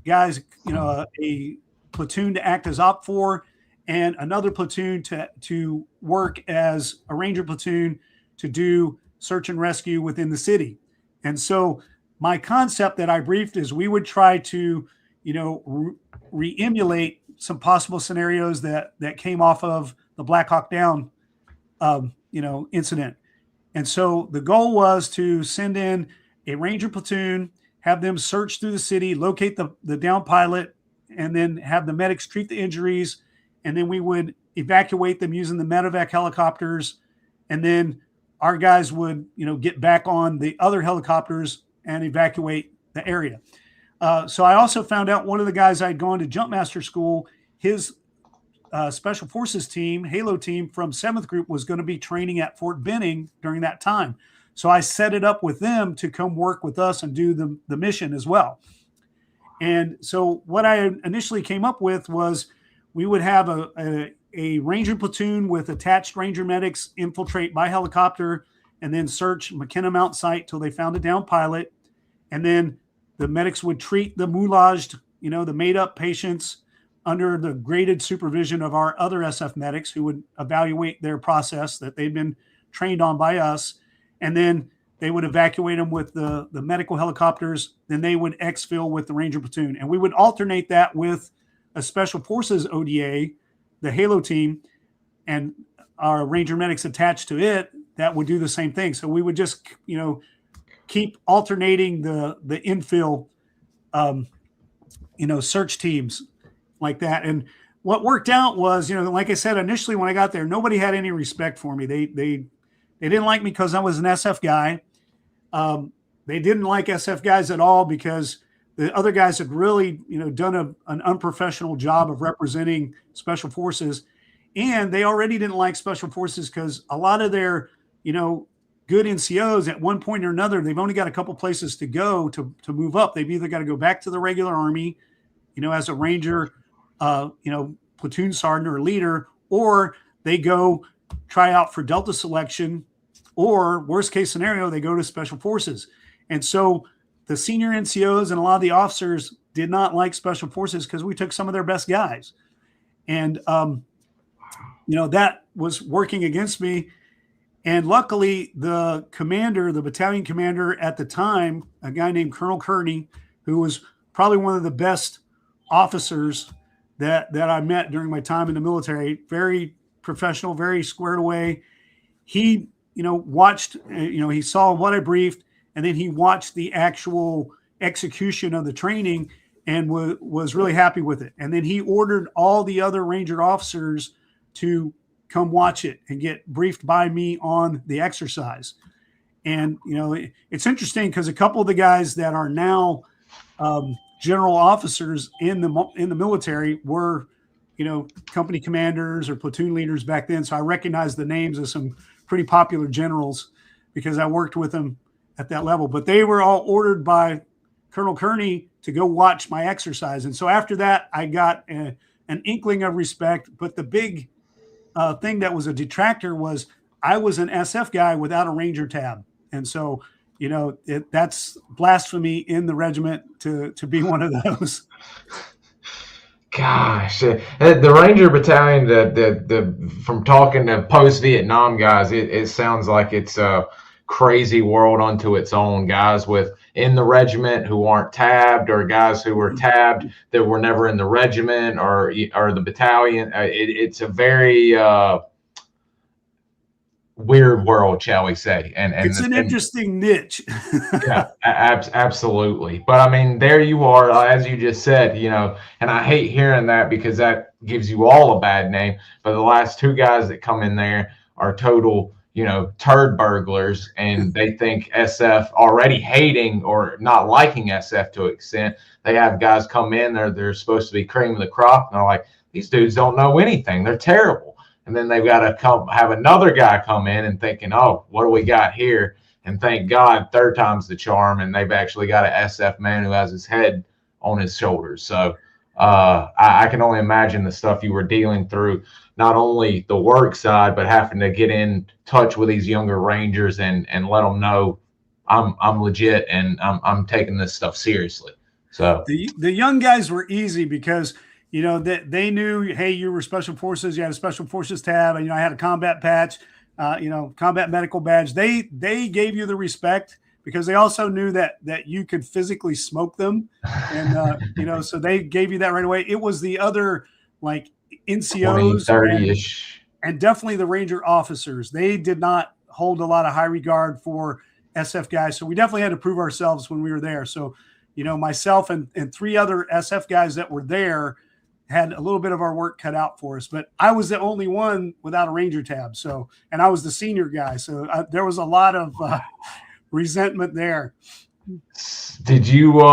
guys, a platoon to act as OPFOR and another platoon to work as a Ranger platoon to do search and rescue within the city. And so my concept that I briefed is we would try to, re-emulate some possible scenarios that came off of the Black Hawk Down, incident. And so the goal was to send in a Ranger platoon, have them search through the city, locate the down pilot, and then have the medics treat the injuries. And then we would evacuate them using the medevac helicopters. And then our guys would, get back on the other helicopters and evacuate the area. So I also found out one of the guys I'd gone to Jumpmaster School, his Special Forces team, Halo team from 7th Group was going to be training at Fort Benning during that time. So I set it up with them to come work with us and do the mission as well. And so what I initially came up with was we would have a Ranger platoon with attached Ranger medics infiltrate by helicopter and then search McKenna Mountain Site till they found a down pilot. And then the medics would treat the moulaged, the made up patients under the graded supervision of our other SF medics who would evaluate their process that they'd been trained on by us. And then they would evacuate them with the medical helicopters. Then they would exfil with the Ranger platoon. And we would alternate that with a Special Forces ODA, the Halo team, and our Ranger medics attached to it that would do the same thing. So we would just, keep alternating the infill, search teams like that. And what worked out was, like I said, initially when I got there, nobody had any respect for me. They They didn't like me because I was an SF guy. They didn't like SF guys at all because the other guys had really, done an unprofessional job of representing special forces. And they already didn't like special forces because a lot of their, good NCOs at one point or another, they've only got a couple places to go to move up. They've either got to go back to the regular Army, as a Ranger, platoon sergeant or leader, or they go try out for Delta selection, or worst case scenario, they go to special forces. And so the senior NCOs and a lot of the officers did not like special forces because we took some of their best guys. And, that was working against me. And luckily, the commander, the battalion commander at the time, a guy named Colonel Kearney, who was probably one of the best officers that I met during my time in the military, very professional, very squared away. He, watched, he saw what I briefed, and then he watched the actual execution of the training and was really happy with it. And then he ordered all the other Ranger officers to come watch it and get briefed by me on the exercise. And, it's interesting because a couple of the guys that are now general officers in the military were, company commanders or platoon leaders back then. So I recognize the names of some pretty popular generals because I worked with them at that level. But they were all ordered by Colonel Kearney to go watch my exercise. And so after that, I got an inkling of respect. But the big thing that was a detractor was I was an SF guy without a Ranger tab. And so, that's blasphemy in the regiment to be one of those. Gosh, the Ranger Battalion, the from talking to post-Vietnam guys, it sounds like it's a crazy world unto its own. Guys in the regiment who aren't tabbed, or guys who were tabbed that were never in the regiment or the battalion. It's a very weird world, shall we say? And it's an interesting niche. Yeah, absolutely. But I mean, there you are, as you just said, and I hate hearing that because that gives you all a bad name. But the last two guys that come in there are total, turd burglars, and they think SF, already hating or not liking SF to an extent. They have guys come in, they're supposed to be cream of the crop, and they're like, these dudes don't know anything. They're terrible. And then they've got to have another guy come in and thinking, oh, what do we got here? And thank God, third time's the charm, and they've actually got an SF man who has his head on his shoulders. So I can only imagine the stuff you were dealing through, not only the work side, but having to get in touch with these younger Rangers and let them know I'm legit and I'm taking this stuff seriously. So the young guys were easy because that they knew, hey, you were special forces, you had a special forces tab, and I had a combat patch, combat medical badge. They gave you the respect because they also knew that you could physically smoke them, and so they gave you that right away. It was the other like NCOs, 30-ish, and definitely the Ranger officers. They did not hold a lot of high regard for SF guys, so we definitely had to prove ourselves when we were there. So myself and three other SF guys that were there had a little bit of our work cut out for us, but I was the only one without a Ranger tab. So, and I was the senior guy. So there was a lot of resentment there. Did you, with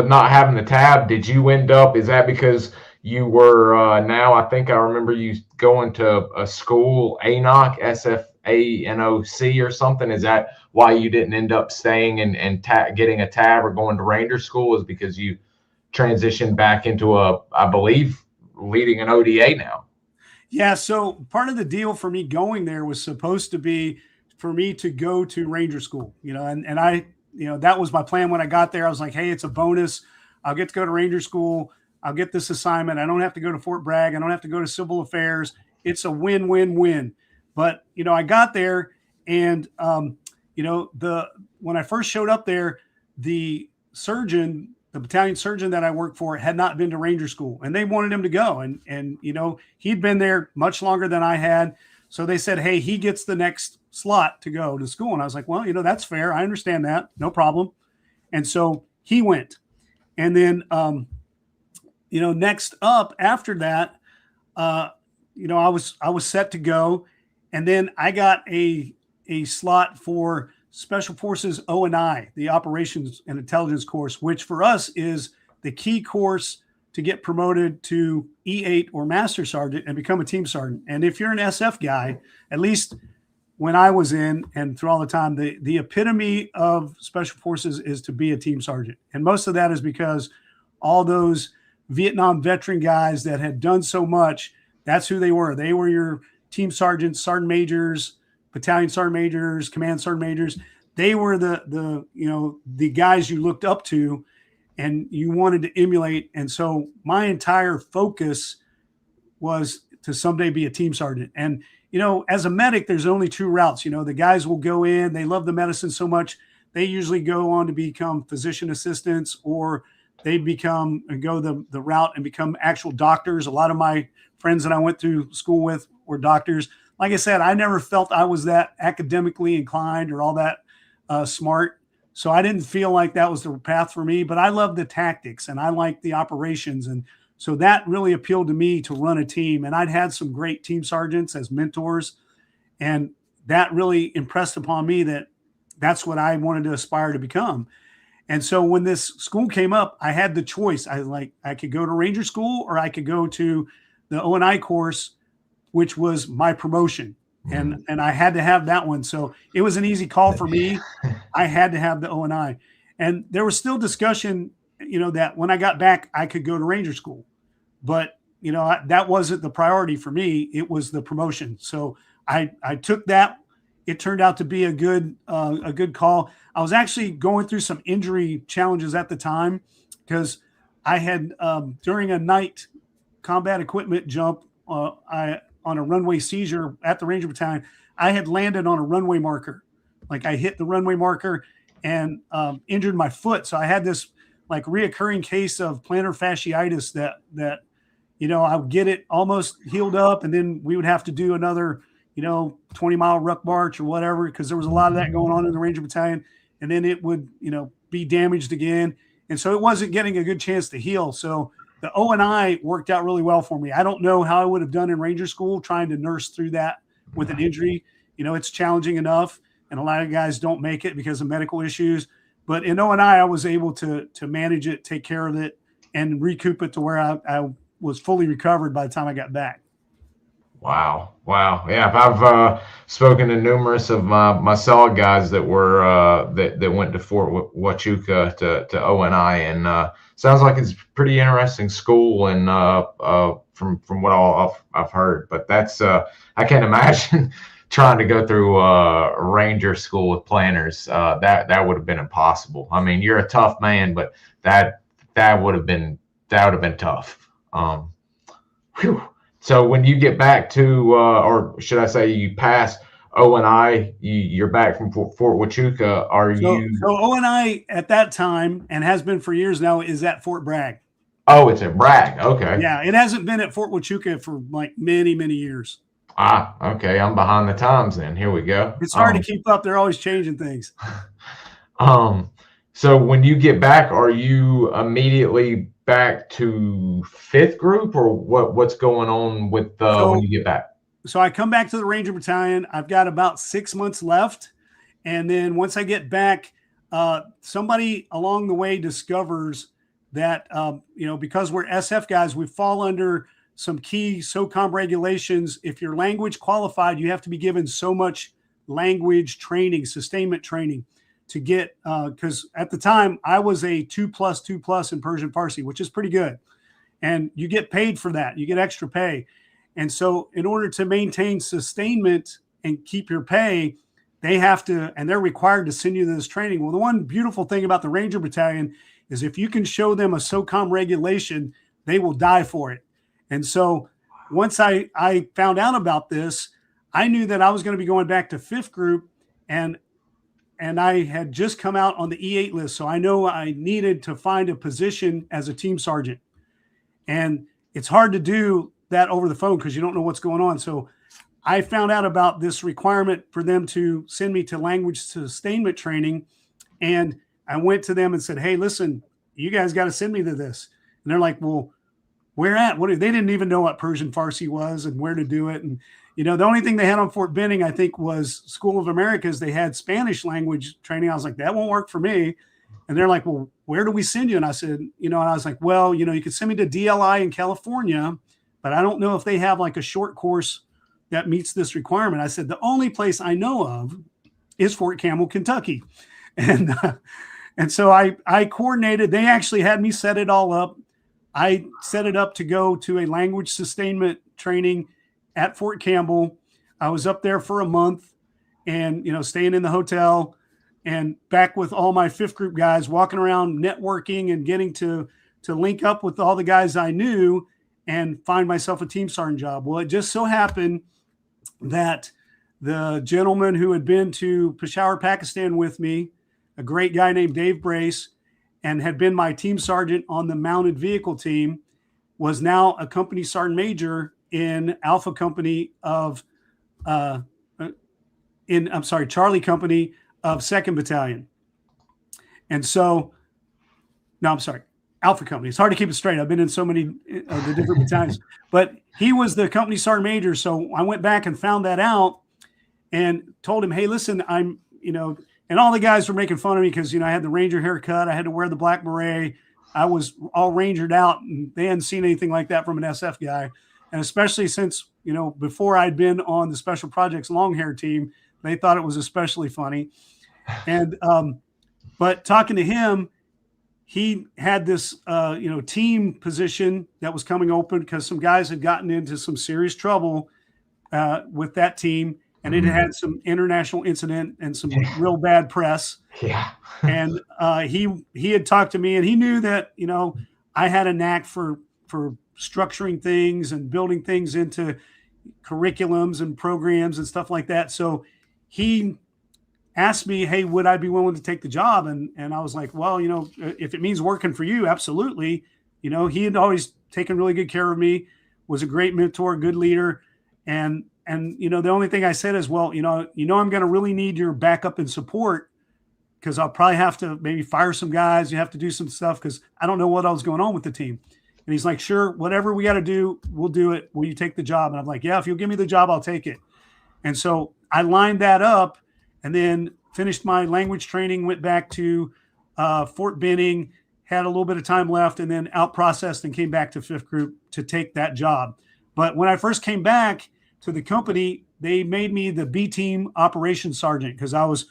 not having the tab, did you end up, is that because you were, now I think I remember you going to a school, ANOC, SFANOC or something. Is that why you didn't end up staying and getting a tab or going to Ranger school, is because you transitioned back into I believe, leading an ODA now? Yeah. So part of the deal for me going there was supposed to be for me to go to Ranger school, and I, that was my plan when I got there. I was like, hey, it's a bonus. I'll get to go to Ranger school. I'll get this assignment. I don't have to go to Fort Bragg. I don't have to go to civil affairs. It's a win-win-win. But, I got there and, when I first showed up there, the battalion surgeon that I worked for had not been to Ranger school, and they wanted him to go. And he'd been there much longer than I had. So they said, hey, he gets the next slot to go to school. And I was like, well, that's fair. I understand that. No problem. And so he went. And then, next up after that, I was set to go. And then I got a slot for Special Forces O&I, the Operations and Intelligence course, which for us is the key course to get promoted to E8 or Master Sergeant and become a team sergeant. And if you're an SF guy, at least when I was in and through all the time, the epitome of Special Forces is to be a team sergeant. And most of that is because all those Vietnam veteran guys that had done so much, that's who they were. They were your team sergeants, sergeant majors, battalion sergeant majors, command sergeant majors. They were the guys you looked up to and you wanted to emulate. And so my entire focus was to someday be a team sergeant. And, as a medic, there's only two routes. The guys will go in, they love the medicine so much, they usually go on to become physician assistants, or they go the route and become actual doctors. A lot of my friends that I went through school with were doctors. Like I said, I never felt I was that academically inclined or all that smart. So I didn't feel like that was the path for me, but I love the tactics and I like the operations. And so that really appealed to me to run a team. And I'd had some great team sergeants as mentors. And that really impressed upon me that that's what I wanted to aspire to become. And so when this school came up, I had the choice. I could go to Ranger School or I could go to the O&I course, which was my promotion. And I had to have that one. So it was an easy call for me. I had to have the O&I. And there was still discussion, that when I got back, I could go to Ranger School. But, that wasn't the priority for me. It was the promotion. So I took that. It turned out to be a good call. I was actually going through some injury challenges at the time because I had, during a night combat equipment jump, on a runway seizure at the Ranger Battalion, I had landed on a runway marker. Like I hit the runway marker and injured my foot. So I had this like reoccurring case of plantar fasciitis that I would get it almost healed up. And then we would have to do another, 20-mile ruck march or whatever, because there was a lot of that going on in the Ranger Battalion. And then it would, be damaged again. And so it wasn't getting a good chance to heal. So the O&I worked out really well for me. I don't know how I would have done in Ranger School trying to nurse through that with an injury. It's challenging enough, and a lot of guys don't make it because of medical issues. But in O&I was able to manage it, take care of it, and recoup it to where I was fully recovered by the time I got back. Wow. Yeah, I've spoken to numerous of my SOG guys that were that went to Fort Huachuca to O&I, and sounds like it's a pretty interesting school, and from what all I've heard. But that's I can't imagine trying to go through a Ranger school with planners. That would have been impossible. I mean, you're a tough man, but that would have been tough. Whew. So when you get back to, or should I say, you pass O&I, you're back from Fort Huachuca. So O&I at that time, and has been for years now, is at Fort Bragg. Oh, it's at Bragg. Okay. Yeah, it hasn't been at Fort Huachuca for like many, many years. Okay. I'm behind the times then. Here we go. It's hard to keep up. They're always changing things. So when you get back, are you immediately back to 5th Group, or what's going on with when you get back? So I come back to the Ranger Battalion. I've got about 6 months left. And then once I get back, somebody along the way discovers that, because we're SF guys, we fall under some key SOCOM regulations. If you're language qualified, you have to be given so much language training, sustainment training to get, because at the time I was a 2+2+ in Persian Farsi, which is pretty good. And you get paid for that. You get extra pay. And so in order to maintain sustainment and keep your pay, they have to, and they're required to send you this training. Well, the one beautiful thing about the Ranger Battalion is if you can show them a SOCOM regulation, they will die for it. And so once I found out about this, I knew that I was going to be going back to 5th Group, and I had just come out on the E8 list. So I know I needed to find a position as a team sergeant. And it's hard to do that over the phone because you don't know what's going on. So I found out about this requirement for them to send me to language sustainment training. And I went to them and said, hey, listen, you guys got to send me to this. And they're like, well, where at? They didn't even know what Persian Farsi was and where to do it. And, the only thing they had on Fort Benning, I think, was School of Americas. They had Spanish language training. I was like, that won't work for me. And they're like, well, where do we send you? And I said, and I was like, well, you could send me to DLI in California, but I don't know if they have like a short course that meets this requirement. I said, the only place I know of is Fort Campbell, Kentucky. And so I coordinated. They actually had me set it all up. I set it up to go to a language sustainment training at Fort Campbell. I was up there for a month and, staying in the hotel and back with all my 5th group guys, walking around networking and getting to link up with all the guys I knew and find myself a team sergeant job. Well, it just so happened that the gentleman who had been to Peshawar, Pakistan with me, a great guy named Dave Brace, and had been my team sergeant on the mounted vehicle team, was now a company sergeant major in Alpha Company of, Charlie Company of 2nd Battalion. And so, no, I'm sorry, Alpha Company. It's hard to keep it straight. I've been in so many of the different battalions, but he was the company sergeant major. So I went back and found that out and told him, hey, listen, I'm, and all the guys were making fun of me because, I had the Ranger haircut. I had to wear the black beret. I was all rangered out, and they hadn't seen anything like that from an SF guy. And especially since, before I'd been on the Special Projects long hair team, they thought it was especially funny. And, but talking to him, he had this, team position that was coming open because some guys had gotten into some serious trouble with that team. And it had some international incident and some real bad press. Yeah. And he had talked to me, and he knew that, I had a knack for structuring things and building things into curriculums and programs and stuff like that. So he asked me, hey, would I be willing to take the job? And I was like, well, if it means working for you, absolutely. He had always taken really good care of me, was a great mentor, good leader. And the only thing I said is, well, I'm going to really need your backup and support because I'll probably have to maybe fire some guys. You have to do some stuff because I don't know what else is going on with the team. And he's like, sure, whatever we got to do, we'll do it. Will you take the job? And I'm like, yeah, if you'll give me the job, I'll take it. And so I lined that up and then finished my language training, went back to Fort Benning, had a little bit of time left, and then out processed and came back to 5th group to take that job. But when I first came back to the company, they made me the B team operations sergeant because I was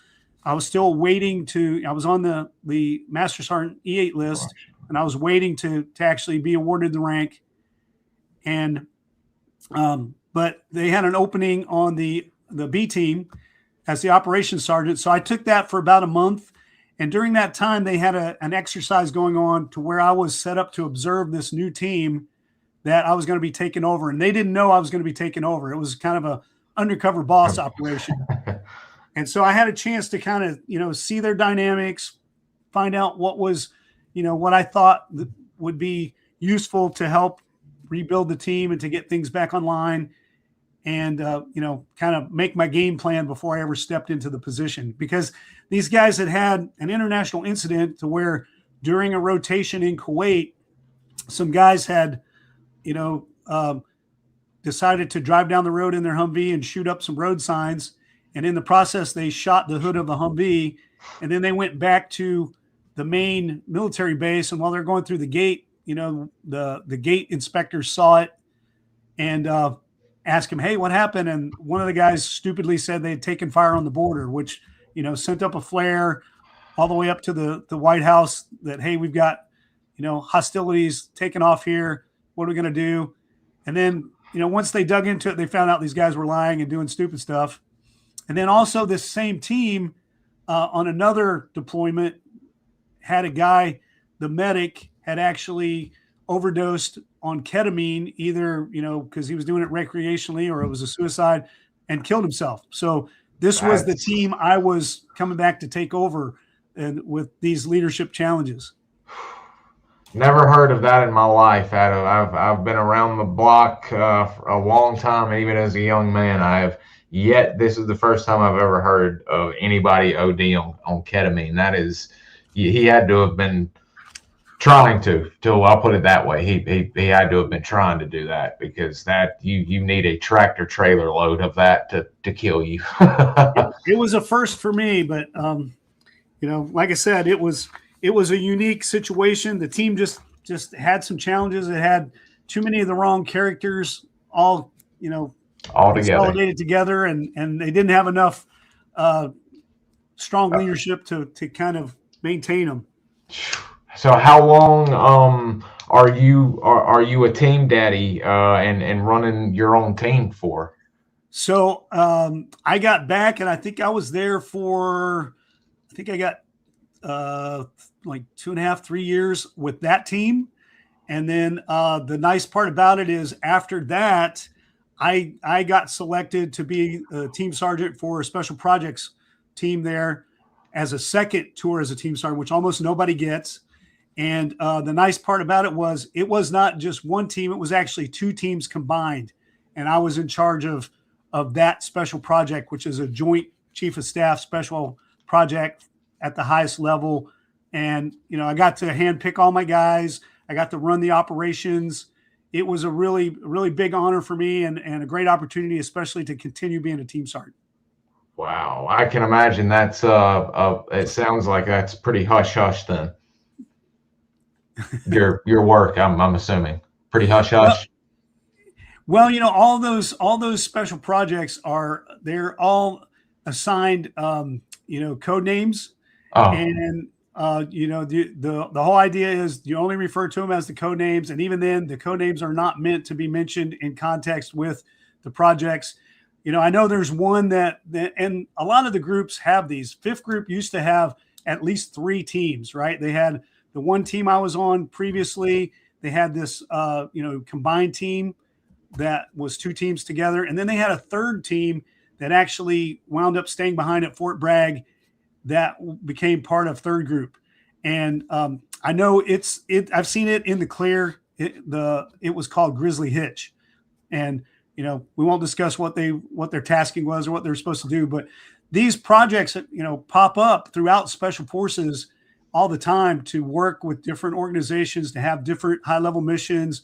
still waiting I was on the Master Sergeant E8 list, and I was waiting to actually be awarded the rank. And but they had an opening on the B team as the operations sergeant. So I took that for about a month. And during that time, they had an exercise going on to where I was set up to observe this new team that I was going to be taking over. And they didn't know I was going to be taking over. It was kind of a undercover boss operation. And so I had a chance to kind of, see their dynamics, find out what was, what I thought would be useful to help rebuild the team and to get things back online and, kind of make my game plan before I ever stepped into the position. Because these guys had an international incident to where during a rotation in Kuwait, some guys had, decided to drive down the road in their Humvee and shoot up some road signs. And in the process, they shot the hood of the Humvee. And then they went back to the main military base. And while they're going through the gate, the gate inspectors saw it and asked him, hey, what happened? And one of the guys stupidly said they had taken fire on the border, which, sent up a flare all the way up to the White House that, hey, we've got, hostilities taking off here. What are we going to do? And then, once they dug into it, they found out these guys were lying and doing stupid stuff. And then also this same team on another deployment had a guy, the medic, had actually overdosed on ketamine, either, because he was doing it recreationally or it was a suicide, and killed himself. So this was the team I was coming back to take over and with these leadership challenges. Never heard of that in my life, Adam. I've been around the block for a long time, even as a young man. This is the first time I've ever heard of anybody OD on ketamine. That is, he had to have been Trying to. I'll put it that way. He had to have been trying to do that, because that you need a tractor trailer load of that to kill you. It was a first for me, but like I said, it was a unique situation. The team just had some challenges. It had too many of the wrong characters all consolidated together, and they didn't have enough strong leadership to kind of maintain them. So how long are you a team daddy and running your own team for? So I got back, and I think I was there for, I got like 2.5, 3 years with that team. And then the nice part about it is after that, I got selected to be a team sergeant for a special projects team there as a second tour as a team sergeant, which almost nobody gets. And the nice part about it was not just one team, it was actually 2 teams combined. And I was in charge of that special project, which is a joint chief of staff special project at the highest level. And, I got to handpick all my guys. I got to run the operations. It was a really, really big honor for me and a great opportunity, especially to continue being a team sergeant. Wow. I can imagine that's it sounds like that's pretty hush hush then. Your work, I'm assuming. Pretty hush hush. Well, all those special projects they're all assigned code names. Oh. And the whole idea is you only refer to them as the code names, and even then the code names are not meant to be mentioned in context with the projects. I know there's one that and a lot of the groups have these. Fifth group used to have at least 3 teams, right? They had the one team I was on previously. They had this combined team that was 2 teams together, and then they had a third team that actually wound up staying behind at Fort Bragg that became part of third group. And I know I've seen it in the clear. It was called Grizzly Hitch, and we won't discuss what their tasking was or what they're supposed to do, but these projects pop up throughout special forces all the time to work with different organizations, to have different high-level missions,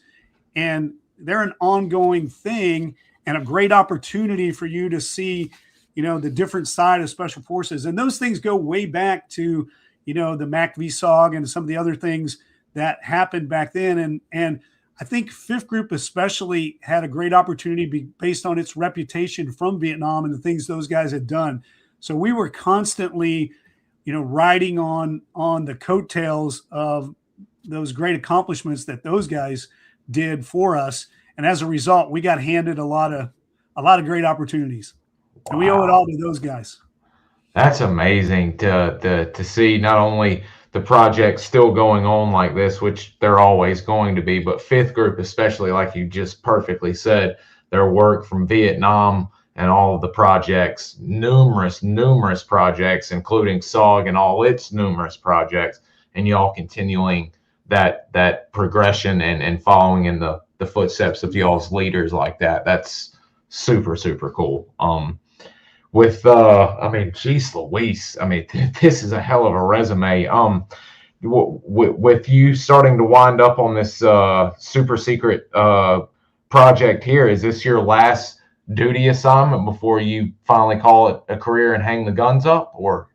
and they're an ongoing thing and a great opportunity for you to see the different side of special forces. And those things go way back to, the MACV-SOG and some of the other things that happened back then. And I think Fifth Group especially had a great opportunity based on its reputation from Vietnam and the things those guys had done. So we were constantly, riding on the coattails of those great accomplishments that those guys did for us. And as a result, we got handed a lot of great opportunities. And we owe it all to those guys. That's amazing to see not only the project still going on like this, which they're always going to be, but Fifth Group, especially, like you just perfectly said, their work from Vietnam and all of the projects, numerous projects, including SOG and all its numerous projects, and y'all continuing that progression and following in the footsteps of y'all's leaders like that. That's super, super cool. Geez Louise, this is a hell of a resume. With you starting to wind up on this super secret project here, is this your last duty assignment before you finally call it a career and hang the guns up? Or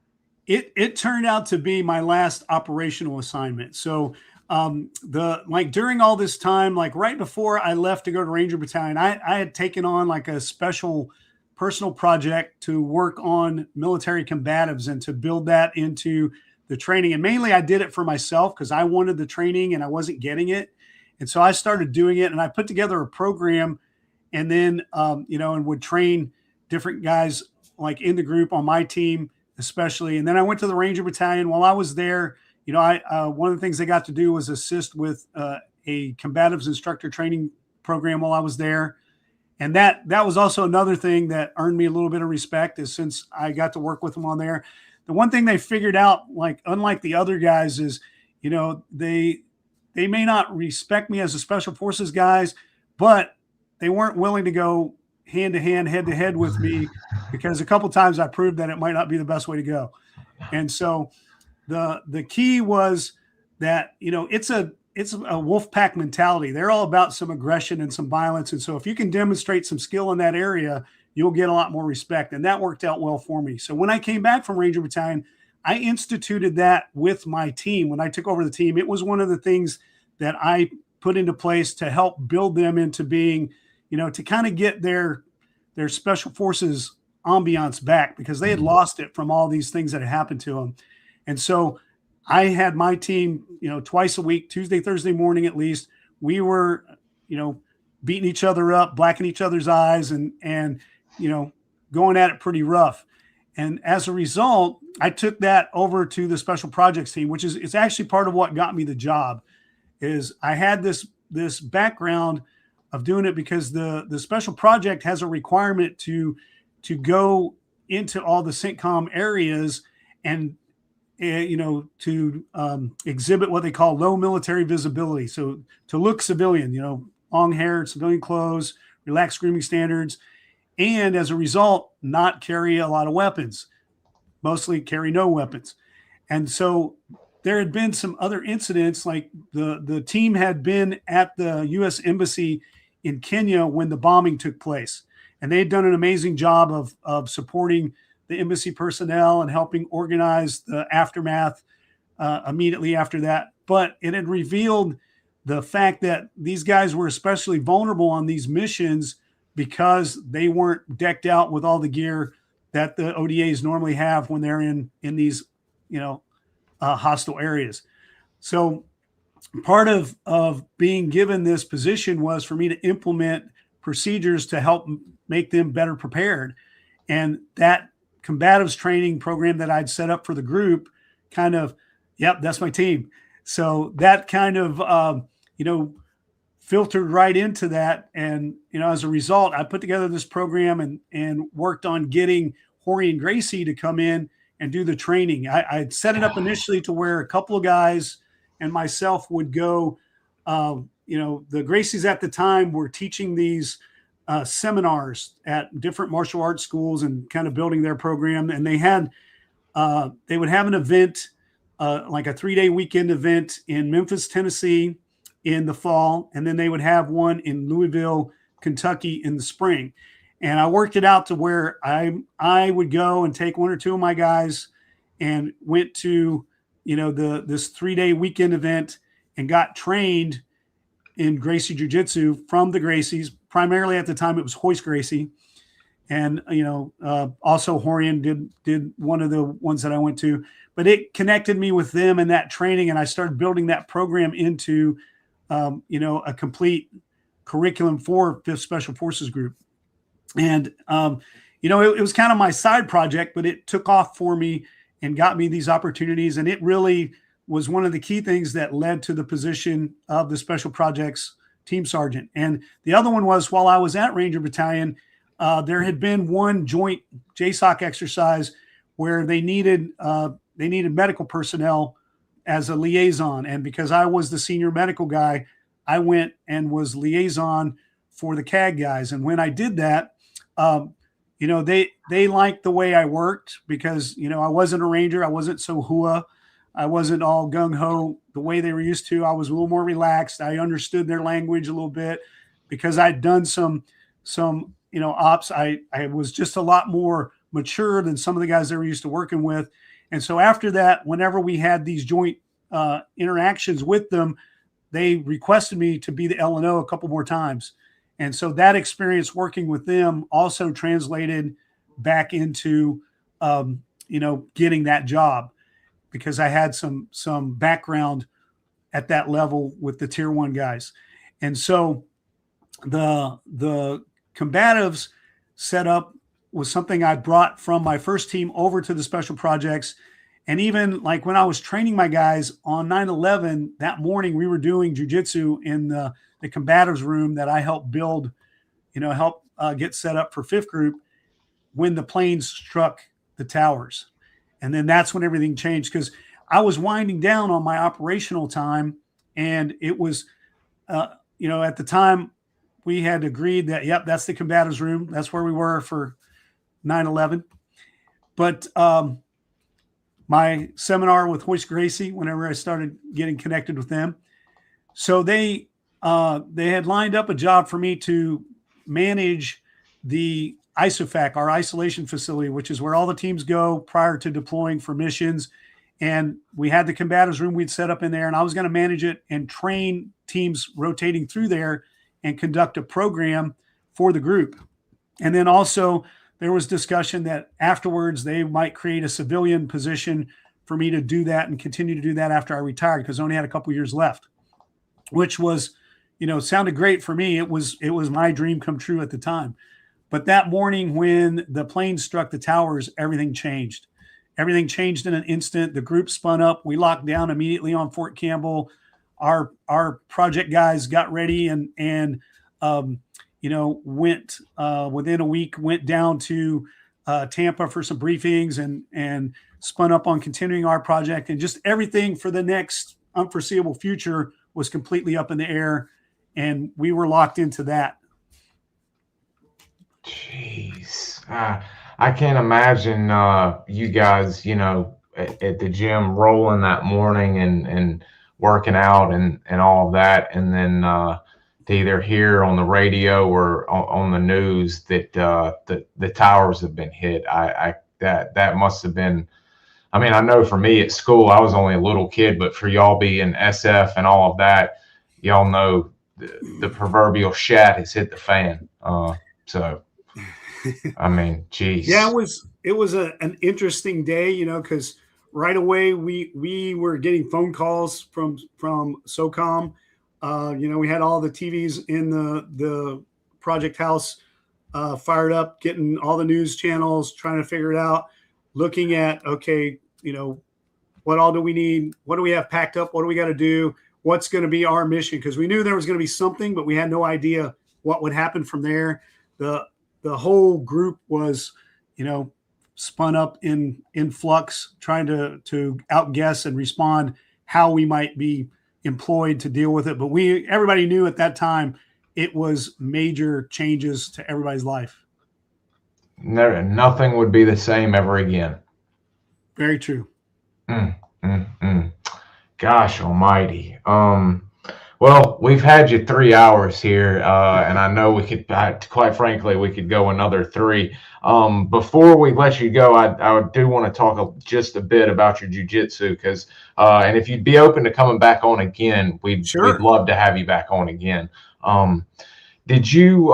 it turned out to be my last operational assignment. So during all this time, like right before I left to go to Ranger Battalion, I had taken on like a special personal project to work on military combatives and to build that into the training. And mainly I did it for myself because I wanted the training and I wasn't getting it. And so I started doing it, and I put together a program, and then, and would train different guys like in the group on my team, especially. And then I went to the Ranger Battalion. While I was there, one of the things I got to do was assist with a Combatives instructor training program while I was there. And that was also another thing that earned me a little bit of respect, is since I got to work with them on there. The one thing they figured out, like unlike the other guys, is, they may not respect me as a special forces guys, but they weren't willing to go hand to hand, head to head with me, because a couple of times I proved that it might not be the best way to go. And so the key was that, it's a wolf pack mentality. They're all about some aggression and some violence. And so if you can demonstrate some skill in that area, you'll get a lot more respect. And that worked out well for me. So when I came back from Ranger Battalion, I instituted that with my team. When I took over the team, it was one of the things that I put into place to help build them into being, to kind of get their special forces ambiance back, because they had lost it from all these things that had happened to them. And so I had my team, twice a week, Tuesday, Thursday morning at least. We were, beating each other up, blacking each other's eyes, and going at it pretty rough. And as a result, I took that over to the special projects team, which is it's actually part of what got me the job. Is I had this background of doing it because the special project has a requirement to go into all the CENTCOM areas and to exhibit what they call low military visibility. So to look civilian, long hair, civilian clothes, relaxed grooming standards, and as a result, not carry a lot of weapons, mostly carry no weapons. And so there had been some other incidents, like the team had been at the U.S. Embassy in Kenya when the bombing took place. And they had done an amazing job of supporting the embassy personnel and helping organize the aftermath immediately after that. But it had revealed the fact that these guys were especially vulnerable on these missions because they weren't decked out with all the gear that the ODAs normally have when they're in these, hostile areas. So part of being given this position was for me to implement procedures to help make them better prepared. And that combatives training program that I'd set up for the group kind of, that's my team. So that kind of, filtered right into that. And, as a result, I put together this program and worked on getting Hori and Gracie to come in and do the training. I'd set it up initially to where a couple of guys and myself would go, the Gracies at the time were teaching these seminars at different martial arts schools and kind of building their program. And they would have an event, like a 3-day weekend event in Memphis, Tennessee in the fall. And then they would have one in Louisville, Kentucky in the spring. And I worked it out to where I would go and take one or two of my guys and went to, this 3-day weekend event and got trained in GRACIE Jiu Jitsu from the Gracies. Primarily at the time, it was Hoist Gracie. And, also Horian did one of the ones that I went to. But it connected me with them in that training, and I started building that program into, a complete curriculum for 5th Special Forces Group. And, it was kind of my side project, but it took off for me and got me these opportunities. And it really was one of the key things that led to the position of the Special Projects Team Sergeant. And the other one was while I was at Ranger Battalion, there had been one joint JSOC exercise where they needed medical personnel as a liaison. And because I was the senior medical guy, I went and was liaison for the CAG guys. And when I did that, they liked the way I worked because, I wasn't a Ranger. I wasn't so hua. I wasn't all gung-ho the way they were used to. I was a little more relaxed. I understood their language a little bit because I'd done some ops. I was just a lot more mature than some of the guys they were used to working with. And so after that, whenever we had these joint interactions with them, they requested me to be the L&O a couple more times. And so that experience working with them also translated back into, getting that job because I had some background at that level with the tier 1 guys. And so the combatives setup was something I brought from my first team over to the special projects. And even like when I was training my guys on 9/11, that morning we were doing jiu-jitsu in the combatives room that I helped build, get set up for 5th Group when the planes struck the towers. And then that's when everything changed because I was winding down on my operational time. And it was, at the time we had agreed that, that's the combatives room. That's where we were for 9/11. But my seminar with Hoist Gracie whenever I started getting connected with them. So they had lined up a job for me to manage the ISOFAC, our isolation facility, which is where all the teams go prior to deploying for missions. And we had the combatives room we'd set up in there, and I was going to manage it and train teams rotating through there and conduct a program for the group. And then also there was discussion that afterwards they might create a civilian position for me to do that and continue to do that after I retired, because I only had a couple years left, which was, sounded great for me. It was my dream come true at the time. But that morning when the plane struck the towers, everything changed. Everything changed in an instant. The group spun up. We locked down immediately on Fort Campbell. Our project guys got ready and went within a week, went down to Tampa for some briefings and spun up on continuing our project, and just everything for the next unforeseeable future was completely up in the air, and we were locked into that. Jeez. I can't imagine you guys, at the gym rolling that morning and working out and all of that, and then to either hear on the radio or on the news that the towers have been hit. That must have been. I mean, I know for me at school, I was only a little kid, but for y'all being SF and all of that, y'all know the proverbial shat has hit the fan. So, I mean, geez. Yeah, it was an interesting day, because right away we were getting phone calls from SOCOM. We had all the TVs in the project house fired up, getting all the news channels, trying to figure it out, looking at, okay, what all do we need? What do we have packed up? What do we got to do? What's going to be our mission? Because we knew there was going to be something, but we had no idea what would happen from there. The whole group was, spun up in flux, trying to outguess and respond how we might be employed to deal with it. But everybody knew at that time it was major changes to everybody's life. Nothing would be the same ever again. Very true. Gosh almighty. Well, we've had you 3 hours here, and I know we could, quite frankly, we could go another 3. Before we let you go, I do want to talk just a bit about your jiu-jitsu, because, and if you'd be open to coming back on again, we'd love to have you back on again. Did you,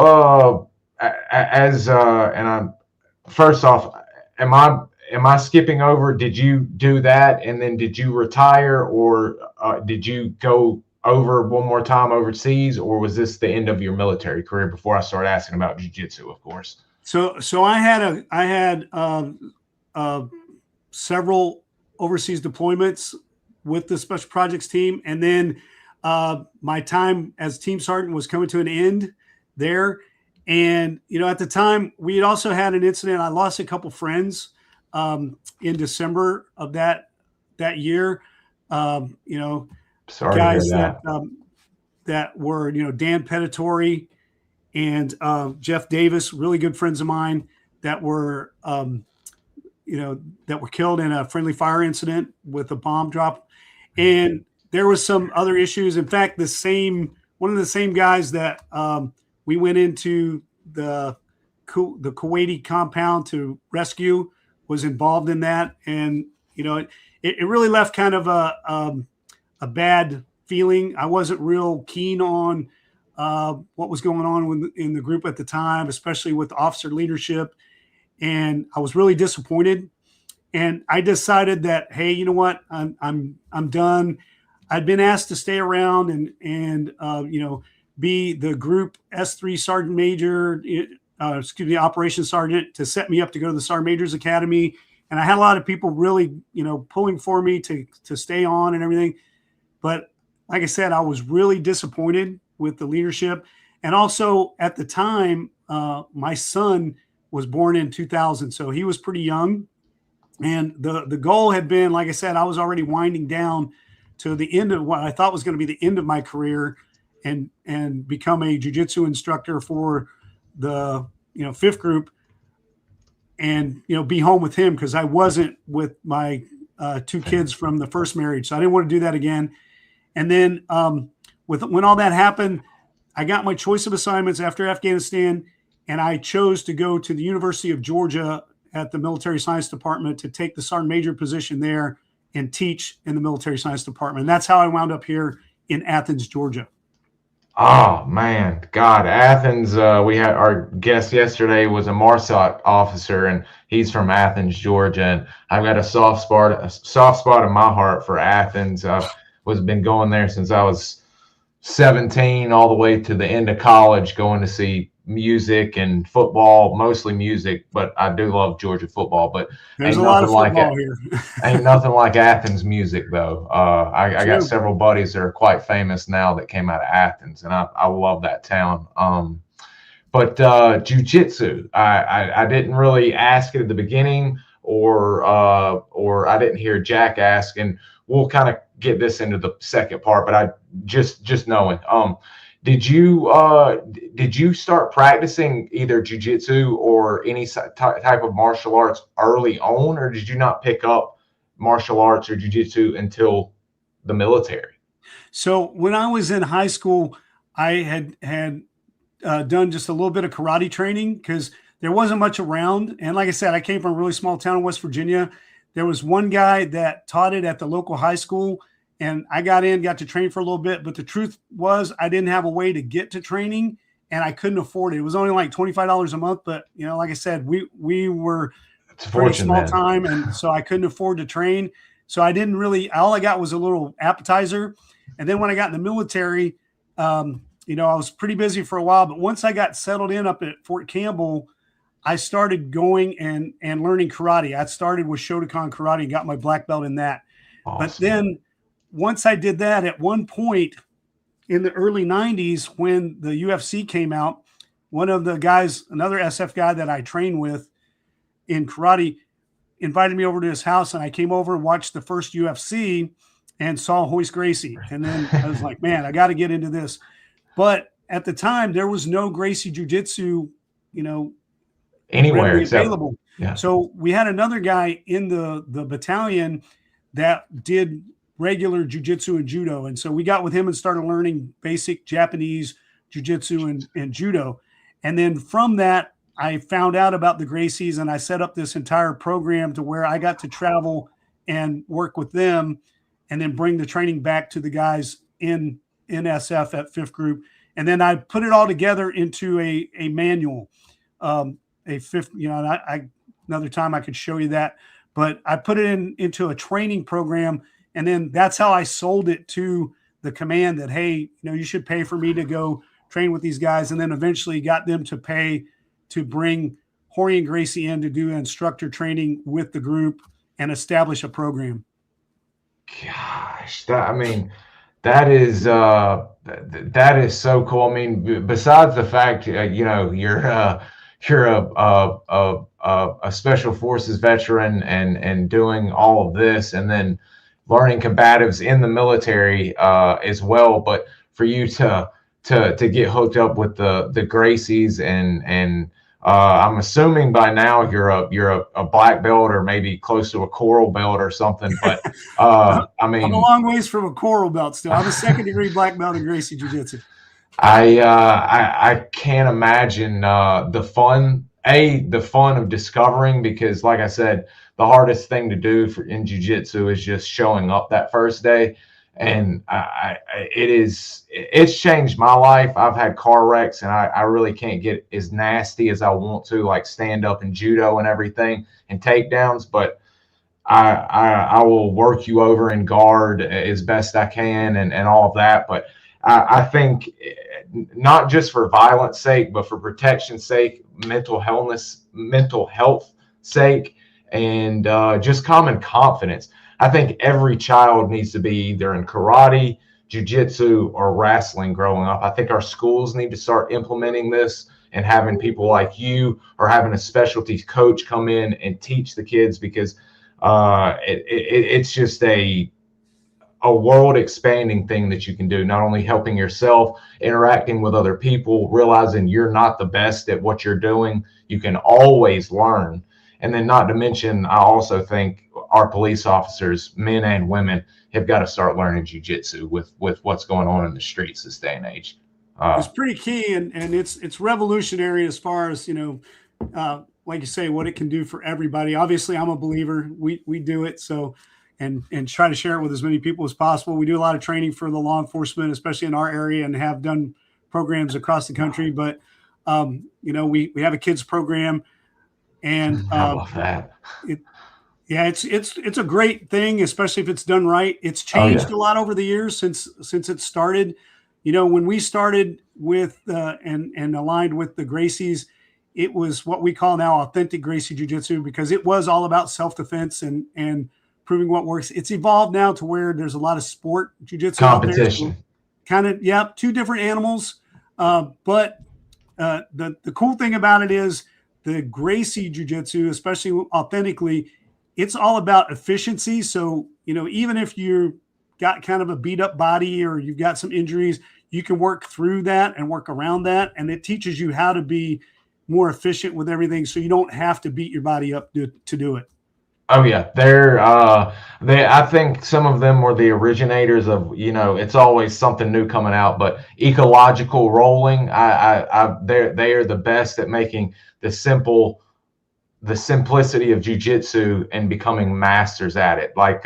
first off, am I skipping over? Did you do that, and then did you retire, or did you go over one more time overseas, or was this the end of your military career before I started asking about jiu-jitsu, of course? So I had several overseas deployments with the special projects team, and then my time as team sergeant was coming to an end there. And at the time we had also had an incident. I lost a couple friends in December of that year. Sorry guys to hear that were Dan Pettitori and Jeff Davis, really good friends of mine that were killed in a friendly fire incident with a bomb drop. And there was some other issues. In fact, one of the same guys that we went into the Kuwaiti compound to rescue was involved in that. And it really left kind of a bad feeling. I wasn't real keen on what was going on in the group at the time, especially with officer leadership. And I was really disappointed. And I decided that, hey, you know what? I'm done. I'd been asked to stay around and be the group S3 sergeant major, operations sergeant, to set me up to go to the Sergeant Major's Academy. And I had a lot of people really, pulling for me to stay on and everything. But like I said, I was really disappointed with the leadership. And also at the time, my son was born in 2000. So he was pretty young. And the goal had been, like I said, I was already winding down to the end of what I thought was going to be the end of my career and become a jiu-jitsu instructor for the, 5th group and, be home with him, because I wasn't with my 2 kids from the first marriage. So I didn't want to do that again. And then when all that happened, I got my choice of assignments after Afghanistan, and I chose to go to the University of Georgia at the military science department to take the sergeant major position there and teach in the military science department. And that's how I wound up here in Athens, Georgia. Oh man, God, Athens. We had our guest yesterday was a MARSOC officer, and he's from Athens, Georgia. And I've got a soft spot in my heart for Athens. I've been going there since I was 17, all the way to the end of college, going to see music and football, mostly music, but I do love Georgia football. But there's a lot of football here. Ain't nothing like Athens music, though. I got several buddies that are quite famous now that came out of Athens, and I love that town. But jiu-jitsu, I didn't really ask it at the beginning, or I didn't hear Jack ask, and we'll kind of get this into the second part. But I just knowing. Did you start practicing either jiu-jitsu or any type of martial arts early on, or did you not pick up martial arts or jiu-jitsu until the military? So when I was in high school, I had done just a little bit of karate training because there wasn't much around. And like I said, I came from a really small town in West Virginia. There was one guy that taught it at the local high school, and I got to train for a little bit. But the truth was I didn't have a way to get to training, and I couldn't afford it. It was only like $25 a month. But, you know, like I said, we were pretty small time, and so I couldn't afford to train. So I didn't really – all I got was a little appetizer. And then when I got in the military, you know, I was pretty busy for a while. But once I got settled in up at Fort Campbell, I started going and learning karate. I started with Shotokan karate and got my black belt in that. Awesome. But then once I did that, at one point in the early 90s, when the UFC came out, one of the guys, another SF guy that I trained with in karate, invited me over to his house, and I came over and watched the first UFC and saw Royce Gracie. And then I was like, man, I got to get into this. But at the time, there was no GRACIE Jiu Jitsu, you know, anywhere available. Yeah. So we had another guy in the battalion that did regular jiu-jitsu and judo. And so we got with him and started learning basic Japanese jiu-jitsu and judo. And then from that, I found out about the Gracies, and I set up this entire program to where I got to travel and work with them and then bring the training back to the guys in SF at 5th Group. And then I put it all together into a manual, a 5th, you know, and I another time I could show you that, but I put it into a training program. And then that's how I sold it to the command that, hey, you know, you should pay for me to go train with these guys. And then eventually got them to pay to bring Jorge and Gracie in to do instructor training with the group and establish a program. Gosh, that is so cool. I mean, besides the fact, you know, you're a special forces veteran and doing all of this, and then learning combatives in the military as well. But for you to get hooked up with the Gracies and I'm assuming by now you're a black belt or maybe close to a coral belt or something. But I mean, I'm a long ways from a coral belt still. I'm a 2nd degree black belt in GRACIE Jiu Jitsu. I can't imagine the fun of discovering, because like I said, the hardest thing to do in jiu-jitsu is just showing up that first day. And it's changed my life. I've had car wrecks, and I really can't get as nasty as I want to, like stand up in judo and everything and takedowns, but I will work you over in guard as best I can and all of that. But I think not just for violence sake, but for protection's sake, mental health sake, and just common confidence. I think every child needs to be either in karate, jiu-jitsu, or wrestling growing up. I think our schools need to start implementing this and having people like you or having a specialty coach come in and teach the kids, because it's just a world expanding thing that you can do, not only helping yourself, interacting with other people, realizing you're not the best at what you're doing. You can always learn. And then not to mention, I also think our police officers, men and women, have got to start learning jiu-jitsu with what's going on in the streets this day and age. It's pretty key, and it's revolutionary as far as, like you say, what it can do for everybody. Obviously, I'm a believer. We do it so, and try to share it with as many people as possible. We do a lot of training for the law enforcement, especially in our area, and have done programs across the country. But we have a kids program, and I love that. It's a great thing, especially if it's done right. It's changed a lot over the years since it started. When we started with and aligned with the Gracies, it was what we call now authentic GRACIE Jiu Jitsu, because it was all about self-defense and proving what works. It's evolved now to where there's a lot of sport Jiu Jitsu competition. So kind of, two different animals. But the cool thing about it is the GRACIE Jiu Jitsu, especially authentically, it's all about efficiency. So, even if you got kind of a beat up body or you've got some injuries, you can work through that and work around that. And it teaches you how to be more efficient with everything, so you don't have to beat your body up to do it. Oh yeah, I think some of them were the originators of, it's always something new coming out, but ecological rolling, they are the best at making the simplicity of jiu-jitsu and becoming masters at it. Like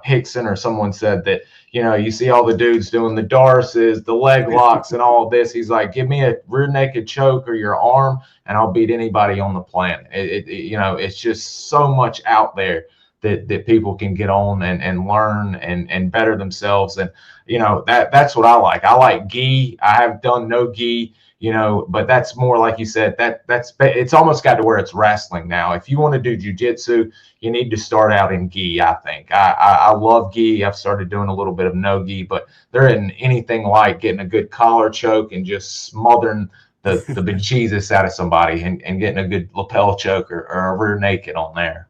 Hickson or someone said that, you see all the dudes doing the darces, the leg locks and all this. He's like, give me a rear naked choke or your arm and I'll beat anybody on the planet. It's just so much out there that people can get on and learn and better themselves. And, that's what I like. I like gi. I have done no gi. But that's more like you said, it's almost got to where it's wrestling now. If you want to do jiu-jitsu, you need to start out in gi, I think. I love gi. I've started doing a little bit of no gi, but there isn't anything like getting a good collar choke and just smothering the bejesus out of somebody and getting a good lapel choke or a rear naked on there.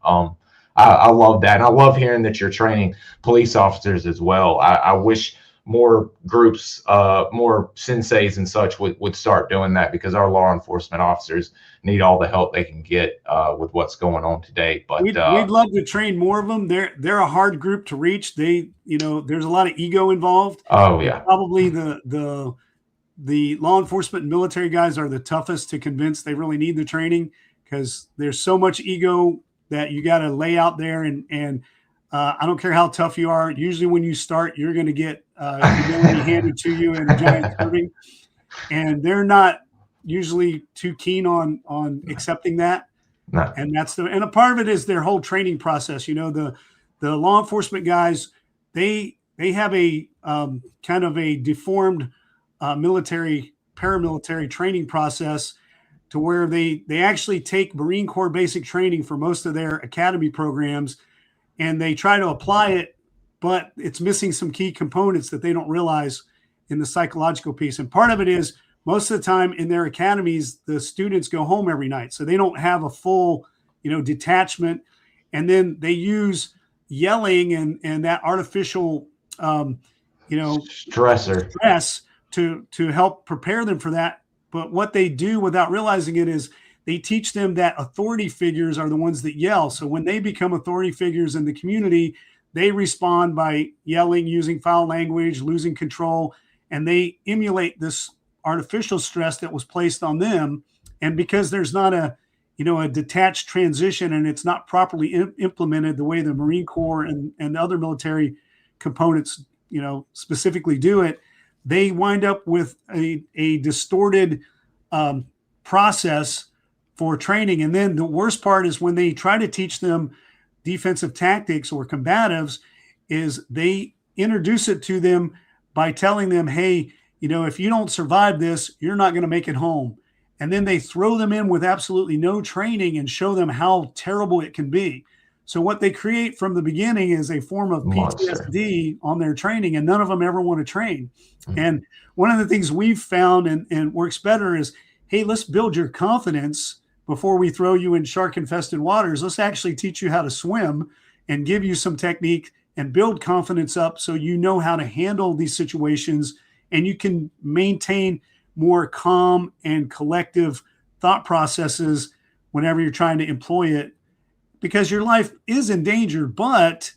I love that. And I love hearing that you're training police officers as well. I wish more groups, more senseis and such would start doing that, because our law enforcement officers need all the help they can get with what's going on today. But we'd love to train more of them. They're a hard group to reach. There's a lot of ego involved. Oh yeah, probably the law enforcement and military guys are the toughest to convince they really need the training, because there's so much ego that you got to lay out there, and I don't care how tough you are. Usually when you start, you're going to get humility handed to you in a giant serving, and they're not usually too keen on accepting that. No. And and a part of it is their whole training process. The law enforcement guys, they have a kind of a deformed paramilitary training process, to where they actually take Marine Corps basic training for most of their academy programs, and they try to apply it, but it's missing some key components that they don't realize in the psychological piece. And part of it is, most of the time in their academies, the students go home every night, so they don't have a full, detachment. And then they use yelling and that artificial, stress to help prepare them for that. But what they do without realizing it is they teach them that authority figures are the ones that yell. So when they become authority figures in the community, they respond by yelling, using foul language, losing control, and they emulate this artificial stress that was placed on them. And because there's not a detached transition, and it's not properly implemented the way the Marine Corps and other military components, specifically do it, they wind up with a distorted process for training. And then the worst part is when they try to teach them defensive tactics or combatives, is they introduce it to them by telling them, hey, if you don't survive this, you're not going to make it home. And then they throw them in with absolutely no training and show them how terrible it can be. So what they create from the beginning is a form of PTSD on their training, and none of them ever want to train. Mm-hmm. And one of the things we've found and works better is, hey, let's build your confidence before we throw you in shark-infested waters. Let's actually teach you how to swim and give you some technique and build confidence up, so you know how to handle these situations, and you can maintain more calm and collective thought processes whenever you're trying to employ it, because your life is in danger, but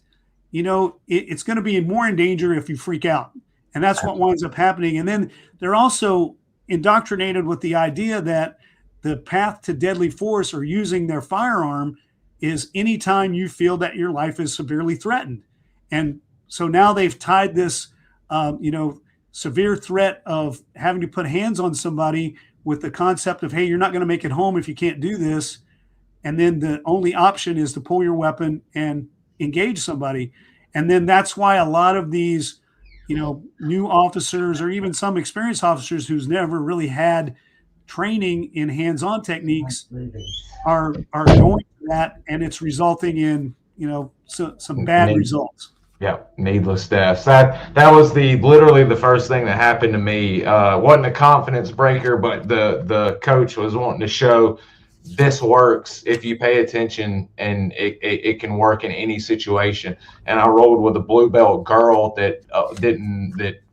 it's going to be more in danger if you freak out. And that's what winds up happening. And then they're also indoctrinated with the idea that the path to deadly force or using their firearm is anytime you feel that your life is severely threatened. And so now they've tied this, severe threat of having to put hands on somebody with the concept of, hey, you're not going to make it home if you can't do this. And then the only option is to pull your weapon and engage somebody. And then that's why a lot of these, new officers or even some experienced officers who's never really had training in hands-on techniques are going to that, and it's resulting in, some bad results. Yeah, needless deaths. That was literally the first thing that happened to me. Wasn't a confidence breaker, but the coach was wanting to show this works if you pay attention, and it can work in any situation. And I rolled with a blue belt girl that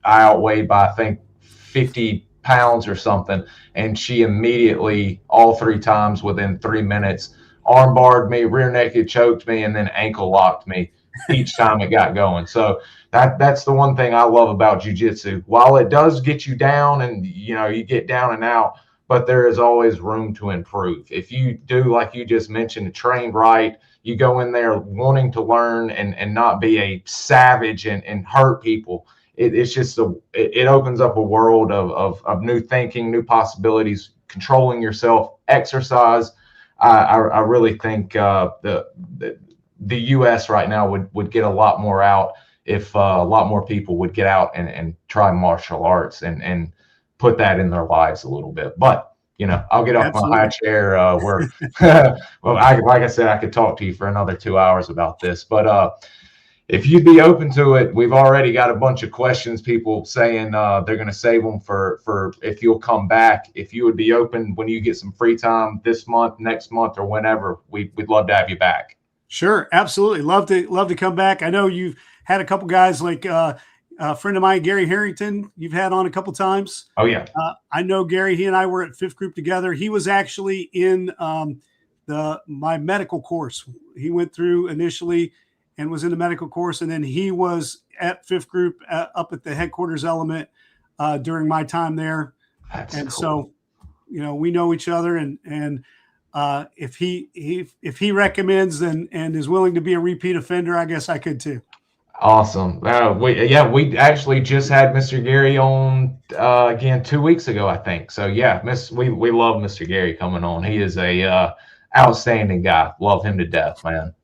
I outweighed by, I think, 50 pounds or something, and she immediately, all 3 times within 3 minutes, arm barred me, rear naked choked me, and then ankle locked me each time it got going. So that's the one thing I love about jiu-jitsu. While it does get you down and you get down and out, but there is always room to improve. If you do, like you just mentioned, train right, you go in there wanting to learn and not be a savage and hurt people. It's just it opens up a world of new thinking, new possibilities, controlling yourself, exercise. I really think the U.S. right now would get a lot more out if a lot more people would get out and try martial arts and put that in their lives a little bit. But I'll get off my high chair. Well, like I said, I could talk to you for another 2 hours about this, but if you'd be open to it, we've already got a bunch of questions. People saying they're going to save them for if you'll come back. If you would be open when you get some free time this month, next month, or whenever, we'd love to have you back. Sure, absolutely, love to come back. I know you've had a couple guys like a friend of mine, Gary Harrington, you've had on a couple times. Oh yeah, I know Gary. He and I were at 5th Group together. He was actually in my medical course. He went through initially and was in the medical course, and then he was at 5th Group up at the headquarters element during my time there. That's and cool. So, we know each other, and if he recommends and is willing to be a repeat offender, I guess I could too. Awesome. We actually just had Mr. Gary on again 2 weeks ago, I think. So yeah, we love Mr. Gary coming on. He is a outstanding guy. Love him to death, man.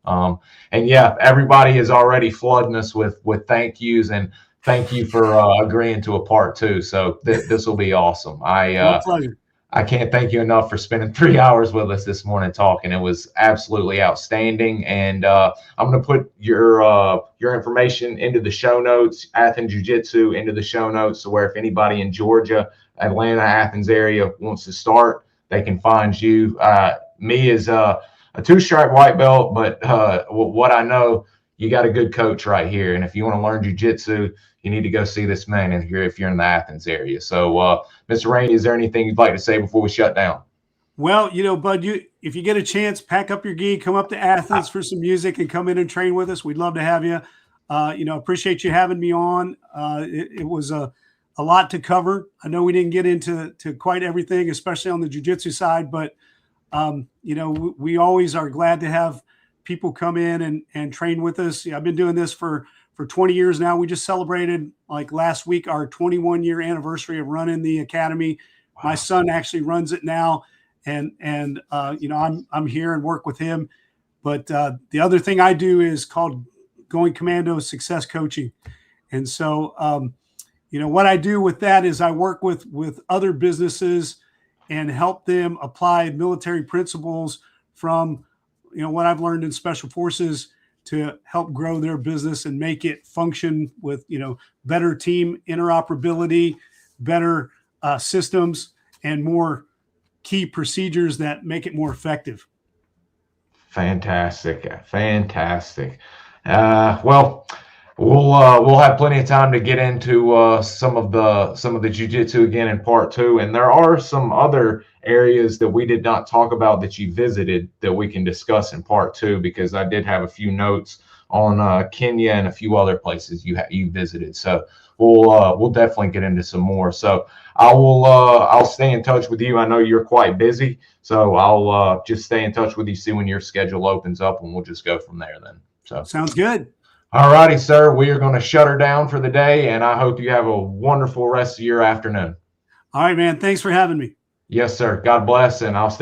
And yeah, everybody is already flooding us with thank yous, and thank you for agreeing to a part 2. So this will be awesome. My pleasure. I can't thank you enough for spending 3 hours with us this morning talking. It was absolutely outstanding. And I'm going to put your information into the show notes, Athens Jiu-Jitsu into the show notes, so where if anybody in Georgia, Atlanta, Athens area wants to start, they can find you. Me is a 2-stripe white belt, but what I know, you got a good coach right here. And if you want to learn jiu-jitsu, you need to go see this man if you're in the Athens area. So, Mr. Rainey, is there anything you'd like to say before we shut down? Well, Bud, if you get a chance, pack up your gi, come up to Athens for some music, and come in and train with us. We'd love to have you. Appreciate you having me on. It was a lot to cover. I know we didn't get into quite everything, especially on the jiu-jitsu side, but we always are glad to have people come in and train with us. I've been doing this for 20 years now. We just celebrated like last week our 21-year anniversary of running the academy. Wow. My son actually runs it now, and I'm here and work with him. But the other thing I do is called Going Commando Success Coaching, and so what I do with that is I work with other businesses and help them apply military principles from what I've learned in special forces to help grow their business and make it function with, better team interoperability, better systems, and more key procedures that make it more effective. Fantastic. Well, We'll have plenty of time to get into some of the jiu-jitsu again in part 2, and there are some other areas that we did not talk about that you visited that we can discuss in part 2, because I did have a few notes on Kenya and a few other places you visited. So we'll definitely get into some more. So I'll stay in touch with you. I know you're quite busy, so I'll just stay in touch with you, see when your schedule opens up, and we'll just go from there then. So sounds good. All righty, sir. We are going to shut her down for the day, and I hope you have a wonderful rest of your afternoon. All right, man. Thanks for having me. Yes, sir. God bless, and I'll stay.